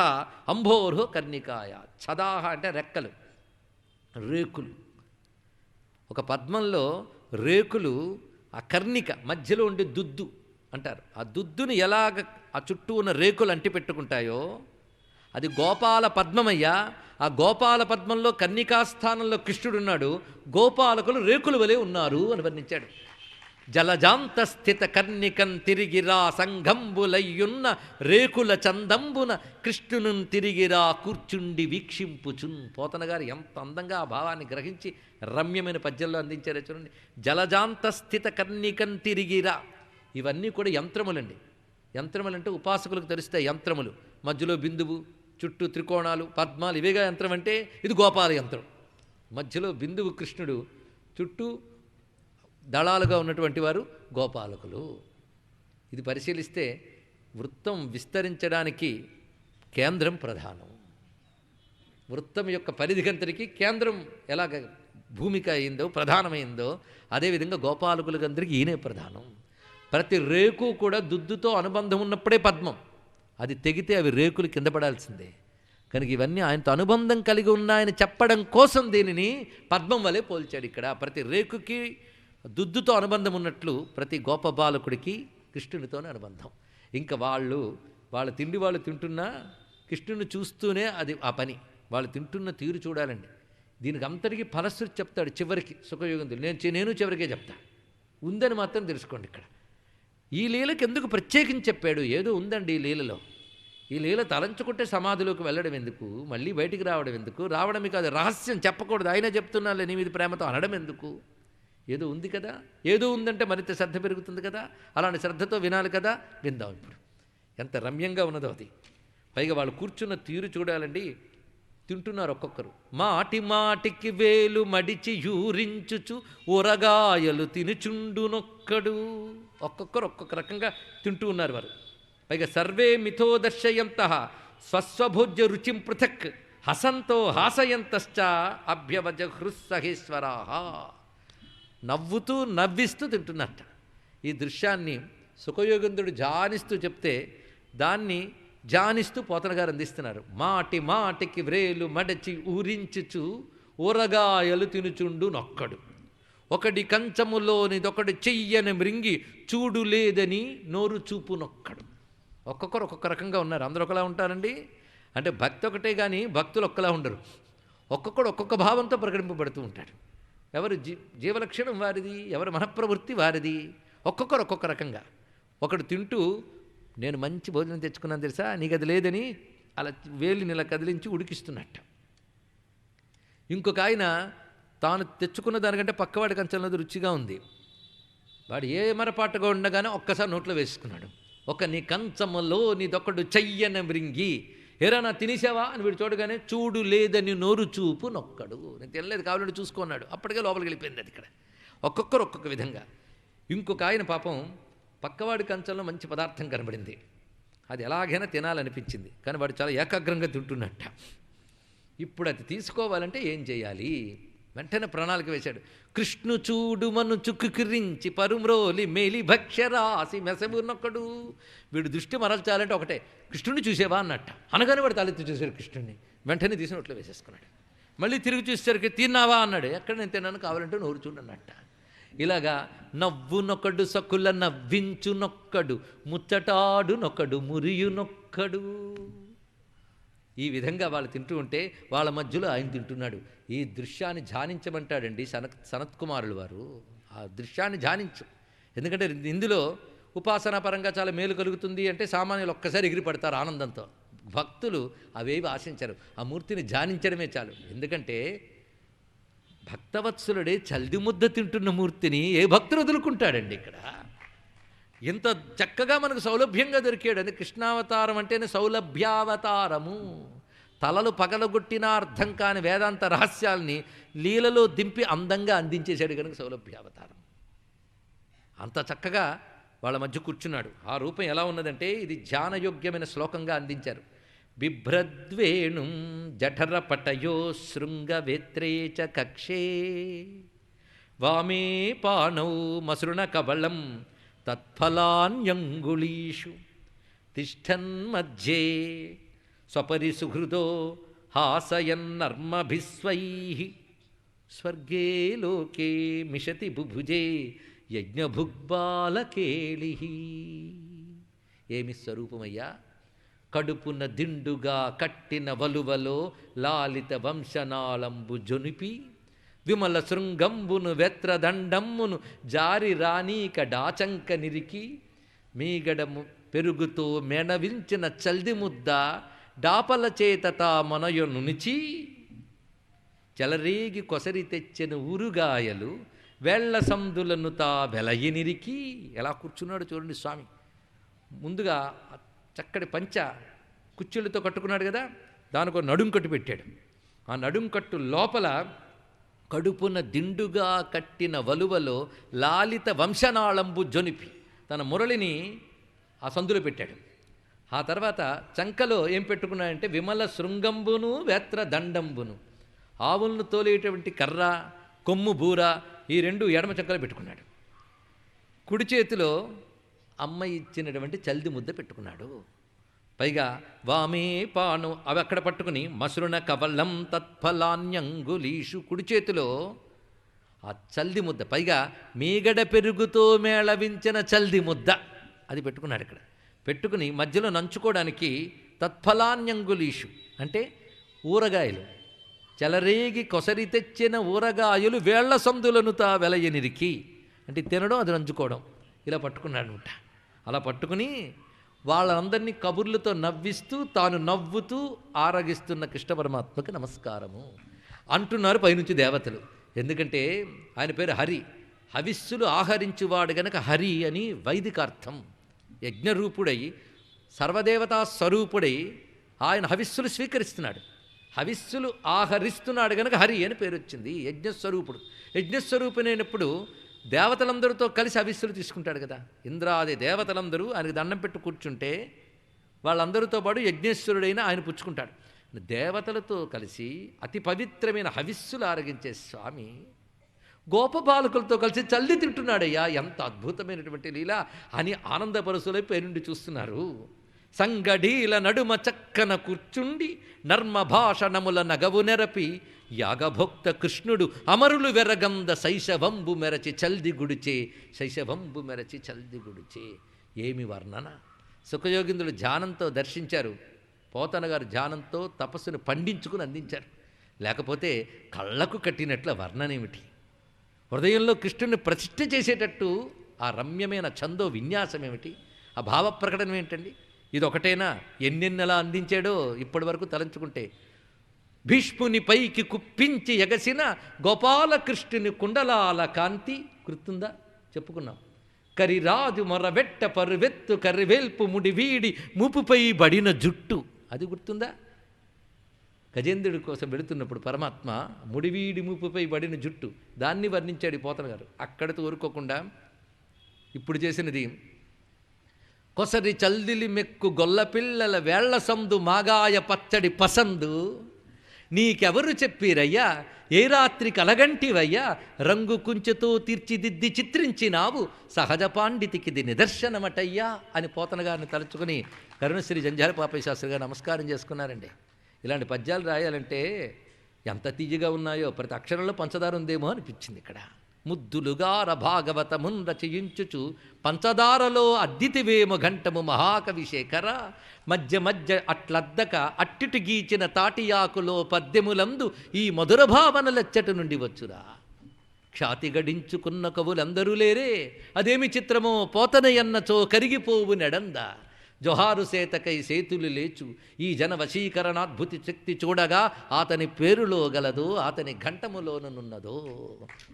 అంభోరుహ కర్ణికాయ. ఛదాహ అంటే రెక్కలు, రేకులు. ఒక పద్మంలో రేకులు, ఆ కర్ణిక మధ్యలో ఉండే దుద్దు అంటారు. ఆ దుద్దుని ఎలాగ ఆ చుట్టూ ఉన్న రేకులు అంటి పెట్టుకుంటాయో అది గోపాల పద్మమయ్యా. ఆ గోపాల పద్మంలో కన్నికాస్థానంలో కృష్ణుడున్నాడు, గోపాలకులు రేకులు వలె ఉన్నారు అని వర్ణించాడు. జలజాంత స్థిత కర్ణికన్ తిరిగిరా సంఘంబులయ్యున్న రేకుల చందంబున కృష్ణును తిరిగిరా కూర్చుండి వీక్షింపుచున్. పోతన గారు ఎంత అందంగా ఆ భావాన్ని గ్రహించి రమ్యమైన పద్యంలో అందించారో చూడండి. జలజాంత స్థిత కర్ణికన్ తిరిగిరా, ఇవన్నీ కూడా యంత్రములండి. యంత్రములంటే ఉపాసకులకు తెలుస్తాయి యంత్రములు. మధ్యలో బిందువు, చుట్టూ త్రికోణాలు, పద్మాలు, ఇవేగా యంత్రం అంటే. ఇది గోపాల యంత్రం. మధ్యలో బిందువు కృష్ణుడు, చుట్టూ దళాలుగా ఉన్నటువంటి వారు గోపాలకులు. ఇది పరిశీలిస్తే వృత్తం విస్తరించడానికి కేంద్రం ప్రధానం. వృత్తం యొక్క పరిధిగంతరికి కేంద్రం ఎలాగ భూమిక అయిందో, ప్రధానమైందో, అదేవిధంగా గోపాలకులకందరికీ ఈయనే ప్రధానం. ప్రతి రేకు కూడా దుద్దుతో అనుబంధం ఉన్నప్పుడే పద్మం. అది తెగితే అవి రేకులు కింద పడాల్సిందే. కనుక ఇవన్నీ ఆయనతో అనుబంధం కలిగి ఉన్నాయని చెప్పడం కోసం దీనిని పద్మం వలె పోల్చాడు. ఇక్కడ ప్రతి రేకుకి దుద్దుతో అనుబంధం ఉన్నట్లు ప్రతి గోపబాలకుడికి కృష్ణునితోనే అనుబంధం. ఇంకా వాళ్ళ తిండి వాళ్ళు తింటున్నా కృష్ణుని చూస్తూనే అది ఆ పని. వాళ్ళు తింటున్న తీరు చూడాలండి. దీనికి అంతటికీ ఫలశ్రుతి చెప్తాడు చివరికి సుఖయోగంతులు. నేను చివరికే చెప్తా, ఉందని మాత్రం తెలుసుకోండి. ఇక్కడ ఈ లీలకి ఎందుకు ప్రత్యేకించి చెప్పాడు? ఏదో ఉందండి ఈ లీలలో. ఈ లీల తలంచుకుంటే సమాధిలోకి వెళ్ళడం ఎందుకు, మళ్ళీ బయటికి రావడం ఎందుకు? రావడమే కాదు, రహస్యం చెప్పకూడదు. ఆయన చెప్తున్నాలే నీ మీద ప్రేమతో అనడం ఎందుకు? ఏదో ఉంది కదా. ఏదో ఉందంటే మరింత శ్రద్ధ పెరుగుతుంది కదా. అలాంటి శ్రద్ధతో వినాలి కదా. విందాం ఇప్పుడు. ఎంత రమ్యంగా ఉన్నదో అది. పైగా వాళ్ళు కూర్చున్న తీరు చూడాలండి. తింటున్నారు ఒక్కొక్కరు. మాటి మాటికి వేలు మడిచి యూరించుచు ఊరగాయలు తినుచుండునొక్కడు. ఒక్కొక్కరు ఒక్కొక్క రకంగా తింటూ ఉన్నారు వారు. పైగా సర్వే మిథో దర్శయంత స్వస్వభోజ్య రుచిం పృథక్ హసంతో హాసయంతశ్చ అభ్యవజహృత్సహేశ్వరా. నవ్వుతూ నవ్విస్తూ తింటున్నట్ట. ఈ దృశ్యాన్ని సుఖయోగేంద్రుడు జానిస్తూ చెప్తే దాన్ని జానిస్తూ పోతన గారు అందిస్తున్నారు. మాటి మాటికి వ్రేలు మడచి ఊరించుచు ఊరగాయలు తినుచుండు నొక్కడు. ఒకడి కంచములోనిదొకడు చెయ్యని మృంగి చూడు లేదని నోరు చూపు నొక్కడు. ఒక్కొక్కరు ఒక్కొక్క రకంగా ఉన్నారు. అందరూ ఒకలా ఉంటారండి అంటే భక్తి ఒకటే కానీ భక్తులు ఒక్కలా ఉండరు. ఒక్కొక్కడు ఒక్కొక్క భావంతో ప్రకటింపబడుతూ ఉంటాడు. ఎవరు జీవలక్షణం వారిది, ఎవరు మనఃప్రవృత్తి వారిది. ఒక్కొక్కరు ఒక్కొక్క రకంగా. ఒకడు తింటూ నేను మంచి భోజనం తెచ్చుకున్నాను తెలుసా, నీకు అది లేదని అలా వేలిని ఇలా కదిలించి ఉడికిస్తున్నట్ట. ఇంకొక ఆయన తాను తెచ్చుకున్న దానికంటే పక్కవాడి కంచంలో రుచిగా ఉంది. వాడు ఏ మరపాటుగా ఉండగానే ఒక్కసారి నోట్లో వేసుకున్నాడు. నీ కంచములో నీదొకడు చెయ్యన మృంగి ఏరా నా తినేసావా అని వీడు చూడగానే చూడు లేదని నోరు చూపు నొక్కడు. నేను తినలేదు కావాలని చూసుకున్నాడు. అప్పటికే లోపలికి వెళ్ళిపోయింది అది. ఇక్కడ ఒక్కొక్కరు ఒక్కొక్క విధంగా. ఇంకొక ఆయన పాపం పక్కవాడి కంచంలో మంచి పదార్థం కనబడింది. అది ఎలాగైనా తినాలనిపించింది. కానీ వాడు చాలా ఏకాగ్రంగా తింటున్నట్ట. ఇప్పుడు అది తీసుకోవాలంటే ఏం చేయాలి? వెంటనే ప్రణాళిక వేశాడు. కృష్ణు చూడుమను చుక్కుకిరించి పరుమ్రోలి మేలి భక్ష్యరాసి మెసబునొక్కడు. వీడు దృష్టి మరల్చాలంటే ఒకటే, కృష్ణుడిని చూసేవా అన్నట్ట. అనగానే వాడు తలెత్తి చూశాడు కృష్ణుడిని. వెంటనే తీసి నోట్లో వేసేసుకున్నాడు. మళ్ళీ తిరిగి చూసేసరికి తిన్నావా అన్నాడు. ఎక్కడ నేను తిన్నాను కావాలంటే నోరు చూడన్నట్ట. ఇలాగా నవ్వునొక్కడు సకుల నవ్వించునొక్కడు ముచ్చటాడునొక్కడు మురియునొక్కడు. ఈ విధంగా వాళ్ళు తింటూ ఉంటే వాళ్ళ మధ్యలో ఆయన తింటున్నాడు. ఈ దృశ్యాన్ని ధ్యానించమంటాడండి సనత్కుమారులు వారు. ఆ దృశ్యాన్ని ధ్యానించు. ఎందుకంటే ఇందులో ఉపాసనా పరంగా చాలా మేలు కలుగుతుంది అంటే సామాన్యులు ఒక్కసారి ఎగిరిపడతారు ఆనందంతో. భక్తులు అవేవి ఆశించరు. ఆ మూర్తిని ధ్యానించడమే చాలు. ఎందుకంటే భక్తవత్సలుడే చల్ది ముద్ద తింటున్న మూర్తిని ఏ భక్తులు వదులుకుంటాడండి? ఇక్కడ ఎంత చక్కగా మనకు సౌలభ్యంగా దొరికాడు. అది కృష్ణావతారం అంటేనే సౌలభ్యావతారము. తలలు పగలగొట్టిన అర్థం కాని వేదాంత రహస్యాల్ని లీలలో దింపి అందంగా అందించేశాడు కనుక సౌలభ్యావతారం. అంత చక్కగా వాళ్ళ మధ్య కూర్చున్నాడు. ఆ రూపం ఎలా ఉన్నదంటే ఇది ధ్యానయోగ్యమైన శ్లోకంగా అందించారు. బిభ్రద్వేణుం జఠరపటయో శృంగవేత్రే చ కక్షే వామే పాణౌ మసృణ కబళం తత్ఫలాన్యంగుళీషు తిష్టన్మధ్యే స్వపరిసుహృదో హాసయన్నర్మభిస్వైః స్వర్గే లోకే మిషతి బుభుజే యజ్ఞభుగ్బాలకేళిః. ఏమి స్వరూపమయ్యా! కడుపున దిండుగా కట్టిన వలువలో లాలిత వంశనాళంబు జొనిపి విమల శృంగంబును వెత్రదండమ్మును జారి రానీక డాచంక నిరికి మీగడము పెరుగుతో మెనవించిన చల్ది ముద్ద డాపల చేతత మనయొ నునిచి చెలరేగి కొసరి తెచ్చిన ఊరుగాయలు వేళ్ల సందులను తా వెలయనిరికి. ఎలా కూర్చున్నాడు చూడండి స్వామి. ముందుగా చక్కటి పంచ కుచ్చులతో కట్టుకున్నాడు కదా, దానికి ఒక నడుం కట్టు పెట్టాడు. ఆ నడుం కట్టు లోపల కడుపున దిండుగా కట్టిన వలువలో లాలిత వంశనాళంబు జొనిపి తన మురళిని ఆ సందులో పెట్టాడు. ఆ తర్వాత చంకలో ఏం పెట్టుకున్నాడంటే విమల శృంగంబును వేత్ర దండంబును, ఆవులను తోలేటువంటి కర్ర, కొమ్ము, బూర, ఈ రెండు ఎడమ చంకలో పెట్టుకున్నాడు. కుడి చేతిలో అమ్మ ఇచ్చినటువంటి చల్ది ముద్ద పెట్టుకున్నాడు. పైగా వామే పాను అవి అక్కడ పట్టుకుని మసృణ కవలం తత్ఫలాన్యంగులీషు, కుడి చేతిలో ఆ చల్ది ముద్ద, పైగా మీగడ పెరుగుతో మేళవించిన చల్ది ముద్ద అది పెట్టుకున్నాడు. ఇక్కడ పెట్టుకుని మధ్యలో నంచుకోవడానికి తత్ఫలాన్యంగులీషు అంటే ఊరగాయలు, చెలరేగి కొసరి తెచ్చిన ఊరగాయలు వేళ్ల సందులను తా వెలయనిరికి అంటే తినడం, అది నంచుకోవడం, ఇలా పట్టుకున్నాడనమాట. అలా పట్టుకుని వాళ్ళందరినీ కబుర్లతో నవ్విస్తూ తాను నవ్వుతూ ఆరగిస్తున్న కృష్ణ పరమాత్మకి నమస్కారము అంటున్నారు పైనుంచి దేవతలు. ఎందుకంటే ఆయన పేరు హరి, హవిస్సులు ఆహరించువాడు గనక హరి అని వైదికార్థం. యజ్ఞరూపుడై సర్వదేవతా స్వరూపుడై ఆయన హవిస్సులు స్వీకరిస్తున్నాడు, హవిస్సులు ఆహరిస్తున్నాడు గనక హరి అని పేరు వచ్చింది. యజ్ఞస్వరూపుడు, యజ్ఞస్వరూపునైనప్పుడు దేవతలందరితో కలిసి హవిస్సులు తీసుకుంటాడు కదా. ఇంద్రాది దేవతలందరూ ఆయనకు దండం పెట్టి కూర్చుంటే వాళ్ళందరితో పాటు యజ్ఞేశ్వరుడైన ఆయన పుచ్చుకుంటాడు. దేవతలతో కలిసి అతి పవిత్రమైన హవిస్సులు ఆరగించే స్వామి గోపబాలకులతో కలిసి చల్లి తింటున్నాడయ్యా, ఎంత అద్భుతమైనటువంటి లీల అని ఆనందపరసులై పేరుండి చూస్తున్నారు. సంగడీల నడుమ చక్కన కూర్చుండి నర్మ భాషణముల నగవు నెరపి యాగభోక్త కృష్ణుడు అమరులు వెరగంద శైశవంబు మెరచి చల్ది గుడిచే, శైశవంబు మెరచి చల్ది గుడిచే. ఏమి వర్ణన! సుఖయోగింద్రుడు ధ్యానంతో దర్శించారు, పోతన గారు ధ్యానంతో తపస్సును పండించుకుని అందించారు. లేకపోతే కళ్ళకు కట్టినట్ల వర్ణనేమిటి! హృదయంలో కృష్ణుని ప్రతిష్ఠ చేసేటట్టు ఆ రమ్యమైన ఛందో విన్యాసం ఏమిటి, ఆ భావ ప్రకటన ఏంటండి! ఇది ఒకటేనా, ఎన్నెన్నెలా అందించాడో ఇప్పటి వరకు తలంచుకుంటే. భీష్ముని పైకి కుప్పించి ఎగసిన గోపాలకృష్ణుని కుండలాల కాంతి గుర్తుందా, చెప్పుకున్నాం. కరిరాజు మొరబెట్ట పరువెత్తు కరివేల్పు ముడి వీడి మూపుపై బడిన జుట్టు, అది గుర్తుందా? గజేంద్రుడి కోసం వెళుతున్నప్పుడు పరమాత్మ ముడివీడి మూపుపై బడిన జుట్టు, దాన్ని వర్ణించాడు పోతన గారు. అక్కడితో ఊరుకోకుండా ఇప్పుడు చేసినది కొసరి చల్దిలి మెక్కు గొల్లపిల్లల వేళ్ల సందు మాగాయ పచ్చడి పసందు, నీకెవరు చెప్పిరయ్యా ఏ రాత్రి కలగంటివయ్యా, రంగు కుంచెతో తీర్చిదిద్ది చిత్రించినావు సహజ పాండితికిది నిదర్శనమటయ్యా అని పోతన గారిని తలుచుకుని కరుణశ్రీ జంజాల పాపయ్య శాస్త్రి గారు నమస్కారం చేసుకున్నారండి. ఇలాంటి పద్యాలు రాయాలంటే ఎంత తీయగా ఉన్నాయో, ప్రతి అక్షరంలో పంచదార ఉందేమో అనిపించింది. ఇక్కడ ముద్దులుగార భాగవతమున్ రచయించుచు పంచదారలో అద్దితివేమ ఘంటము మహాకవి శేఖర, మధ్య మధ్య అట్లద్దక అట్టిటి గీచిన తాటియాకులో పద్యములందు ఈ మధుర భావనలెచ్చట నుండి వచ్చురా. ఖ్యాతి గడించుకున్న కవులందరూ లేరే, అదేమి చిత్రమో పోతనయన్నచో కరిగిపోవు నెడంద. జొహారు సేతకై సేతులు లేచు ఈ జన వశీకరణాద్భుతి శక్తి చూడగా అతని పేరులో గలదో అతని ఘంటములోనున్నదో.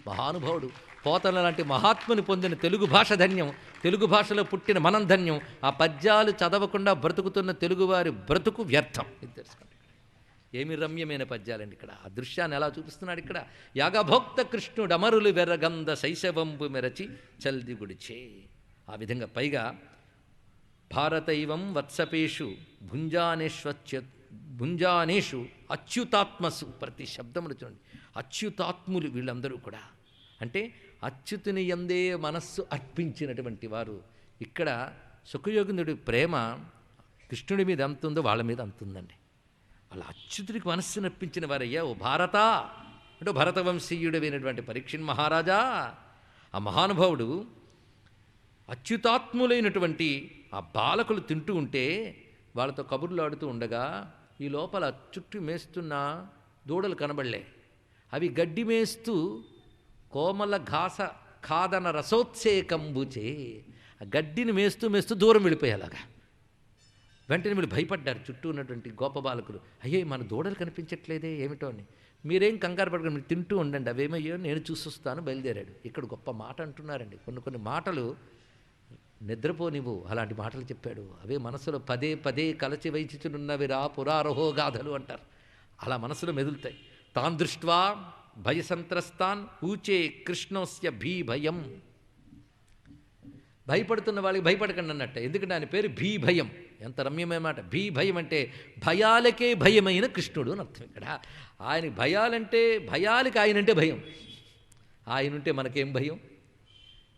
మహానుభావుడు పోతన లాంటి మహాత్ముని పొందిన తెలుగు భాష ధన్యం, తెలుగు భాషలో పుట్టిన మనం ధన్యం. ఆ పద్యాలు చదవకుండా బ్రతుకుతున్న తెలుగువారి బ్రతుకు వ్యర్థం. ఇది తెలుసుకోండి. ఏమి రమ్యమైన పద్యాలండి! ఇక్కడ ఆ దృశ్యాన్ని ఎలా చూపిస్తున్నాడు ఇక్కడ. యాగభోక్త కృష్ణుడు అమరులు వెర్రగంధ శైశవంబు మెరచి చల్ది గుడిచే. ఆ విధంగా పైగా భారతైవం వత్సపేషు భుంజానేషు అచ్యుతాత్మసు, ప్రతి శబ్దములు చూడండి, అచ్యుతాత్ములు వీళ్ళందరూ కూడా. అంటే అచ్యుతుని యందే మనస్సు అర్పించినటువంటి వారు. ఇక్కడ సుఖయోగిందుడి ప్రేమ కృష్ణుడి మీద ఎంత ఉందో వాళ్ళ మీద అంత ఉందండి. వాళ్ళ అచ్యుతుడికి మనస్సును అర్పించిన వారయ్యా. ఓ భారత అంటే భరతవంశీయుడైనటువంటి పరీక్షణ్ మహారాజా, ఆ మహానుభావుడు అచ్యుతాత్ములైనటువంటి ఆ బాలకులు తింటూ ఉంటే వాళ్ళతో కబుర్లు ఆడుతూ ఉండగా ఈ లోపల చుట్టూ మేస్తున్న దూడలు కనబడలే. అవి గడ్డి మేస్తూ కోమల ఘాస ఖాదన రసోత్సేకంబుచే, ఆ గడ్డిని మేస్తూ మేస్తూ దూరం వెళ్ళిపోయేలాగా. వెంటనే వీళ్ళు భయపడ్డారు చుట్టూ ఉన్నటువంటి గోపబాలకులు. అయ్యే మన దూడలు కనిపించట్లేదే ఏమిటో అని. మీరేం కంగారు పడకండి, మీరు తింటూ ఉండండి, అవేమయ్యో నేను చూసొస్తాను బయలుదేరాడు. ఇక్కడ గొప్ప మాట అంటున్నారండి. కొన్ని మాటలు నిద్రపోనివ్వు, అలాంటి మాటలు చెప్పాడు. అవే మనసులో పదే పదే కలచి వైచిచునున్నవిరా పురారహో గాథలు అంటారు. అలా మనసులో మెదులుతాయి. తాన్ దృష్ట్వా భయసంత్రస్తాన్ ఊచే కృష్ణోస్య భయం. భయపడుతున్న వాళ్ళకి భయపడకండి అన్నట్ట. ఎందుకంటే ఆయన పేరు భయం. ఎంత రమ్యమైన మాట. భయం అంటే భయాలకే భయమైన కృష్ణుడు అని అర్థం. ఇక్కడ ఆయనకి భయాలంటే భయాలకి ఆయనంటే భయం. ఆయనుంటే మనకేం భయం?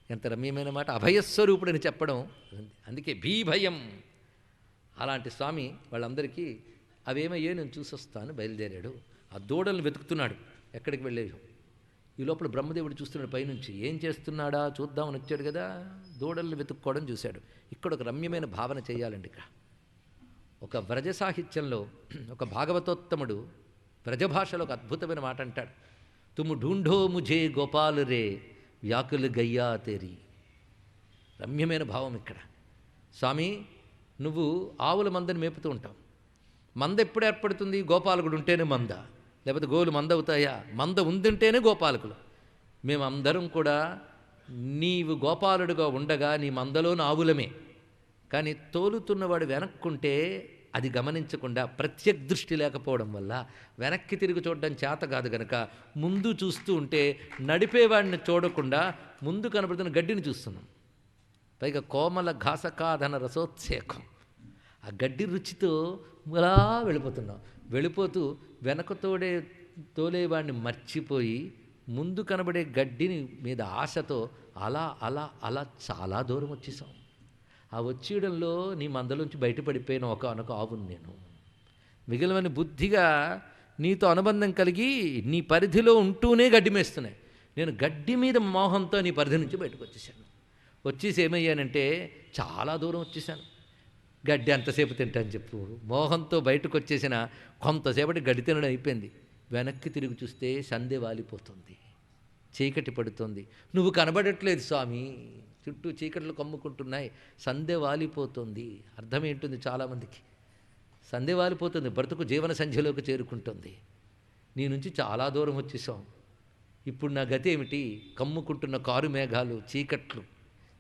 ఎంత రమ్యమైన మాట. అభయస్వరూపుడని చెప్పడం. అందుకే భయం. అలాంటి స్వామి వాళ్ళందరికీ అవేమయ్యో నేను చూసొస్తాను బయలుదేరాడు. ఆ దూడలను వెతుకుతున్నాడు. ఎక్కడికి వెళ్ళాడు? ఈ లోపల బ్రహ్మదేవుడు చూస్తున్నాడు పైనుంచి. ఏం చేస్తున్నాడా చూద్దామని వచ్చాడు కదా, దూడల్ని వెతుక్కోవడం చూశాడు. ఇక్కడ ఒక రమ్యమైన భావన చేయాలండి. ఇక్కడ ఒక వ్రజ సాహిత్యంలో ఒక భాగవతోత్తముడు వ్రజభాషలో ఒక అద్భుతమైన మాట అంటాడు. తుము ఢూంఢో ముఝే గోపాలు రే వ్యాకులు గయ్యా తేరి. రమ్యమైన భావం ఇక్కడ. స్వామి, నువ్వు ఆవుల మందని మేపుతూ ఉంటావు. మంద ఎప్పుడు ఏర్పడుతుంది? గోపాలకుడు ఉంటేనే మంద, లేకపోతే గోలు మంద అవుతాయా? మంద ఉందంటేనే గోపాలకులు. మేమందరం కూడా నీవు గోపాలుడుగా ఉండగా నీ మందలోని ఆవులమే. కానీ తోలుతున్నవాడు వెనక్కుంటే అది గమనించకుండా ప్రత్యక్ దృష్టి లేకపోవడం వల్ల వెనక్కి తిరిగి చూడడం చేత కాదు గనక ముందు చూస్తూ ఉంటే నడిపేవాడిని చూడకుండా ముందు కనబడుతున్న గడ్డిని చూస్తున్నాం. పైగా కోమల ఘాసకాధన రసోత్సేకం. ఆ గడ్డి రుచితో అలా వెళ్ళిపోతున్నాం. వెళ్ళిపోతూ తోలేవాడిని మర్చిపోయి ముందు కనబడే గడ్డిని మీద ఆశతో అలా అలా అలా చాలా దూరం వచ్చేసాం. ఆ వచ్చేయడంలో నీ మందలోంచి బయటపడిపోయిన ఒకనొక ఆవును నేను. మిగిలిన బుద్ధిగా నీతో అనుబంధం కలిగి నీ పరిధిలో ఉంటూనే గడ్డి మేస్తున్నాయి. నేను గడ్డి మీద మోహంతో నీ పరిధి నుంచి బయటకు వచ్చేసాను. వచ్చేసి ఏమయ్యానంటే చాలా దూరం వచ్చేసాను. గడ్డి ఎంతసేపు తింటాను చెప్పు. మోహంతో బయటకు వచ్చేసిన కొంతసేపటి గడ్డి తినడం అయిపోయింది. వెనక్కి తిరిగి చూస్తే సందె వాలిపోతుంది, చీకటి పడుతుంది. నువ్వు కనబడట్లేదు స్వామి, చుట్టూ చీకట్లు కమ్ముకుంటున్నాయి, సందె వాలిపోతుంది. అర్థం ఏంటుంది? చాలామందికి సందె వాలిపోతుంది, బ్రతుకు జీవన సంధ్యలోకి చేరుకుంటుంది. నీ నుంచి చాలా దూరం వచ్చేసాం. ఇప్పుడు నా గతి ఏమిటి? కమ్ముకుంటున్న కారు మేఘాలు, చీకట్లు,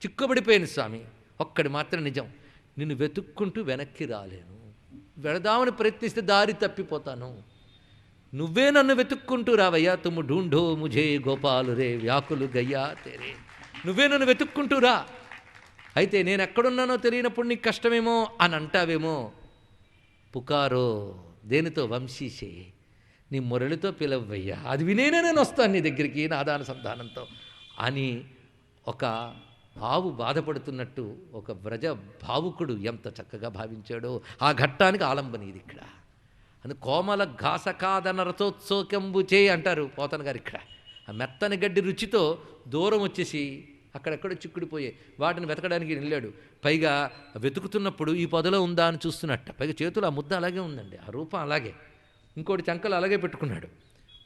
చిక్కుబడిపోయాను స్వామి. ఒక్కడి మాత్రం నిజం, నిన్ను వెతుక్కుంటూ వెనక్కి రాలేను. వెళదామని ప్రయత్నిస్తే దారి తప్పిపోతాను. నువ్వే నన్ను వెతుక్కుంటూ రావయ్యా. తుమ్ము ఢూంఢో ముఝే గోపాలు రే వ్యాకులు గయ్యా తేరే. నువ్వే నన్ను వెతుక్కుంటూ రా. అయితే నేను ఎక్కడున్నానో తెలియనప్పుడు నీకు కష్టమేమో అని అంటావేమో. పుకారో దేనితో? వంశీషే, నీ మురళితో పిలవయ్యా, అది వినేనే నేను వస్తాను నీ దగ్గరికి నాదానుసంధానంతో అని. ఒక ఆవు బాధపడుతున్నట్టు ఒక వ్రజ భావుకుడు ఎంత చక్కగా భావించాడో ఆ ఘట్టానికి ఆలంబన ఇది ఇక్కడ. అని కోమల ఘాసకాదన రథోత్సోకంబు చే అంటారు పోతన గారు ఇక్కడ. ఆ మెత్తని గడ్డి రుచితో దూరం వచ్చేసి అక్కడెక్కడో చిక్కుడిపోయాయి. వాటిని వెతకడానికి వెళ్ళాడు. పైగా వెతుకుతున్నప్పుడు ఈ పొదలో ఉందా అని చూస్తున్నట్ట. పైగా చేతులు ఆ ముద్ద అలాగే ఉందండి, ఆ రూపం అలాగే. ఇంకోటి చంకలు అలాగే పెట్టుకున్నాడు.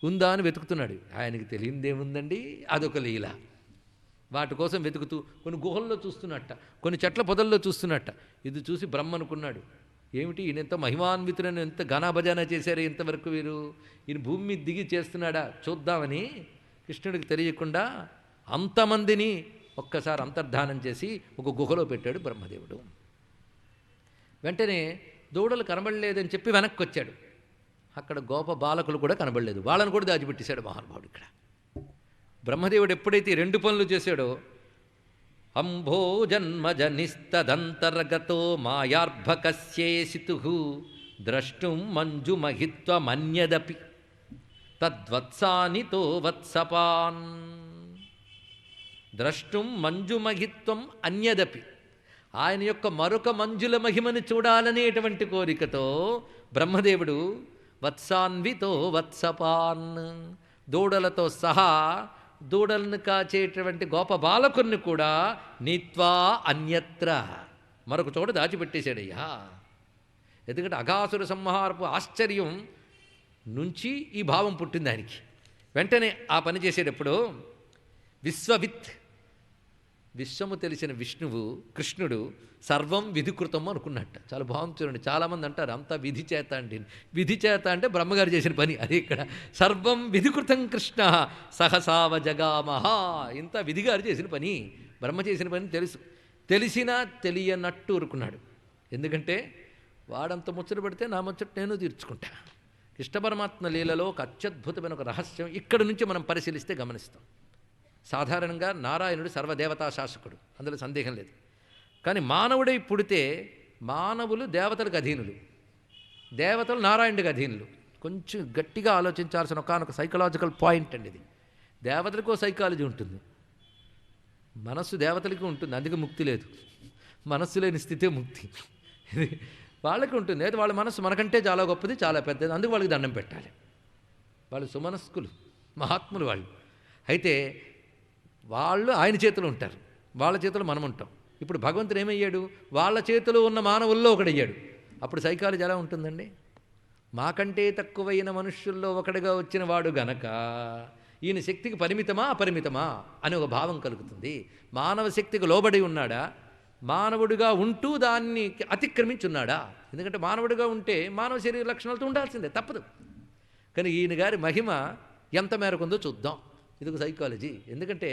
ఉందా అని వెతుకుతున్నాడు. ఆయనకి తెలియదేముందండి, అదొక లీల. వాటి కోసం వెతుకుతూ కొన్ని గుహల్లో చూస్తున్నట్ట, కొన్ని చెట్ల పొదల్లో చూస్తున్నట్ట. ఇది చూసి బ్రహ్మ అనుకున్నాడు, ఏమిటి ఈయన ఎంత మహిమాన్వితులను ఎంత ఘనాభజన చేశారు ఇంతవరకు వీరు, ఈయన భూమి మీద దిగి చేస్తున్నాడా చూద్దామని కృష్ణుడికి తెలియకుండా అంతమందిని ఒక్కసారి అంతర్ధానం చేసి ఒక గుహలో పెట్టాడు బ్రహ్మదేవుడు. వెంటనే దూడలు కనబడలేదని చెప్పి వెనక్కి వచ్చాడు. అక్కడ గోప బాలకులు కూడా కనబడలేదు, వాళ్ళని కూడా దాచిపెట్టేశాడు మహానుభావుడు. ఇక్కడ బ్రహ్మదేవుడు ఎప్పుడైతే రెండు పనులు చేశాడో, అంభో జన్మజనిస్తదంతర్గతో మాయార్భకస్యేసితు ద్రష్టుం మంజుమహిత్వమన్యదపి తద్వత్సానితో వత్సపాన్. ద్రష్టుం మంజుమహిత్వం అన్యదపి, ఆయన యొక్క మరొక మంజుల మహిమను చూడాలనేటువంటి కోరికతో బ్రహ్మదేవుడు వత్సాన్వితో వత్సపాన్, దూడలతో సహా దూడలను కాచేటువంటి గోప బాలకుని కూడా నీత్వా అన్యత్ర మరొక చోట దాచిపెట్టేశాడయ్యా. ఎందుకంటే అఘాసుర సంహారపు ఆశ్చర్యం నుంచి ఈ భావం పుట్టింది ఆయనకి. వెంటనే ఆ పని చేసేటప్పుడు విశ్వవిత్ విశ్వము తెలిసిన విష్ణువు కృష్ణుడు సర్వం విధికృతం అనుకున్నట్ట. చాలా బాగుంది చూడండి. చాలామంది అంటారు అంతా విధి చేత అండి. విధి చేత అంటే బ్రహ్మగారు చేసిన పని. అది ఇక్కడ సర్వం విధికృతం కృష్ణ సహసావ జగామహా. ఇంత విధిగారు చేసిన పని, బ్రహ్మ చేసిన పని తెలుసు. తెలిసినా తెలియనట్టు ఊరుకున్నాడు. ఎందుకంటే వాడంత ముచ్చట పడితే నా ముచ్చట నేను తీర్చుకుంటా. కృష్ణ పరమాత్మ లీలలో ఒక అత్యద్భుతమైన ఒక రహస్యం ఇక్కడి నుంచి మనం పరిశీలిస్తే గమనిస్తాం. సాధారణంగా నారాయణుడు సర్వదేవతా శాసకుడు, అందులో సందేహం లేదు. కానీ మానవుడై పుడితే మానవులు దేవతలకు అధీనులు, దేవతలు నారాయణుడికి అధీనులు. కొంచెం గట్టిగా ఆలోచించాల్సిన ఒకనొక సైకలాజికల్ పాయింట్ అండి ఇది. దేవతలకు ఒక సైకాలజీ ఉంటుంది, మనస్సు దేవతలకి ఉంటుంది, అందుకే ముక్తి లేదు. మనస్సు లేని స్థితే ముక్తి. ఇది వాళ్ళకి ఉంటుంది. అయితే వాళ్ళ మనస్సు మనకంటే చాలా గొప్పది, చాలా పెద్దది, అందుకు వాళ్ళకి దండం పెట్టాలి. వాళ్ళు సుమనస్కులు, మహాత్ములు వాళ్ళు. అయితే వాళ్ళు ఆయన చేతిలో ఉంటారు, వాళ్ళ చేతిలో మనం ఉంటాం. ఇప్పుడు భగవంతుడు ఏమయ్యాడు? వాళ్ళ చేతిలో ఉన్న మానవుల్లో ఒకడయ్యాడు. అప్పుడు సైకాలజీ ఎలా ఉంటుందండి? మాకంటే తక్కువైన మనుష్యుల్లో ఒకటిగా వచ్చిన వాడు గనక ఈయన శక్తికి పరిమితమా అపరిమితమా అని ఒక భావం కలుగుతుంది. మానవ శక్తికి లోబడి ఉన్నాడా, మానవుడిగా ఉంటూ దాన్ని అతిక్రమించున్నాడా? ఎందుకంటే మానవుడిగా ఉంటే మానవ శరీర లక్షణాలతో ఉండాల్సిందే, తప్పదు. కానీ ఈయన గారి మహిమ ఎంత మేరకు ఉందో చూద్దాం. ఇది ఒక సైకాలజీ. ఎందుకంటే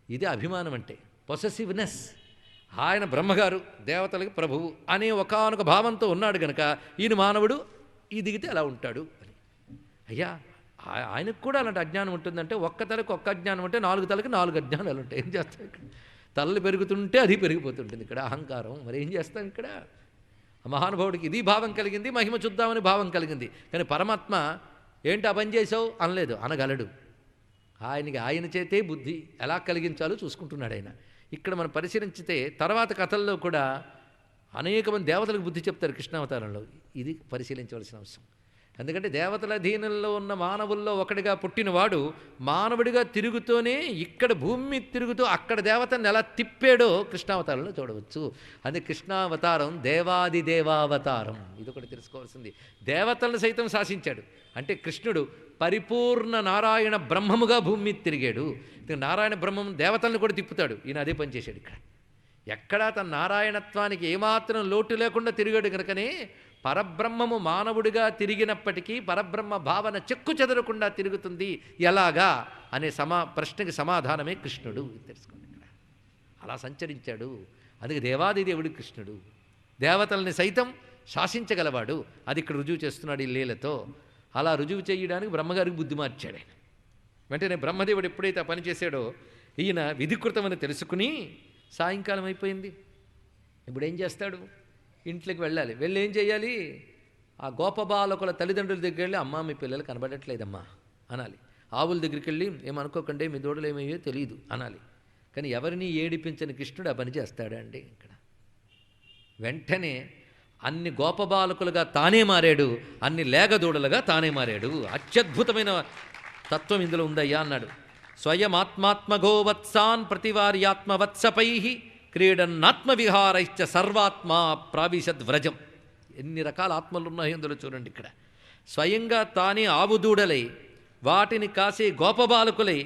ఇది అభిమానం అంటే పొసెసివ్నెస్. ఆయన బ్రహ్మగారు దేవతలకి ప్రభువు అనే ఒకానొక భావంతో ఉన్నాడు గనక ఈయన మానవుడు ఈ దిగితే ఎలా ఉంటాడు అని. అయ్యా ఆయనకు కూడా అలాంటి అజ్ఞానం ఉంటుందంటే ఒక్క తలకు ఒక్క అజ్ఞానం అంటే 4 తలకి 4 అజ్ఞానాలు ఉంటాయి. ఏం చేస్తాం ఇక్కడ? తలలు పెరుగుతుంటే అది పెరిగిపోతుంటుంది ఇక్కడ అహంకారం. మరి ఏం చేస్తాం ఇక్కడ? మహానుభావుడికి ఇది భావం కలిగింది, మహిమ చూద్దామని భావం కలిగింది. కానీ పరమాత్మ ఏంటి ఆ పని చేసావు అనలేదు, అనగలడు. ఆయనకి ఆయన చేతే బుద్ధి ఎలా కలిగించాలో చూసుకుంటున్నాడు ఆయన. ఇక్కడ మనం పరిశీలించితే తర్వాత కథల్లో కూడా అనేక మంది దేవతలకు బుద్ధి చెప్తారు కృష్ణావతారంలో. ఇది పరిశీలించవలసిన అవసరం. ఎందుకంటే దేవతల అధీనంలో ఉన్న మానవుల్లో ఒకటిగా పుట్టినవాడు మానవుడిగా తిరుగుతూనే ఇక్కడ భూమి తిరుగుతూ అక్కడ దేవతను ఎలా తిప్పాడో కృష్ణావతారంలో చూడవచ్చు. అది కృష్ణావతారం దేవాది దేవావతారం. ఇది ఒకటి తెలుసుకోవాల్సింది. దేవతలను సైతం శాసించాడు. అంటే కృష్ణుడు పరిపూర్ణ నారాయణ బ్రహ్మముగా భూమి మీద తిరిగాడు. నారాయణ బ్రహ్మం దేవతలను కూడా తిప్పుతాడు. ఈయన అదే పని చేశాడు ఇక్కడ. ఎక్కడా తన నారాయణత్వానికి ఏమాత్రం లోటు లేకుండా తిరిగాడు కనుకనే పరబ్రహ్మము మానవుడిగా తిరిగినప్పటికీ పరబ్రహ్మ భావన చెక్కు చెదరకుండా తిరుగుతుంది ఎలాగా అనే ప్రశ్నకి సమాధానమే కృష్ణుడు. తెలుసుకోండి, ఇక్కడ అలా సంచరించాడు. అందుకే దేవాది దేవుడు కృష్ణుడు, దేవతల్ని సైతం శాసించగలవాడు. అది ఇక్కడ రుజువు చేస్తున్నాడు ఈ లీలతో. అలా రుజువు చేయడానికి బ్రహ్మగారికి బుద్ధి మార్చాడు ఆయన. వెంటనే బ్రహ్మదేవుడు ఎప్పుడైతే ఆ పని చేశాడో ఈయన విధికృతమని తెలుసుకుని సాయంకాలం అయిపోయింది. ఇప్పుడు ఏం చేస్తాడు? ఇంట్లోకి వెళ్ళాలి. వెళ్ళి ఏం చేయాలి? ఆ గోపబాలకుల తల్లిదండ్రుల దగ్గరికి వెళ్ళి అమ్మా మీ పిల్లలు కనబడట్లేదమ్మా అనాలి. ఆవుల దగ్గరికి వెళ్ళి ఏమనుకోకండి మీ దూడలు ఏమయ్యో తెలియదు అనాలి. కానీ ఎవరిని ఏడిపించని కృష్ణుడు ఆ పని చేస్తాడండి ఇక్కడ. వెంటనే అన్ని గోపబాలకులుగా తానే మారాడు, అన్ని లేగదూడలుగా తానే మారాడు. అత్యద్భుతమైన తత్వం ఇందులో ఉందయ్యా అన్నాడు. స్వయమాత్మాత్మగోవత్సాన్ ప్రతివార్యాత్మవత్సపై క్రీడన్నాత్మవిహారైశ్చ సర్వాత్మ ప్రావిశద్వ్రజం. ఎన్ని రకాల ఆత్మలు ఉన్నాయో ఇందులో చూడండి. ఇక్కడ స్వయంగా తానే ఆవుదూడలై వాటిని కాసే గోపబాలకులై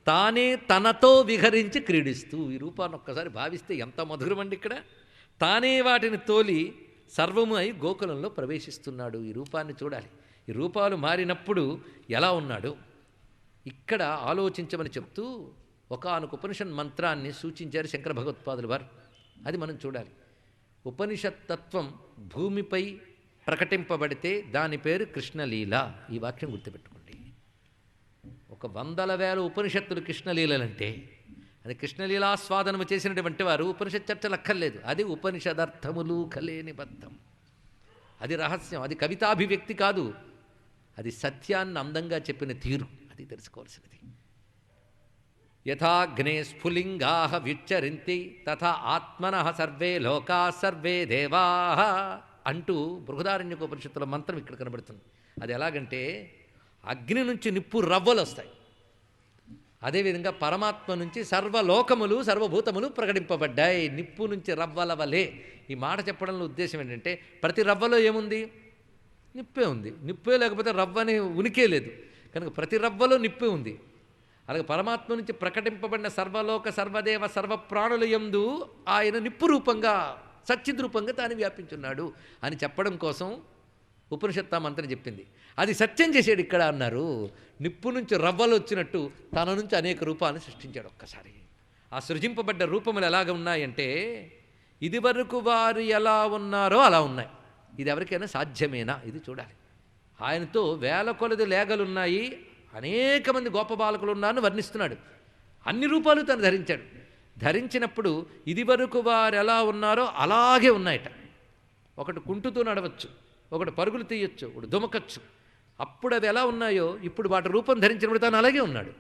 తానే తనతో విహరించి క్రీడిస్తూ, ఈ రూపాన్ని ఒక్కసారి భావిస్తే ఎంత మధురమండి. ఇక్కడ తానే వాటిని తోలి సర్వము అయి గోకులంలో ప్రవేశిస్తున్నాడు. ఈ రూపాన్ని చూడాలి. ఈ రూపాలు మారినప్పుడు ఎలా ఉన్నాడు ఇక్కడ ఆలోచించమని చెప్తూ ఒకానొక ఉపనిషత్ మంత్రాన్ని సూచించారు శంకర భగవత్పాదులు వారు. అది మనం చూడాలి. ఉపనిషత్ తత్వం భూమిపై ప్రకటింపబడితే దాని పేరు కృష్ణలీల. ఈ వాక్యం గుర్తుపెట్టుకోండి. ఒక 100,000 ఉపనిషత్తులు కృష్ణలీలంటే అది కృష్ణలీలాస్వాదనము చేసినటువంటి వారు ఉపనిషత్ చర్చలు అక్కర్లేదు. అది ఉపనిషదర్థములు కలేని బద్ధం. అది రహస్యం, అది కవితాభివ్యక్తి కాదు, అది సత్యాన్ని అందంగా చెప్పిన తీరు. అది తెలుసుకోవాల్సినది. యథాగ్నే స్ఫులింగా వ్యుచ్చరింతి తథా ఆత్మనః సర్వే లోకా సర్వే దేవా అంటూ బృహదారణ్యకోపనిషత్తుల మంత్రం ఇక్కడ కనబడుతుంది. అది ఎలాగంటే అగ్ని నుంచి నిప్పు రవ్వలు వస్తాయి. అదేవిధంగా పరమాత్మ నుంచి సర్వలోకములు సర్వభూతములు ప్రకటింపబడ్డాయి నిప్పు నుంచి రవ్వల వలె. ఈ మాట చెప్పడంలో ఉద్దేశం ఏంటంటే ప్రతి రవ్వలో ఏముంది? నిప్పే ఉంది. నిప్పే లేకపోతే రవ్వ అనే ఉనికే లేదు. కనుక ప్రతి రవ్వలో నిప్పే ఉంది. అలాగే పరమాత్మ నుంచి ప్రకటింపబడిన సర్వలోక సర్వదేవ సర్వప్రాణుల యందు ఆయన నిప్పు రూపంగా సచ్చిద్రూపంగా తాను వ్యాపించున్నాడు అని చెప్పడం కోసం ఉపనిషత్తా మంత్రం చెప్పింది. అది సత్యం చేసాడు ఇక్కడ అన్నారు. నిప్పు నుంచి రవ్వలు వచ్చినట్టు తన నుంచి అనేక రూపాలను సృష్టించాడు ఒక్కసారి. ఆ సృజింపబడ్డ రూపములు ఎలాగ ఉన్నాయంటే ఇదివరకు వారు ఎలా ఉన్నారో అలా ఉన్నాయి. ఇది ఎవరికైనా సాధ్యమేనా? ఇది చూడాలి. ఆయనతో వేల కొలది లేగలున్నాయి, అనేక మంది గొప్ప బాలకులు ఉన్నారని వర్ణిస్తున్నాడు. అన్ని రూపాలు తను ధరించాడు. ధరించినప్పుడు ఇదివరకు వారు ఎలా ఉన్నారో అలాగే ఉన్నాయట. ఒకటి కుంటుతూ నడవచ్చు, ఒకటి పరుగులు తీయొచ్చు, ఒకటి దుమకచ్చు. అప్పుడు అవి ఎలా ఉన్నాయో ఇప్పుడు వాటి రూపం ధరించినప్పుడు తాను అలాగే ఉన్నాడు.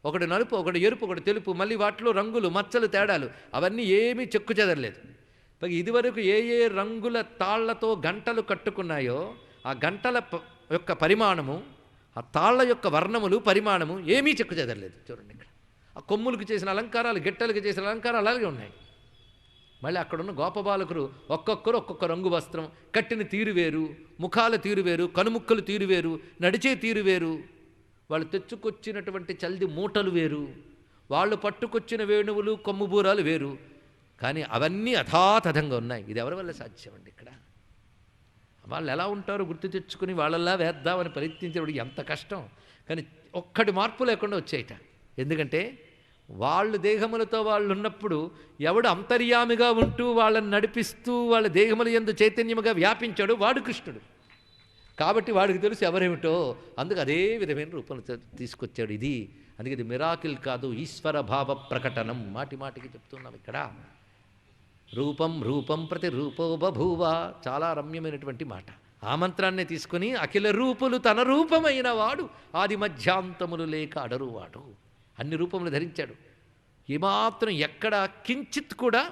ఒకటి నలుపు, ఒకటి ఎరుపు, ఒకటి తెలుపు, మళ్ళీ వాటిలో రంగులు మచ్చలు తేడాలు అవన్నీ ఏమీ చెక్కు చెదరలేదు. ఇదివరకు ఏ ఏ రంగుల తాళ్లతో గంటలు కట్టుకున్నాయో ఆ గంటల యొక్క పరిమాణము, ఆ తాళ్ల యొక్క వర్ణములు పరిమాణము ఏమీ చెక్కు చెదరలేదు. చూడండి ఇక్కడ ఆ కొమ్ములకు చేసిన అలంకారాలు, గిట్టలకు చేసిన అలంకారాలు అలాగే ఉన్నాయి. మళ్ళీ అక్కడున్న గోపబాలకులు ఒక్కొక్కరు ఒక్కొక్క రంగు వస్త్రం, కట్టిన తీరు వేరు, ముఖాల తీరు వేరు, కనుముక్కలు తీరు వేరు, నడిచే తీరు వేరు, వాళ్ళు తెచ్చుకొచ్చినటువంటి చల్ది మూటలు వేరు, వాళ్ళు పట్టుకొచ్చిన వేణువులు కొమ్ముబూరాలు వేరు. కానీ అవన్నీ అథాతథంగా ఉన్నాయి. ఇది ఎవరి వల్ల సాధ్యం అండి? ఇక్కడ వాళ్ళు ఎలా ఉంటారో గుర్తు తెచ్చుకుని వాళ్ళలా వేద్దామని ప్రయత్నించేవాడు ఎంత కష్టం. కానీ ఒక్కటి మార్పు లేకుండా వచ్చేయట. ఎందుకంటే వాళ్ళు దేహములతో వాళ్ళు ఉన్నప్పుడు ఎవడు అంతర్యామిగా ఉంటూ వాళ్ళని నడిపిస్తూ వాళ్ళ దేహముల యందు చైతన్యముగా వ్యాపించాడు వాడు కృష్ణుడు. కాబట్టి వాడికి తెలుసు ఎవరేమిటో. అందుకు అదే విధమైన రూపంతో తీసుకొచ్చాడు. అందుకే ఇది మిరాకిల్ కాదు, ఈశ్వర భావ ప్రకటనం. మాటి మాటికి చెప్తున్నాం ఇక్కడ. రూపం రూపం ప్రతి రూపో బభూవ, చాలా రమ్యమైనటువంటి మాట. ఆ మంత్రాన్నే తీసుకుని అఖిల రూపులు తన రూపమైన వాడు ఆది మధ్యాంతములు లేక అడరువాడు. అన్ని రూపములు ధరించాడు. ఏమాత్రం ఎక్కడ కించిత్ కూడా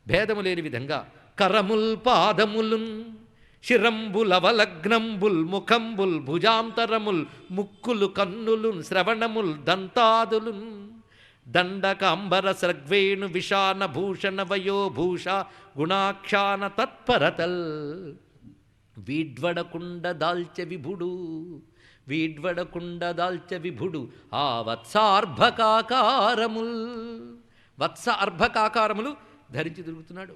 భేదము లేని విధంగా కరముల్ పాదములున్ శిరంబులవలగ్నంబుల్ ముఖంబుల్ భుజాంతరముల్ ముక్కులు కన్నులున్ శ్రవణముల్ దంతాదులున్ దండకాంబర సృగ్వేణు విషాన భూషణ వయోభూష గుణాఖ్యాన తత్పరతల్ వీడ్వడకుండ దాల్చె విభుడు వీడ్వడకుండ దాల్చె విభుడు ఆ వత్సార్భకాకారముల్ వత్స అర్భకాకారములు ధరించి తిరుగుతున్నాడు.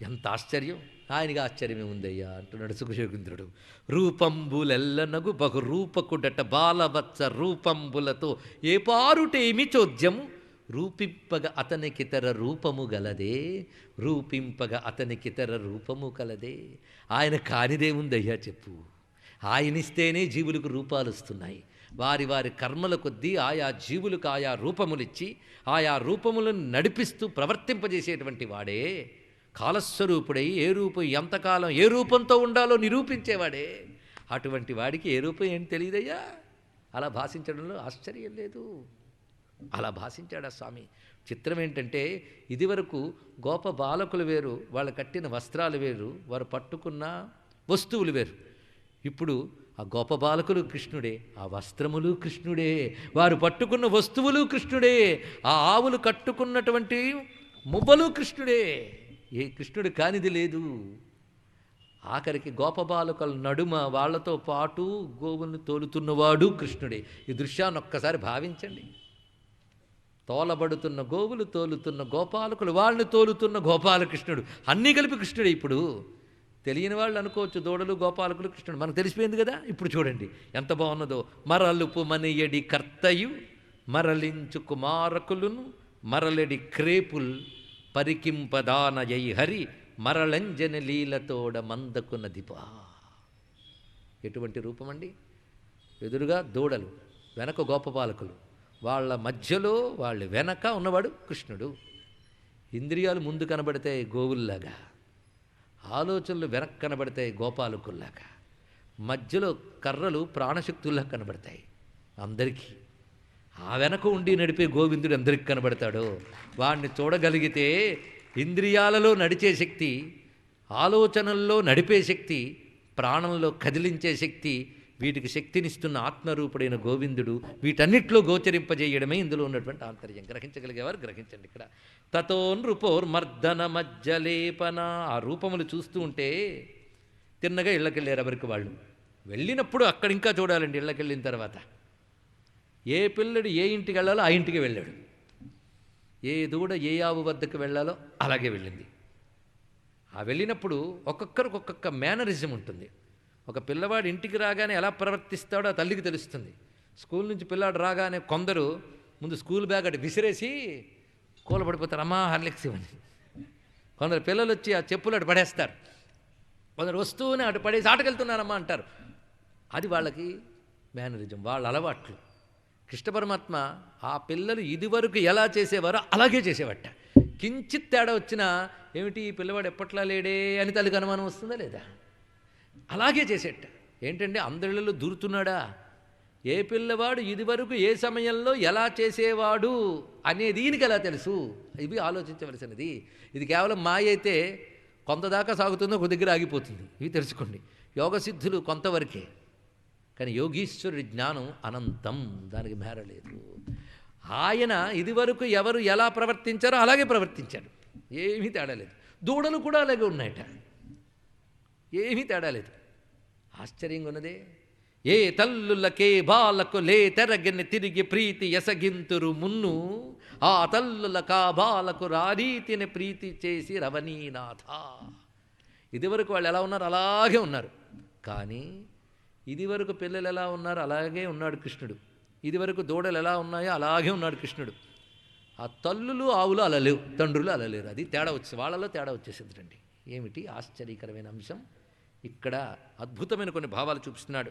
ఎంత ఆశ్చర్యం! ఆయనగా ఆశ్చర్యమే ఉందయ్యా అంటున్నాడు సుఖయోగింద్రుడు. రూపంబులెల్లనగు బహురూపకుడట బాలవత్స రూపంబులతో ఏ పారుటేమి చోద్యము రూపింపగ అతనికితర రూపము గలదే రూపింపగ అతనికితర రూపము కలదే. ఆయన కానిదేముందయ్యా చెప్పు. ఆయనిస్తేనే జీవులకు రూపాలు వస్తున్నాయి. వారి వారి కర్మల కొద్దీ ఆయా జీవులకు ఆయా రూపములిచ్చి ఆయా రూపములను నడిపిస్తూ ప్రవర్తింపజేసేటువంటి వాడే కాలస్వరూపుడై ఏ రూపం ఎంతకాలం ఏ రూపంతో ఉండాలో నిరూపించేవాడే. అటువంటి వాడికి ఏ రూపం ఏంటి తెలియదయ్యా. అలా భాషించడంలో ఆశ్చర్యం లేదు. అలా భాషించాడు ఆ స్వామి. చిత్రం ఏంటంటే ఇదివరకు గోప బాలకులు వేరు, వాళ్ళు కట్టిన వస్త్రాలు వేరు, వారు పట్టుకున్న వస్తువులు వేరు. ఇప్పుడు ఆ గోప బాలకులు కృష్ణుడే, ఆ వస్త్రములు కృష్ణుడే, వారు పట్టుకున్న వస్తువులు కృష్ణుడే, ఆ ఆవులు కట్టుకున్నటువంటి మువ్వలు కృష్ణుడే. ఏ కృష్ణుడు కానిది లేదు. ఆఖరికి గోపబాలకుల నడుమ వాళ్లతో పాటు గోవులను తోలుతున్నవాడు కృష్ణుడే. ఈ దృశ్యాన్ని ఒక్కసారి భావించండి. తోలబడుతున్న గోవులు, తోలుతున్న గోపాలకులు, వాళ్ళని తోలుతున్న గోపాలకృష్ణుడు, అన్నీ కలిపి కృష్ణుడే. ఇప్పుడు తెలియని వాళ్ళు అనుకోవచ్చు దూడలు గోపాలకులు కృష్ణుడు, మనకు తెలిసిపోయింది కదా. ఇప్పుడు చూడండి ఎంత బాగున్నదో. మరలుపు మనయడి కర్తయు మరలించు కుమారకులును మరలెడి క్రేపుల్ పరికింపదానయై హరి మరళంజన లీలతోడ మందకు నదిపా. ఎటువంటి రూపమండి! ఎదురుగా దూడలు, వెనక గోపబాలకులు, వాళ్ళ మధ్యలో వాళ్ళ వెనక ఉన్నవాడు కృష్ణుడు. ఇంద్రియాలు ముందు కనబడతాయి గోవుల్లాగా, ఆలోచనలు వెనక కనబడతాయి గోపాలకుల్లాగా, మధ్యలో కర్రలు ప్రాణశక్తుల్లా కనబడతాయి అందరికీ. ఆ వెనక ఉండి నడిపే గోవిందుడు అందరికి కనబడతాడు. వాడిని చూడగలిగితే ఇంద్రియాలలో నడిచే శక్తి, ఆలోచనల్లో నడిపే శక్తి, ప్రాణంలో కదిలించే శక్తి, వీటికి శక్తినిస్తున్న ఆత్మరూపుడైన గోవిందుడు వీటన్నిట్లో గోచరింపజేయడమే ఇందులో ఉన్నటువంటి ఆంతర్యం. గ్రహించగలిగేవారు గ్రహించండి. ఇక్కడ తతో నృపోర్మర్దన మజ్జలేపన. ఆ రూపములు చూస్తూ ఉంటే తిన్నగా ఇళ్ళకెళ్ళారు ఎవరికి వాళ్ళు. వెళ్ళినప్పుడు అక్కడ ఇంకా చూడాలండి. ఇళ్ళకెళ్ళిన తర్వాత ఏ పిల్లడు ఏ ఇంటికి వెళ్ళాలో ఆ ఇంటికి వెళ్ళాడు, ఏ దూడ ఏ ఆవు వద్దకు వెళ్ళాలో అలాగే వెళ్ళింది. ఆ వెళ్ళినప్పుడు ఒక్కొక్కరికి ఒక్కొక్క మేనరిజం ఉంటుంది. ఒక పిల్లవాడు ఇంటికి రాగానే ఎలా ప్రవర్తిస్తాడో ఆ తల్లికి తెలుస్తుంది. స్కూల్ నుంచి పిల్లాడు రాగానే కొందరు ముందు స్కూల్ బ్యాగ్ అటు విసిరేసి కూలబడిపోతారు, అమ్మా హార్లిక్స్ ఇవ్వని. కొందరు పిల్లలు వచ్చి ఆ చెప్పులు అటు పడేస్తారు, కొందరు వస్తూనే అటు పడేసి ఆటకెళ్తున్నారమ్మా అంటారు. అది వాళ్ళకి మేనరిజం, వాళ్ళ అలవాట్లు. కృష్ణ పరమాత్మ ఆ పిల్లలు ఇదివరకు ఎలా చేసేవారో అలాగే చేసేవట. కించిత్ తేడా వచ్చినా ఏమిటి ఈ పిల్లవాడు ఎప్పట్లా లేడే అని తల్లికి అనుమానం వస్తుందా లేదా? అలాగే చేసేట. ఏంటంటే అందరిలో దూరుతున్నాడా? ఏ పిల్లవాడు ఇదివరకు ఏ సమయంలో ఎలా చేసేవాడు అనేది ఈయనకి ఎలా తెలుసు? ఇవి ఆలోచించవలసినది. ఇది కేవలం మాయ అయితే కొంతదాకా సాగుతుందో ఒక దగ్గర ఆగిపోతుంది. ఇవి తెలుసుకోండి. యోగసిద్ధులు కొంతవరకే, కానీ యోగీశ్వరుడి జ్ఞానం అనంతం, దానికి మేరలేదు. ఆయన ఇదివరకు ఎవరు ఎలా ప్రవర్తించారో అలాగే ప్రవర్తించాడు, ఏమీ తేడా లేదు. దూడలు కూడా అలాగే ఉన్నాయట, ఏమీ తేడా లేదు. ఆశ్చర్యంగా ఉన్నదే. ఏ తల్లులకే బాలకు లే తెరగని తిరిగి ప్రీతి ఎసగింతురు మున్ను, ఆ తల్లుల కా బాలకు రారీతిని ప్రీతి చేసి రవణీనాథ. ఇదివరకు వాళ్ళు ఎలా ఉన్నారు అలాగే ఉన్నారు, కానీ ఇదివరకు పిల్లలు ఎలా ఉన్నారు అలాగే ఉన్నాడు కృష్ణుడు. ఇదివరకు దూడలు ఎలా ఉన్నాయో అలాగే ఉన్నాడు కృష్ణుడు. ఆ తల్లులు ఆవులు అలా లేవు, తండ్రులు అలా లేరు. అది తేడా వాళ్ళలో తేడా వచ్చేసిందండి. ఏమిటి ఆశ్చర్యకరమైన అంశం? ఇక్కడ అద్భుతమైన కొన్ని భావాలు చూపిస్తున్నాడు.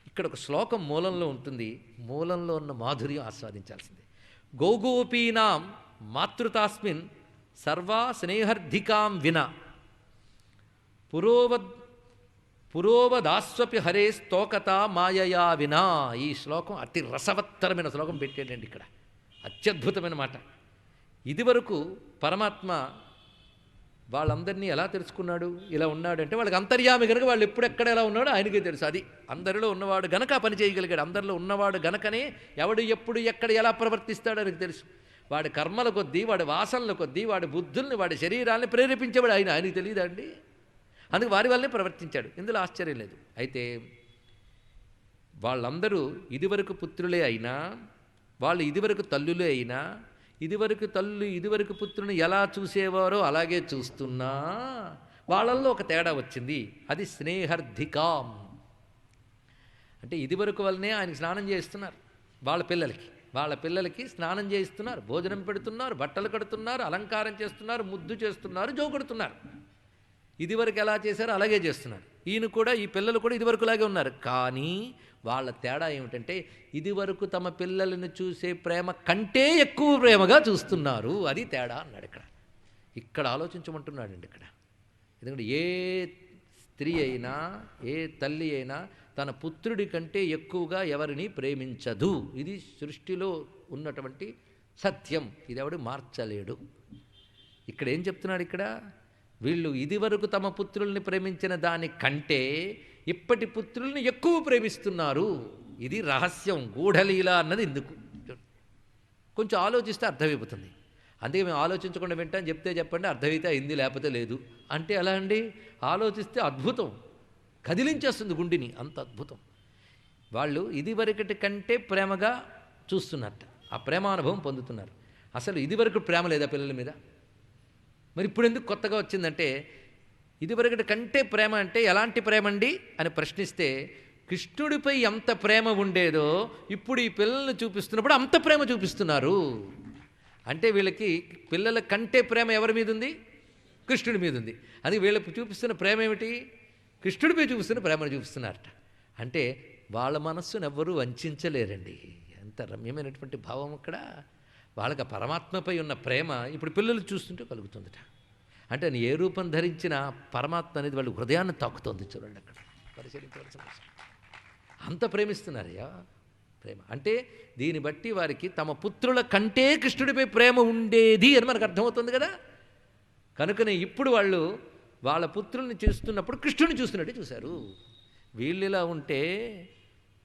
ఇక్కడ ఒక శ్లోకం మూలంలో ఉంటుంది, మూలంలో ఉన్న మాధుర్యం ఆస్వాదించాల్సిందే. గోగోపీనాం మాతృతాస్మిన్ సర్వా స్నేహర్ధికాం విన పురోవదాస్వపి హరే స్తోకత మాయయా వినా. ఈ శ్లోకం అతి రసవత్తరమైన శ్లోకం పెట్టాడండి ఇక్కడ. అత్యద్భుతమైన మాట. ఇదివరకు పరమాత్మ వాళ్ళందరినీ ఎలా తెలుసుకున్నాడు? ఇలా ఉన్నాడంటే వాళ్ళకి అంతర్యామి గనక వాళ్ళు ఎప్పుడెక్కడ ఎలా ఉన్నాడో ఆయనకే తెలుసు. అది అందరిలో ఉన్నవాడు గనక ఆ పని చేయగలిగాడు. అందరిలో ఉన్నవాడు గనకనే ఎవడు ఎప్పుడు ఎక్కడ ఎలా ప్రవర్తిస్తాడో ఆయనకు తెలుసు. వాడి కర్మల కొద్దీ, వాడి వాసనల కొద్దీ, వాడి బుద్ధుల్ని, వాడి శరీరాన్ని ప్రేరేపించేవాడు ఆయనకి తెలియదా అండి? అందుకు వారి వల్లనే ప్రవర్తించాడు, ఇందులో ఆశ్చర్యం లేదు. అయితే వాళ్ళందరూ ఇదివరకు పుత్రులే అయినా, వాళ్ళు ఇదివరకు తల్లులే అయినా, ఇదివరకు పుత్రుని ఎలా చూసేవారో అలాగే చూస్తున్నా వాళ్ళల్లో ఒక తేడా వచ్చింది. అది స్నేహర్ధికాం. అంటే ఇదివరకు వల్లనే ఆయనకి స్నానం చేస్తున్నారు, వాళ్ళ పిల్లలకి స్నానం చేయిస్తున్నారు, భోజనం పెడుతున్నారు, బట్టలు కడుతున్నారు, అలంకారం చేస్తున్నారు, ముద్దు చేస్తున్నారు, జోకొడుతున్నారు. ఇదివరకు ఎలా చేశారో అలాగే చేస్తున్నారు. ఈయన కూడా, ఈ పిల్లలు కూడా ఇదివరకులాగే ఉన్నారు. కానీ వాళ్ళ తేడా ఏమిటంటే ఇదివరకు తమ పిల్లలను చూసే ప్రేమ కంటే ఎక్కువ ప్రేమగా చూస్తున్నారు. అది తేడా అన్నాడు ఇక్కడ ఆలోచించమంటున్నాడండి ఇక్కడ. ఎందుకంటే ఏ స్త్రీ అయినా, ఏ తల్లి అయినా తన పుత్రుడి కంటే ఎక్కువగా ఎవరిని ప్రేమించదు. ఇది సృష్టిలో ఉన్నటువంటి సత్యం. ఇది ఎవడు మార్చలేడు. ఇక్కడ ఏం చెప్తున్నాడు? ఇక్కడ వీళ్ళు ఇదివరకు తమ పుత్రుల్ని ప్రేమించిన దానికంటే ఇప్పటి పుత్రుల్ని ఎక్కువ ప్రేమిస్తున్నారు. ఇది రహస్యం, గూఢలీల అన్నది ఎందుకు కొంచెం ఆలోచిస్తే అర్థమైపోతుంది. అందుకే మేము ఆలోచించకుండా వింటాం, చెప్తే చెప్పండి, అర్థమైతే అయింది, లేకపోతే లేదు అంటే ఎలా అండి? ఆలోచిస్తే అద్భుతం, కదిలించేస్తుంది గుండిని, అంత అద్భుతం. వాళ్ళు ఇదివరకటి కంటే ప్రేమగా చూస్తున్నట్ట, ఆ ప్రేమానుభవం పొందుతున్నారు. అసలు ఇదివరకు ప్రేమ లేదా పిల్లల మీద? మరి ఇప్పుడు ఎందుకు కొత్తగా వచ్చిందంటే, ఇదివరకటి కంటే ప్రేమ అంటే ఎలాంటి ప్రేమ అండి అని ప్రశ్నిస్తే, కృష్ణుడిపై ఎంత ప్రేమ ఉండేదో ఇప్పుడు ఈ పిల్లల్ని చూపిస్తున్నప్పుడు అంత ప్రేమ చూపిస్తున్నారు. అంటే వీళ్ళకి పిల్లల కంటే ప్రేమ ఎవరి మీద ఉంది? కృష్ణుడి మీద ఉంది. అది వీళ్ళకి చూపిస్తున్న ప్రేమ ఏమిటి? కృష్ణుడిపై చూపిస్తున్న ప్రేమను చూపిస్తున్నారట. అంటే వాళ్ళ మనస్సును ఎవ్వరూ వంచలేరండి. ఎంత రమ్యమైనటువంటి భావం అక్కడ. వాళ్ళకి పరమాత్మపై ఉన్న ప్రేమ ఇప్పుడు పిల్లలు చూస్తుంటే కలుగుతుందట. అంటే ఏ రూపం ధరించిన పరమాత్మ అనేది వాళ్ళ హృదయాన్ని తాకుతుంది. చూడండి అక్కడ పరిశీలించవలసిన అవసరం. అంత ప్రేమిస్తున్నారయ్యా. ప్రేమ అంటే దీన్ని బట్టి వారికి తమ పుత్రుల కంటే కృష్ణుడిపై ప్రేమ ఉండేది అని మనకు అర్థమవుతుంది కదా. కనుకనే ఇప్పుడు వాళ్ళు వాళ్ళ పుత్రుల్ని చూస్తున్నప్పుడు కృష్ణుడిని చూస్తున్నట్టు చూశారు. వీళ్ళిలా ఉంటే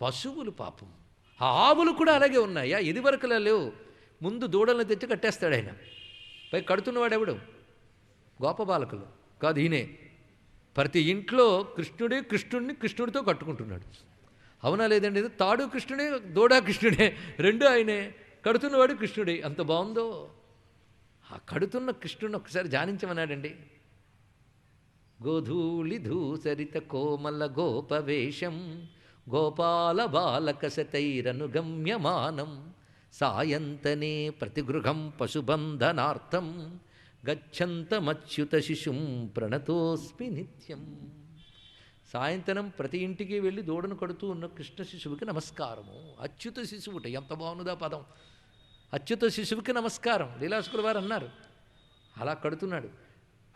పశువులు పాపం, ఆ ఆవులు కూడా అలాగే ఉన్నాయా? ఇదివరకులా లేవు. ముందు దూడలను తెచ్చి కట్టేస్తాడు ఆయన. పై కడుతున్నవాడు ఎవడు? గోపబాలకులు కాదు, ఈయనే. ప్రతి ఇంట్లో కృష్ణుడిని కృష్ణుడితో కట్టుకుంటున్నాడు. అవునా లేదండి? తాడు కృష్ణుడే, దూడా కృష్ణుడే, రెండు ఆయనే, కడుతున్నవాడు కృష్ణుడే. అంత బాగుందో. ఆ కడుతున్న కృష్ణుడిని ఒకసారి ధ్యానించమన్నాడండి. గోధూళి ధూసరిత కోమల గోపవేషం గోపాల బాలక శతైరనుగమ్యమానం సాయంతనే ప్రతిగృహం పశుబంధనార్థం గచ్చంతమచ్యుత శిశుం ప్రణతోస్మి నిత్యం. సాయంత్రం ప్రతి ఇంటికి వెళ్ళి దూడను కడుతూ ఉన్న కృష్ణ శిశువుకి నమస్కారము. అచ్యుత శిశువుట, ఎంత బాగున్నదా పదం. అచ్యుత శిశువుకి నమస్కారం లీలాసుకుల వారు అన్నారు. అలా కడుతున్నాడు.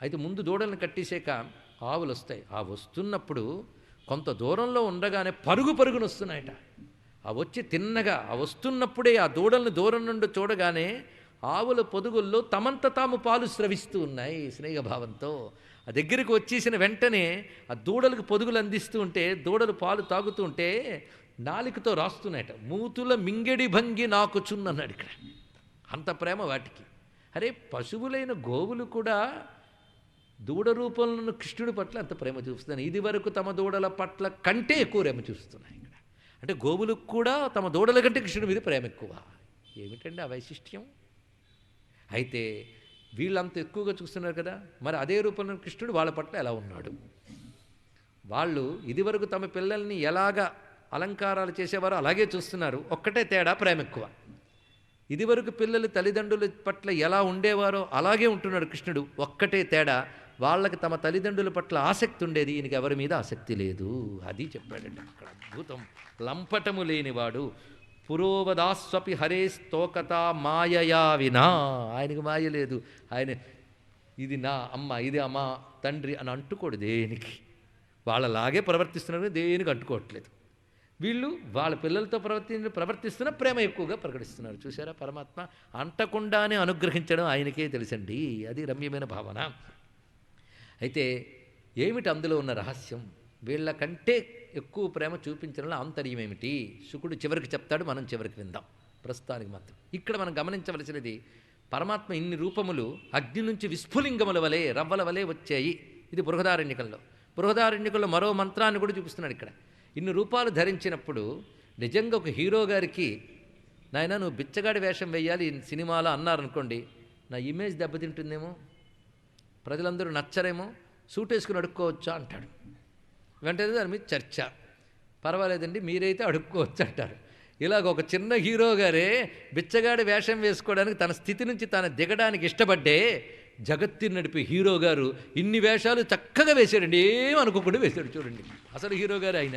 అయితే ముందు దూడలను కట్టేసాక ఆవులు వస్తాయి. ఆ వస్తున్నప్పుడు కొంత దూరంలో ఉండగానే పరుగున వస్తున్నాయట. ఆ వచ్చి తిన్నగా ఆ వస్తున్నప్పుడే ఆ దూడలను దూరం నుండి చూడగానే ఆవుల పొదుగుల్లో తమంత తాము పాలు స్రవిస్తూ ఉన్నాయి స్నేహభావంతో. ఆ దగ్గరికి వచ్చేసిన వెంటనే ఆ దూడలకు పొదుగులు అందిస్తూ ఉంటే దూడలు పాలు తాగుతూ ఉంటే నాలికతో రాస్తున్నాయట. మూతుల మింగెడి భంగి నాకుచున్నన్నాడు ఇక్కడ. అంత ప్రేమ వాటికి. అరే, పశువులైన గోవులు కూడా దూడ రూపంలో ఉన్న కృష్ణుడి పట్ల అంత ప్రేమ చూస్తున్నాను. ఇది వరకు తమ దూడల పట్ల కంటే ఎక్కువ ప్రేమ చూస్తున్నాయి ఇక్కడ. అంటే గోవులకు కూడా తమ దూడల కంటే కృష్ణుడి మీద ప్రేమ ఎక్కువ. ఏమిటండి ఆ వైశిష్ట్యం? అయితే వీళ్ళంత ఎక్కువగా చూస్తున్నారు కదా, మరి అదే రూపంలో కృష్ణుడు వాళ్ళ పట్ల ఎలా ఉన్నాడు? వాళ్ళు ఇదివరకు తమ పిల్లల్ని ఎలాగా అలంకారాలు చేసేవారో అలాగే చూస్తున్నారు. ఒక్కటే తేడా, ప్రేమ ఎక్కువ. ఇదివరకు పిల్లలు తల్లిదండ్రుల పట్ల ఎలా ఉండేవారో అలాగే ఉంటున్నాడు కృష్ణుడు. ఒక్కటే తేడా, వాళ్ళకి తమ తల్లిదండ్రుల పట్ల ఆసక్తి ఉండేది, ఈయనకి ఎవరి మీద ఆసక్తి లేదు. అది చెప్పాడండి అక్కడ. అద్భుతం. లంపటము లేనివాడు. పురోవదాస్వపి హరే స్తోకత మాయయా వినా. ఆయనకి మాయ లేదు. ఆయన ఇది నా అమ్మ, ఇది అమ్మ, తండ్రి అని అంటుకోడు దేనికి. వాళ్ళలాగే ప్రవర్తిస్తున్నారు, దేనికి అంటుకోవట్లేదు. వీళ్ళు వాళ్ళ పిల్లలతో ప్రవర్తిస్తున్న ప్రేమ ఎక్కువగా ప్రకటిస్తున్నారు. చూసారా, పరమాత్మ అంటకుండానే అనుగ్రహించడం ఆయనకే తెలుసండి. అది రమ్యమైన భావన. అయితే ఏమిటి అందులో ఉన్న రహస్యం? వీళ్ళకంటే ఎక్కువ ప్రేమ చూపించడంలో ఆంతర్యం ఏమిటి? శుకుడు చివరికి చెప్తాడు, మనం చివరికి విందాం. ప్రస్తుతానికి మాత్రం ఇక్కడ మనం గమనించవలసినది, పరమాత్మ ఇన్ని రూపములు అగ్ని నుంచి విస్ఫులింగముల వలె, రవ్వల వలె వచ్చాయి. ఇది బృహదారణ్యకంలో. బృహదారణ్యకంలో మరో మంత్రాన్ని కూడా చూపిస్తున్నాడు ఇక్కడ. ఇన్ని రూపాలు ధరించినప్పుడు నిజంగా ఒక హీరో గారికి, నాయన నువ్వు బిచ్చగాడి వేషం వేయాలి ఈ సినిమాలో అన్నారనుకోండి, నా ఇమేజ్ దెబ్బతింటుందేమో, ప్రజలందరూ నచ్చరేమో, సూట్ వేసుకుని అడుక్కోవచ్చా అంటాడు. వెంటనే దాని మీద చర్చ. పర్వాలేదండి మీరైతే అడుక్కోవచ్చు అంటారు. ఇలాగ ఒక చిన్న హీరో గారే బిచ్చగాడి వేషం వేసుకోవడానికి తన స్థితి నుంచి తాను దిగడానికి ఇష్టపడ్డే జగత్తుని నడిపే హీరో గారు ఇన్ని వేషాలు చక్కగా వేశాడండి. ఏం అనుకోకుండా వేశాడు చూడండి. అసలు హీరో గారు ఆయన.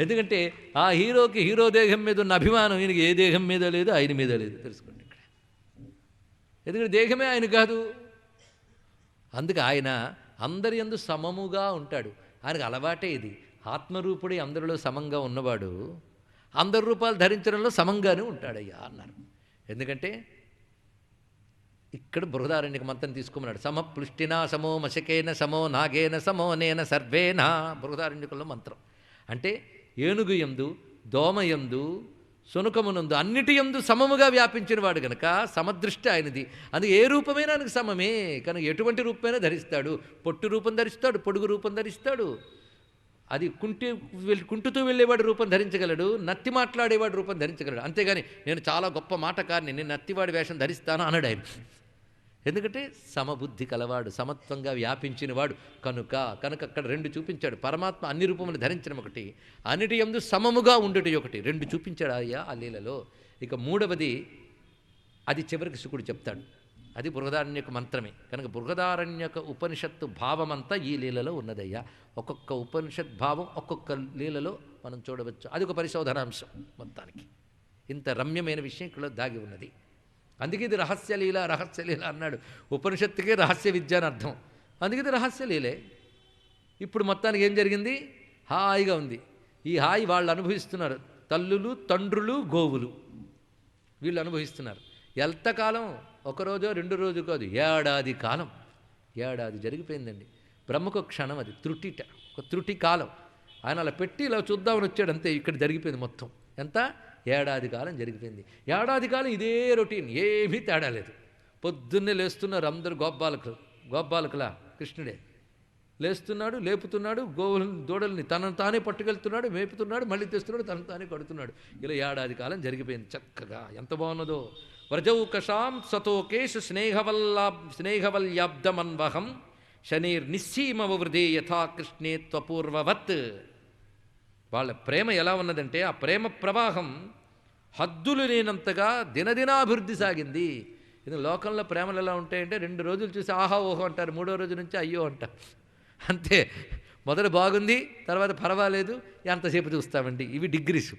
ఎందుకంటే ఆ హీరోకి హీరో దేహం మీద ఉన్న అభిమానం ఈయనకి ఏ దేహం మీద లేదు, ఆయన మీద లేదు. తెలుసుకోండి ఇక్కడ. ఎందుకంటే దేహమే ఆయన కాదు. అందుకే ఆయన అందరి యందు సమముగా ఉంటాడు. ఆయనకు అలవాటే ఇది. ఆత్మరూపుడే అందరిలో సమంగా ఉన్నవాడు అందరి రూపాలు ధరించడంలో సమంగానే ఉంటాడయ్యా అన్నారు. ఎందుకంటే ఇక్కడ బృహదారణ్యక మంత్రం తీసుకోమన్నాడు. సమప్లుష్టినా సమో మశకేన సమో నాగేన సమో నేన సర్వేనా. బృహదారణ్యకంలో మంత్రం అంటే ఏనుగు యందు, దోమ యందు, సునకమునందు అన్నిటి యందు సమముగా వ్యాపించిన వాడు గనక సమదృష్టి ఆయనది. అందుకే ఏ రూపమైనా ఆయనకు సమమే. కనుక ఎటువంటి రూపమైనా ధరిస్తాడు. పొట్టు రూపం ధరిస్తాడు, పొడుగు రూపం ధరిస్తాడు. అది కుంటుతూ వెళ్ళేవాడు రూపం ధరించగలడు, నత్తి మాట్లాడేవాడు రూపం ధరించగలడు. అంతేగాని నేను చాలా గొప్ప మాటకారిని, నేను నత్తివాడి వేషం ధరిస్తాను అనడు ఆయన. ఎందుకంటే సమబుద్ధి కలవాడు, సమత్వంగా వ్యాపించినవాడు కనుక అక్కడ రెండు చూపించాడు. పరమాత్మ అన్ని రూపములు ధరించడం ఒకటి, అన్నిటి యందు సమముగా ఉండుట ఒకటి, రెండు చూపించాడు అయ్యా ఆ లీలలో. ఇక మూడవది అది చివరికి శుకుడు చెప్తాడు. అది బృహదారణ్యక మంత్రమే. కనుక బృహదారణ్యక ఉపనిషత్తు భావమంతా ఈ లీలలో ఉన్నదయ్యా. ఒక్కొక్క ఉపనిషత్ భావం ఒక్కొక్క లీలలో మనం చూడవచ్చు. అది ఒక పరిశోధనాంశం మొత్తానికి. ఇంత రమ్యమైన విషయం ఇక్కడ దాగి ఉన్నది. అందుకే ఇది రహస్యలీల అన్నాడు. ఉపనిషత్తుకే రహస్య విద్య అని అర్థం. అందుకే ఇది రహస్యలీలే. ఇప్పుడు మొత్తానికి ఏం జరిగింది? హాయిగా ఉంది. ఈ హాయి వాళ్ళు అనుభవిస్తున్నారు. తల్లులు, తండ్రులు, గోవులు వీళ్ళు అనుభవిస్తున్నారు. ఎంతకాలం? ఒకరోజో 2 రోజు కాదు, ఏడాది కాలం. ఏడాది జరిగిపోయిందండి. బ్రహ్మకు క్షణం, అది త్రుటిట, ఒక త్రుటి కాలం. ఆయన అలా పెట్టి ఇలా చూద్దామని వచ్చాడు అంతే. ఇక్కడ జరిగిపోయింది మొత్తం. ఎంత? ఏడాది కాలం జరిగిపోయింది. ఏడాది కాలం ఇదే రొటీన్, ఏమీ తేడా లేదు. పొద్దున్నే లేస్తున్నారు అందరూ గోపాలకులా, కృష్ణుడే. లేస్తున్నాడు, లేపుతున్నాడు, గోవులను దూడల్ని తనను తానే పట్టుకెళ్తున్నాడు, మేపుతున్నాడు, మళ్ళీ తెస్తున్నాడు, తనను తానే కడుతున్నాడు. ఇలా ఏడాది కాలం జరిగిపోయింది చక్కగా. ఎంత బాగున్నదో. వ్రజౌకషాం సతోకేషు స్నేహవల్యాబ్దమన్వహం శనైర్నిస్సీమవృదే యథా కృష్ణే త్వపూర్వవత్. వాళ్ళ ప్రేమ ఎలా ఉన్నదంటే ఆ ప్రేమ ప్రవాహం హద్దులు లేనంతగా దినదినాభివృద్ధి సాగింది. ఇది లోకంలో ప్రేమలు ఎలా ఉంటాయంటే 2 రోజులు చూసి ఆహా ఓహో అంటారు, 3వ రోజు నుంచి అయ్యో అంటారు. అంతే. మొదలు బాగుంది, తర్వాత పర్వాలేదు, ఎంతసేపు చూస్తామండి. ఇవి డిగ్రీస్.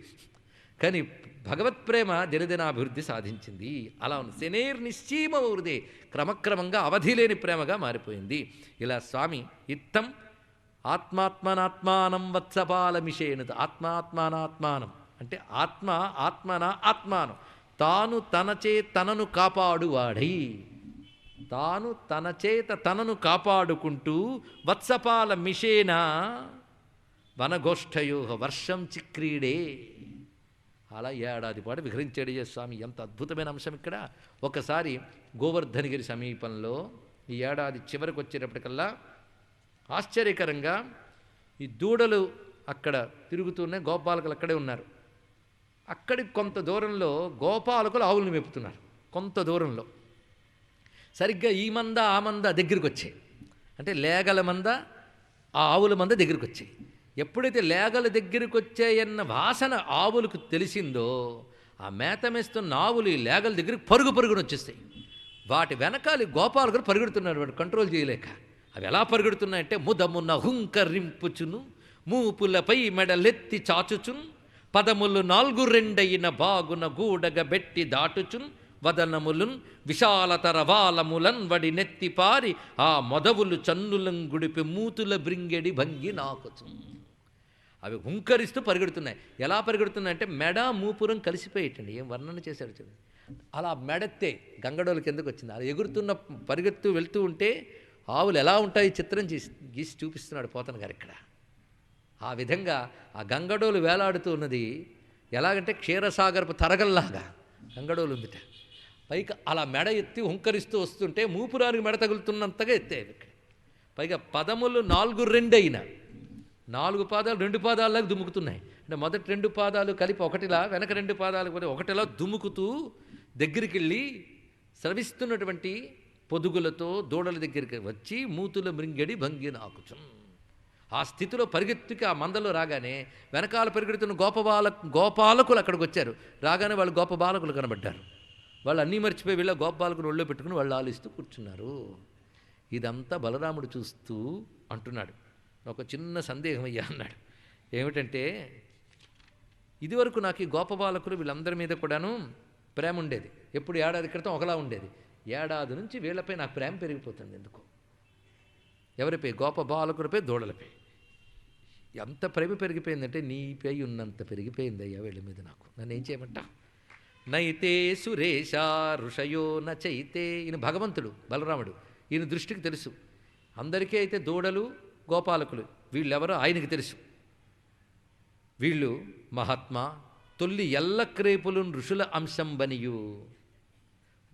కానీ భగవత్ ప్రేమ దినదినాభివృద్ధి సాధించింది. అలా ఉంది. శనైర్నిశ్చీమ వృదే, క్రమక్రమంగా అవధి లేని ప్రేమగా మారిపోయింది. ఇలా స్వామి ఇత్తం ఆత్మాత్మనాత్మానం వత్సపాలమిషేణుత. ఆత్మాత్మానాత్మానం అంటే ఆత్మ ఆత్మన ఆత్మానం, తాను తనచే తనను కాపాడువాడై, తాను తన చేత తనను కాపాడుకుంటూ వత్సపాల మిషేన వనగోష్ఠయో వర్షం చిక్రీడే. అలా ఏడాది పాటు విహరించాడు స్వామి. ఎంత అద్భుతమైన అంశం ఇక్కడ. ఒకసారి గోవర్ధనగిరి సమీపంలో ఈ ఏడాది చివరికి వచ్చేటప్పటికల్లా ఆశ్చర్యకరంగా ఈ దూడలు అక్కడ తిరుగుతూనే గోపాలకులు అక్కడే ఉన్నారు. అక్కడికి కొంత దూరంలో గోపాలకులు ఆవులను మేపుతున్నారు. కొంత దూరంలో సరిగ్గా ఈ మంద ఆ మంద దగ్గరికి వచ్చాయి. అంటే లేగల మంద ఆ ఆవుల మంద దగ్గరికి వచ్చాయి. ఎప్పుడైతే లేగల దగ్గరికి వచ్చాయన్న వాసన ఆవులకు తెలిసిందో ఆ మేత మేస్తున్న ఆవులు ఈ లేగల దగ్గరికి పరుగున వచ్చేస్తాయి. వాటి వెనకాలి గోపాలకులు పరిగెడుతున్నారు, వాడు కంట్రోల్ చేయలేక. అవి ఎలా పరిగెడుతున్నాయంటే ముదమున్న హుంకరింపుచును, మూపులపై మెడలెత్తి చాచుచున్, పదములు 4 బాగున గూడగ బెట్టి దాటుచున్, వదనములున్ విశాలతర వాలములన్ వడి నెత్తిపారి ఆ మొదవులు చన్నులం గుడిపి మూతుల బ్రింగెడి భంగి నాకుచు. అవి హుంకరిస్తూ పరిగెడుతున్నాయి. ఎలా పరిగెడుతున్నాయంటే మెడ మూపురం కలిసిపోయేటండి. ఏం వర్ణన చేశాడు చూడండి. అలా మెడెత్తే గంగడోలకి ఎందుకు వచ్చింది. అలా ఎగురుతున్న పరిగెత్తు వెళ్తూ ఉంటే ఆవులు ఎలా ఉంటాయి చిత్రం గీసి చూపిస్తున్నాడు పోతన గారు ఇక్కడ. ఆ విధంగా ఆ గంగడోలు వేలాడుతూ ఉన్నది ఎలాగంటే క్షీరసాగరపు తరగల్లాగా గంగడోలు ఉందిట. పైగా అలా మెడ ఎత్తి హుంకరిస్తూ వస్తుంటే మూపురానికి మెడ తగులుతున్నంతగా ఎత్తాయి ఇక్కడ. పైగా పదములు 4 4 పాదాలు 2 పాదాలకు దుముకుతున్నాయి. అంటే మొదటి 2 పాదాలు కలిపి ఒకటిలా, వెనక 2 పాదాలు కూడా ఒకటిలా దుముకుతూ దగ్గరికి వెళ్ళి స్రవిస్తున్నటువంటి పొదుగులతో దూడల దగ్గరికి వచ్చి మూతుల మృంగడి భంగి నాకుచు. ఆ స్థితిలో పరిగెత్తుకి ఆ మందలో రాగానే వెనకాల పరిగెడుతున్న గోపాలకులు అక్కడికి వచ్చారు. రాగానే వాళ్ళు గోపబాలకులు కనబడ్డారు. వాళ్ళు అన్నీ మర్చిపోయి వీళ్ళ గోపాలకుని ఒళ్ళో పెట్టుకుని వాళ్ళు ఆలిస్తూ కూర్చున్నారు. ఇదంతా బలరాముడు చూస్తూ అంటున్నాడు, ఒక చిన్న సందేహం అయ్యా అన్నాడు. ఏమిటంటే ఇదివరకు నాకు ఈ గోపబాలకులు వీళ్ళందరి మీద కూడాను ప్రేమ ఉండేది. ఎప్పుడు ఏడాది క్రితం ఒకలా ఉండేది. ఏడాది నుంచి వీళ్ళపై నాకు ప్రేమ పెరిగిపోతుంది. ఎందుకు? ఎవరిపై? గోపబాలకులపై, దూడలపై. ఎంత ప్రేమ పెరిగిపోయిందంటే నీపై ఉన్నంత పెరిగిపోయింది అయ్యా వీళ్ళ మీద నాకు. నన్ను ఏం చేయమంటా? నైతే సురేష ఋషయో నచైతే. ఈయన భగవంతుడు బలరాముడు. ఈయన దృష్టికి తెలుసు అందరికీ అయితే దూడలు గోపాలకులు వీళ్ళెవరో ఆయనకి తెలుసు. వీళ్ళు మహాత్మా తొల్లి ఎల్లక్రేపులు ఋషుల అంశం బనియు,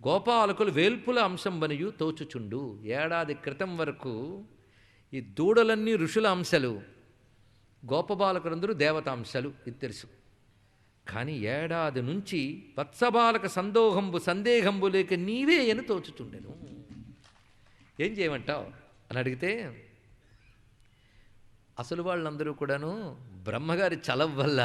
గోపాలకులు వేల్పుల అంశం బనియు తోచుచుండు. ఏడాది క్రితం వరకు ఈ దూడలన్నీ ఋషుల అంశాలు, గోపబాలకులందరూ దేవతాంశాలు, ఇది తెలుసు. కానీ ఏడాది నుంచి వత్సబాలక సందేహంబు లేక నీవే అని తోచుచుండెను. ఏం చేయమంటావు అని అడిగితే అసలు వాళ్ళందరూ కూడాను బ్రహ్మగారి చలవ వల్ల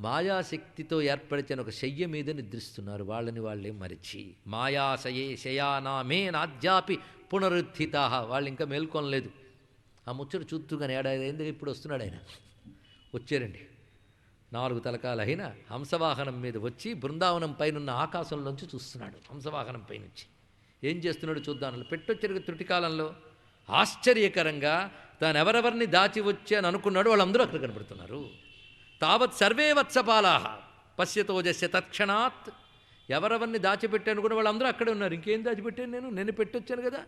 మాయాశక్తితో ఏర్పరిచిన ఒక శయ్య మీద నిద్రిస్తున్నారు. వాళ్ళని వాళ్ళే మరిచి మాయాశయే శయానామే నాద్యాపి పునరుత్థితా. వాళ్ళు ఇంకా మేల్కొనలేదు. ఆ ముచ్చట చూస్తూగానే ఏడాది అయింది, ఇప్పుడు వస్తున్నాడు ఆయన. వచ్చారండి. 4 తలకాలైన హంసవాహనం మీద వచ్చి బృందావనం పైనున్న ఆకాశంలోంచి చూస్తున్నాడు. హంసవాహనం పైనుంచి ఏం చేస్తున్నాడు చూద్దాం. పెట్టొచ్చరిగా త్రుటికాలంలో ఆశ్చర్యకరంగా తాను ఎవరెవరిని దాచి వచ్చి అని అనుకున్నాడు వాళ్ళందరూ అక్కడ కనబడుతున్నారు. తావత్ సర్వే వత్సపాలాహ పశ్యతోజస్య తత్క్షణాత్. ఎవరెవరిని దాచిపెట్టాను కూడా వాళ్ళందరూ అక్కడే ఉన్నారు. ఇంకేం దాచిపెట్టాను? నేను పెట్టొచ్చాను కదా.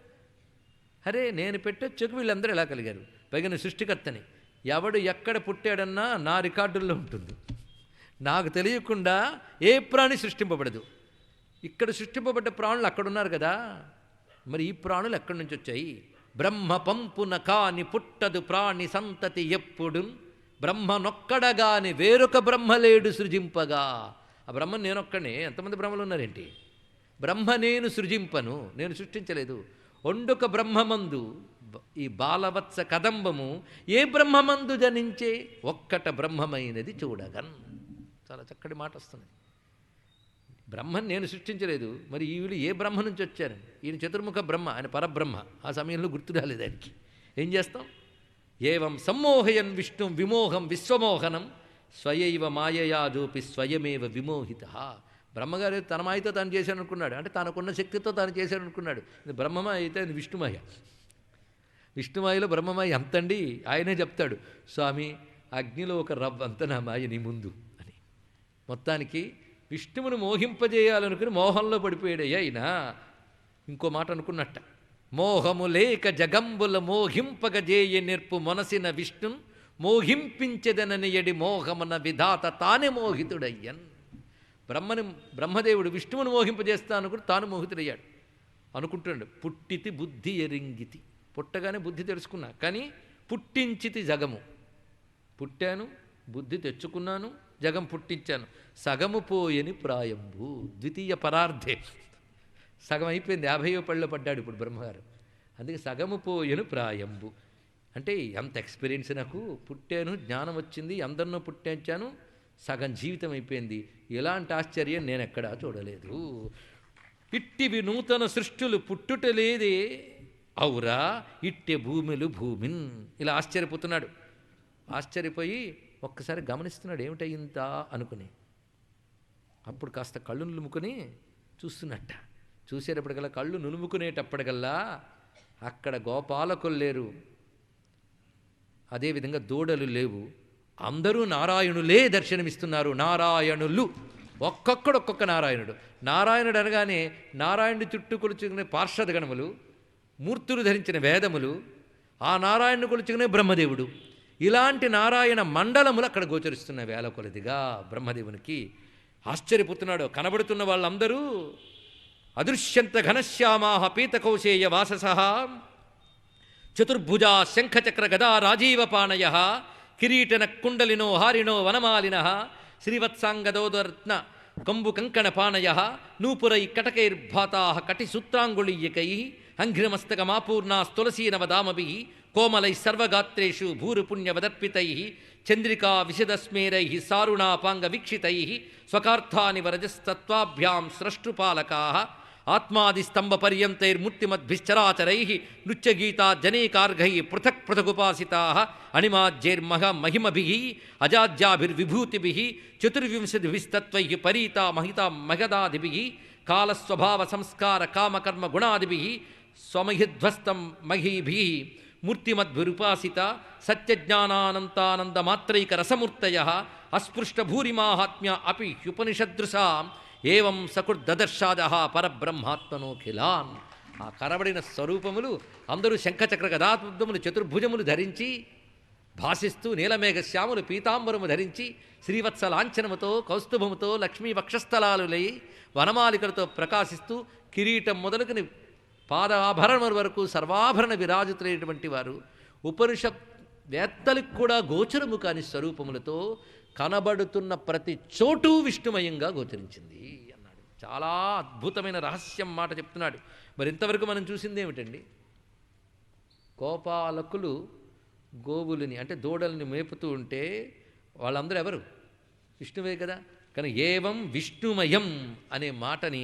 అరే నేను పెట్టొచ్చాక వీళ్ళందరూ ఎలా కలిగారు? పైగా నేను సృష్టికర్తని. ఎవడు ఎక్కడ పుట్టాడన్నా నా రికార్డుల్లో ఉంటుంది. నాకు తెలియకుండా ఏ ప్రాణి సృష్టింపబడదు. ఇక్కడ సృష్టింపబడ్డ ప్రాణులు అక్కడ ఉన్నారు కదా. మరి ఈ ప్రాణులు ఎక్కడి నుంచి వచ్చాయి? బ్రహ్మ పంపున కాని పుట్టదు ప్రాణి సంతతి ఎప్పుడు బ్రహ్మనొక్కడగాని వేరొక బ్రహ్మలేడు సృజింపగా. ఆ బ్రహ్మ నేనొక్కడే. ఎంతమంది బ్రహ్మలు ఉన్నారేంటి? బ్రహ్మ నేను సృజింపను, నేను సృష్టించలేదు. ఒండొక బ్రహ్మమందు ఈ బాలవత్స కదంబము ఏ బ్రహ్మమందు జనించే ఒక్కట బ్రహ్మమైనది చూడగన్. చాలా చక్కటి మాట వస్తుంది. బ్రహ్మను నేను సృష్టించలేదు, మరి వీళ్ళు ఏ బ్రహ్మ నుంచి వచ్చారు? ఈయన చతుర్ముఖ బ్రహ్మ, ఆయన పరబ్రహ్మ. ఆ సమయంలో గుర్తు రాలేదు ఆయనకి. ఏం చేస్తాం? ఏవం సమ్మోహయన్ విష్ణు విమోహం విశ్వమోహనం స్వయైవ మాయయాజోపి స్వయమేవ విమోహిత. బ్రహ్మగారు తన మాయతో తాను చేశాను అనుకున్నాడు, అంటే తనకున్న శక్తితో తాను చేశాను అనుకున్నాడు. ఇది బ్రహ్మమాయ అయితే అది విష్ణుమాయ. విష్ణుమాయలో బ్రహ్మమాయ ఎంతండి? ఆయనే చెప్తాడు, స్వామి అగ్నిలో ఒక రవ్వంత నా మాయ నీ ముందు అని. మొత్తానికి విష్ణువును మోహింపజేయాలనుకుని మోహంలో పడిపోయాడయ్యా అయినా. ఇంకో మాట అనుకున్నట్ట, మోహము లేక జగంబుల మోహింపగజేయ నేర్పు మొనసిన విష్ణున్ మోహింపించెదనని ఎడి మోహమున విధాత తానే మోహితుడయ్యన్. బ్రహ్మదేవుడు విష్ణువును మోహింపజేస్తా అనుకుని తాను మోహితుడయ్యాడు. అనుకుంటున్నాడు, పుట్టితి బుద్ధి ఎరింగితి. పుట్టగానే బుద్ధి తెలుసుకున్నా, కానీ పుట్టించితి జగము. పుట్టాను, బుద్ధి తెచ్చుకున్నాను, జగం పుట్టించాను. సగము పోయని ప్రాయంబు ద్వితీయ పరార్థే. సగం అయిపోయింది, 50వ పళ్ళలో పడ్డాడు ఇప్పుడు బ్రహ్మగారు. అందుకే సగము పోయను ప్రాయంబు అంటే ఎంత ఎక్స్పీరియన్స్ నాకు. పుట్టాను, జ్ఞానం వచ్చింది, అందరినో పుట్టించాను, సగం జీవితం అయిపోయింది. ఎలాంటి ఆశ్చర్యం నేను ఎక్కడా చూడలేదు. ఇట్టివి నూతన సృష్టులు పుట్టుట లేదే ఔరా ఇట్టె భూమిలు భూమిన్. ఇలా ఆశ్చర్యపోతున్నాడు. ఆశ్చర్యపోయి ఒక్కసారి గమనిస్తున్నాడు, ఏమిటయింత అనుకుని. అప్పుడు కాస్త కళ్ళు నులుముకొని చూస్తున్నట్ట. చూసేటప్పటికల్లా కళ్ళు నులుముకునేటప్పటికల్లా అక్కడ గోపాలకులు లేరు, అదేవిధంగా దూడలు లేవు, అందరూ నారాయణులే దర్శనమిస్తున్నారు. నారాయణులు ఒక్కొక్కడు ఒక్కొక్క నారాయణుడు. నారాయణుడు అనగానే నారాయణుడి చుట్టూ కొలుచుకునే పార్షదగణములు, మూర్తులు ధరించిన వేదములు, ఆ నారాయణుని కొలుచుకునే బ్రహ్మదేవుడు, ఇలాంటి నారాయణ మండలములు అక్కడ గోచరిస్తున్న వేల కొలదిగా బ్రహ్మదేవునికి. ఆశ్చర్యపోతున్నాడు. కనబడుతున్న వాళ్ళందరూ అదృశ్యంత ఘనశ్యామాహ పీతకౌశేయ వాససః చతుర్భుజా శంఖచక్ర గదా రాజీవపాణయ కిరీటన కుండలినో హారిణో వనమాలిన శ్రీవత్సాంగదోదరత్న కంబు కంకణపాణయ నూపురై కటకైర్భాతా కటిసూత్రాంగుళీయకై అంఘ్రిమస్తకమాపూర్ణాస్తులసీనవదామభి కోమలై సర్వగాత్రేషు భూరిపుణ్యవదర్పితై చంద్రికా విశదస్మేరై సారుణాపాంగవీక్షితై స్వకార్థాని వరజస్తత్వాభ్యాం స్రష్టుపాలకా ఆత్మాదిస్తంభపర్యంతైర్మూర్తిమద్భిశ్చరాచరై నృత్యగీతా జనైకార్ఘై పృథక్ పృథగుపాసితా అణిమాజ్యైర్మహ మహిమభి అజాజ్యాభిర్విభూతిభి చతుర్వింశతిభిస్తత్వై పరీతా మహితా మహదాదిభి కాలస్వభావ సంస్కార కామకర్మ గుణాదిభి స్వమహిధ్వస్తం మహీభి మూర్తిమద్భిరుపాసిత సత్యజ్ఞానానంతానందమాత్రైక రసమూర్తయ అస్పృష్టభూరిమాహాత్మ్య అపి హ్యుపనిషదృశా ఏవం సకుర్దదర్శాద పరబ్రహ్మాత్మనోఖిలాన్. ఆ కనబడిన స్వరూపములు అందరూ శంఖచక్ర గదాత్ములు చతుర్భుజములు ధరించి భాసిస్తూ నీలమేఘశ్యాములు పీతాంబరము ధరించి శ్రీవత్స లాంఛనముతో కౌస్తుభముతో లక్ష్మీ వక్షస్థలాలులై వనమాలికలతో ప్రకాశిస్తూ కిరీటం మొదలుకుని పాదాభరణముల వరకు సర్వాభరణ విరాజితులైనటువంటి వారు ఉపనిషత్ వేత్తలకు కూడా గోచరము కాని స్వరూపములతో కనబడుతున్న ప్రతి చోటు విష్ణుమయంగా గోచరించింది అన్నాడు. చాలా అద్భుతమైన రహస్యం మాట చెప్తున్నాడు. మరి ఇంతవరకు మనం చూసింది ఏమిటండి? గోపాలకులు గోవులని అంటే దూడల్ని మేపుతూ ఉంటే వాళ్ళందరూ ఎవరు? విష్ణువే కదా. కానీ ఏవం విష్ణుమయం అనే మాటని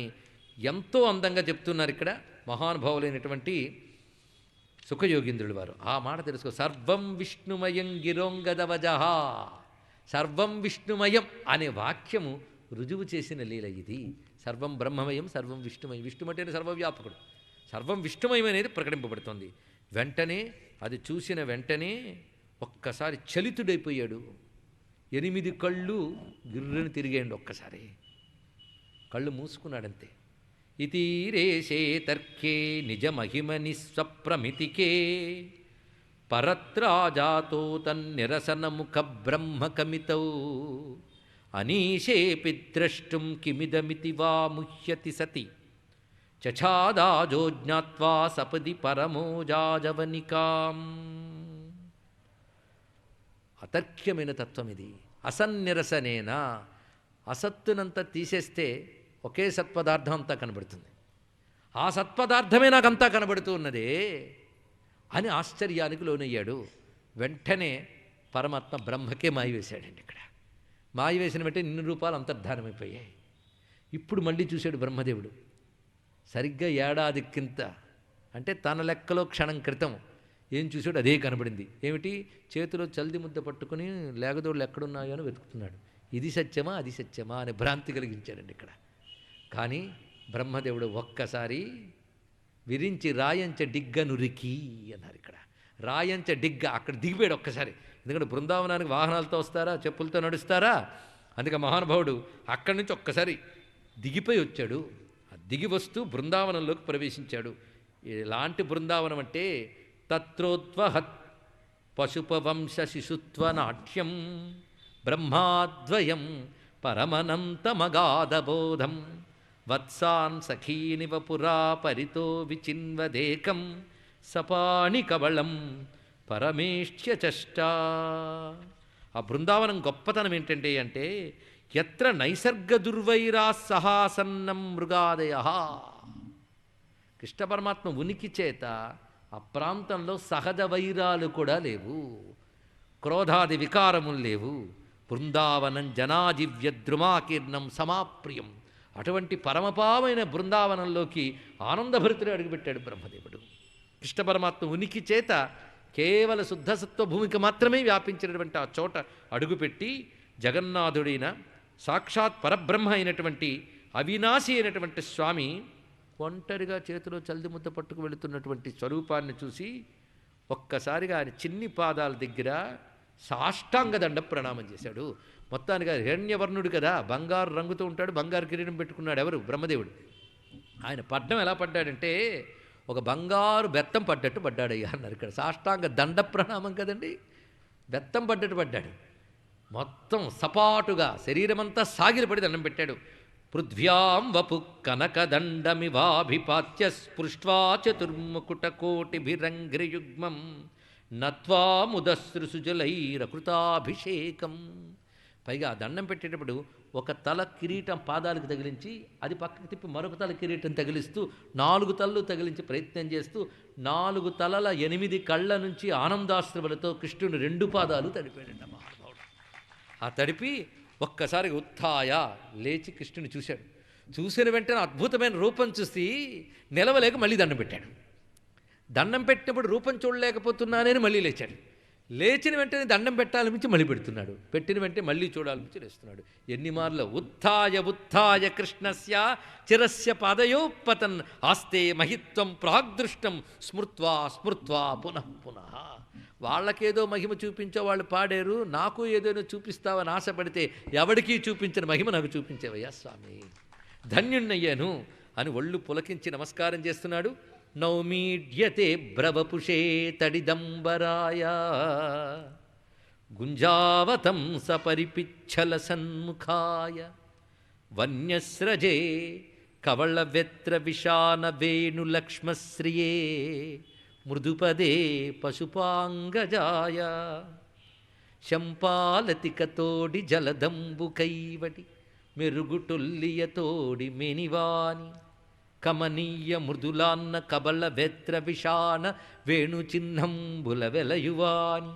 ఎంతో అందంగా చెప్తున్నారు ఇక్కడ మహానుభావులైనటువంటి సుఖయోగీంద్రుడు వారు. ఆ మాట తెలుసుకో. సర్వం విష్ణుమయం గిరోంగదవజహ. సర్వం విష్ణుమయం అనే వాక్యము రుజువు చేసిన లీల ఇది. సర్వం బ్రహ్మమయం, సర్వం విష్ణుమయం. విష్ణువు అంటే సర్వవ్యాపకుడు. సర్వం విష్ణుమయం అనేది ప్రకటింపబడుతుంది. వెంటనే అది చూసిన వెంటనే ఒక్కసారి చలితుడైపోయాడు. 8 కళ్ళు గిర్రని తిరిగేయండి ఒక్కసారి. కళ్ళు మూసుకున్నాడంతే. ఇతీరేషే తర్కే నిజమహిమని స్వప్రమితికే పరత్రాజాతో తన్నిరసనముఖ బ్రహ్మకమితౌ అనీషేపి ద్రష్టుం కిమిదమితి వా ముహ్యతి సతి చఛాదాజో జ్ఞాత్వా సపది పరమోజాజవనికాం. అతర్క్యమైన తత్వం ఇది. అసన్నిరసనేనా, అసత్తునంతా తీసేస్తే ఒకే సత్పదార్థం అంతా కనబడుతుంది. ఆ సత్పదార్థమే నాకంతా కనబడుతూ ఉన్నదే అని ఆశ్చర్యానికి లోనయ్యాడు. వెంటనే పరమాత్మ బ్రహ్మకే మాయ వేశాడండి. ఇక్కడ మాయ వేసిన వెంటనే 2 రూపాయలు అంతర్ధానమైపోయాయి. ఇప్పుడు మళ్ళీ చూశాడు బ్రహ్మదేవుడు. సరిగ్గా ఏడాది కింద, అంటే తన లెక్కలో క్షణం క్రితం ఏం చూశాడు అదే కనబడింది. ఏమిటి? చేతిలో చల్ది ముద్ద పట్టుకుని లేగదోళ్ళు ఎక్కడున్నాయో అని వెతుకుతున్నాడు. ఇది సత్యమా అది సత్యమా అని భ్రాంతి కలిగించాడండి ఇక్కడ. కానీ బ్రహ్మదేవుడు ఒక్కసారి విరించి రాయంచ డిగ్గ నురికి అన్నారు. ఇక్కడ రాయంచ డిగ్గ, అక్కడ దిగిపోయాడు ఒక్కసారి. ఎందుకంటే బృందావనానికి వాహనాలతో వస్తారా, చెప్పులతో నడుస్తారా? అందుకే మహానుభావుడు అక్కడి నుంచి ఒక్కసారి దిగిపోయి వచ్చాడు. దిగి వస్తూ బృందావనంలోకి ప్రవేశించాడు. ఎలాంటి బృందావనం అంటే తత్రోద్వహత్ పశుపవంశ శిశుత్వ నాట్యం బ్రహ్మాద్వయం పరమనంతమగాధబోధం వత్సాన్ సఖీనివ పురా పరితో విచిన్వదేకం సపాణి కవళం పరమేష్ట్య చష్టా. ఆ బృందావనం గొప్పతనం ఏంటంటే అంటే ఎత్ర నైసర్గ దుర్వైరా సహాసన్నం మృగాదయ. కృష్ణ పరమాత్మ ఉనికి చేత ఆ ప్రాంతంలో సహజ వైరాలు కూడా లేవు, క్రోధాది వికారములు లేవు. బృందావనం జనాజివ్య ద్రుమాకీర్ణం సమాప్రియం. అటువంటి పరమపావైన బృందావనంలోకి ఆనందభరితుడు అడుగుపెట్టాడు బ్రహ్మదేవుడు. కృష్ణ పరమాత్మ ఉనికి చేత కేవల శుద్ధసత్వ భూమికి మాత్రమే వ్యాపించినటువంటి ఆ చోట అడుగుపెట్టి జగన్నాథుడైన సాక్షాత్ పరబ్రహ్మ అయినటువంటి అవినాశి అయినటువంటి స్వామి ఒంటరిగా చేతిలో చల్ది ముద్ద పట్టుకు వెళుతున్నటువంటి స్వరూపాన్ని చూసి ఒక్కసారిగా ఆయన చిన్ని పాదాల దగ్గర సాష్టాంగ దండ ప్రణామం చేశాడు. మొత్తానికి హిరణ్యవర్ణుడు కదా, బంగారు రంగుతో ఉంటాడు, బంగారు కిరీటం పెట్టుకున్నాడు. ఎవరు? బ్రహ్మదేవుడు. ఆయన పడ్డం ఎలా పడ్డాడంటే ఒక బంగారు బెత్తం పడ్డట్టు పడ్డాడయ్యా అన్నారు. ఇక్కడ సాష్టాంగ దండ ప్రణామం కదండి, బెత్తం పడ్డట్టు పడ్డాడు. మొత్తం సపాటుగా శరీరమంతా సాగిలపడి దండం పెట్టాడు. పృథ్వ్యాం వపు కనకదండమివాభిపాత్య స్పృష్ట్వా చతుర్ముకుటకోటిభిరంఘ్రియుగ్మం నత్వా ముదశ్రుసుజలైరకృతాభిషేకం. పైగా దండం పెట్టేటప్పుడు ఒక తల కిరీటం పాదాలకు తగిలించి అది పక్కకి తిప్పి మరొక తల కిరీటం తగిలిస్తూ 4 తలలు తగిలించి ప్రయత్నం చేస్తూ 4 తలల 8 కళ్ళ నుంచి ఆనందాశ్రములతో కృష్ణుని 2 పాదాలు తడిపాడంట మహానుభావుడు. ఆ తడిపి ఒక్కసారి ఉత్థాయ లేచి కృష్ణుని చూశాడు. చూసిన వెంటనే అద్భుతమైన రూపం చూసి నిలవలేక మళ్ళీ దండం పెట్టాడు. దండం పెట్టినప్పుడు రూపం చూడలేకపోతున్నానని మళ్ళీ లేచాడు. లేచిన వెంటనే దండం పెట్టాలనిపించి మళ్ళీ పెడుతున్నాడు. పెట్టిన వెంటనే మళ్ళీ చూడాలనిపించి లేస్తున్నాడు. ఎన్ని మార్లు ఉత్థాయ ఉత్థాయ కృష్ణస్య చిరస్య పాదయోపతన్ ఆస్తే మహిత్వం ప్రాగ్దృష్టం స్మృత్వా స్మృత్వా పునః పునః. వాళ్ళకేదో మహిమ చూపించో వాళ్ళు పాడారు, నాకు ఏదైనా చూపిస్తావని ఆశపడితే ఎవడికి చూపించిన మహిమ నాకు చూపించేవయ్యా స్వామి, ధన్యుణ్ణయ్యాను అని ఒళ్ళు పులకించి నమస్కారం చేస్తున్నాడు. నౌమీడ్యతే బ్రవపుషే తడిదంబరాయ గుంజావతం సపరిపిచ్చల సన్ముఖాయ వన్యస్రజే కవళవ్యత్ర విషాన వేణులక్ష్మశ్రియే మృదుపదే పశుపాంగజాయ శంపాలతికతోడి జలదంబు కైవటి మెరుగుటొల్లియతోడి మెనివాని కమనీయ మృదులాన్న కబళ వెత్ర విషాన వేణుచిహ్నంబుల వెలయువాని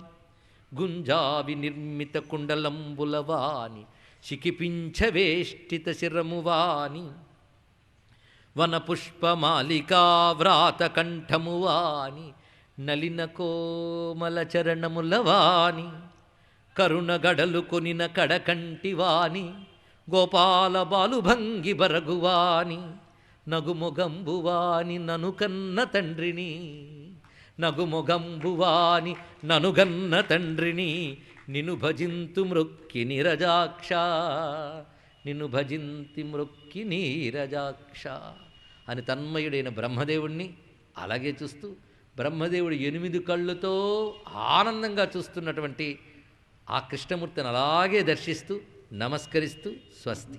గుంజావి నిర్మిత కుండలంబులవాని శిఖిపించవేష్టిత శిరమువాని వనపుష్పమాలికావ్రాత కంఠమువాని నలిన కోమల చరణములవాని కరుణగడలు కొనిన కడకంటివాని గోపాల బాలుభంగి బరగువాని నగుమొగంబువాని ననుకన్న తండ్రిని నగుమొగంబువాని ననుగన్న తండ్రిని నిన్ను భజింతు మృక్కి నీరజాక్ష నిన్ను భజింతి మృక్కి నీరజాక్ష అని తన్మయుడైన బ్రహ్మదేవుణ్ణి అలాగే చూస్తూ బ్రహ్మదేవుడు 8 కళ్ళుతో ఆనందంగా చూస్తున్నటువంటి ఆ కృష్ణమూర్తిని అలాగే దర్శిస్తూ నమస్కరిస్తూ స్వస్తి.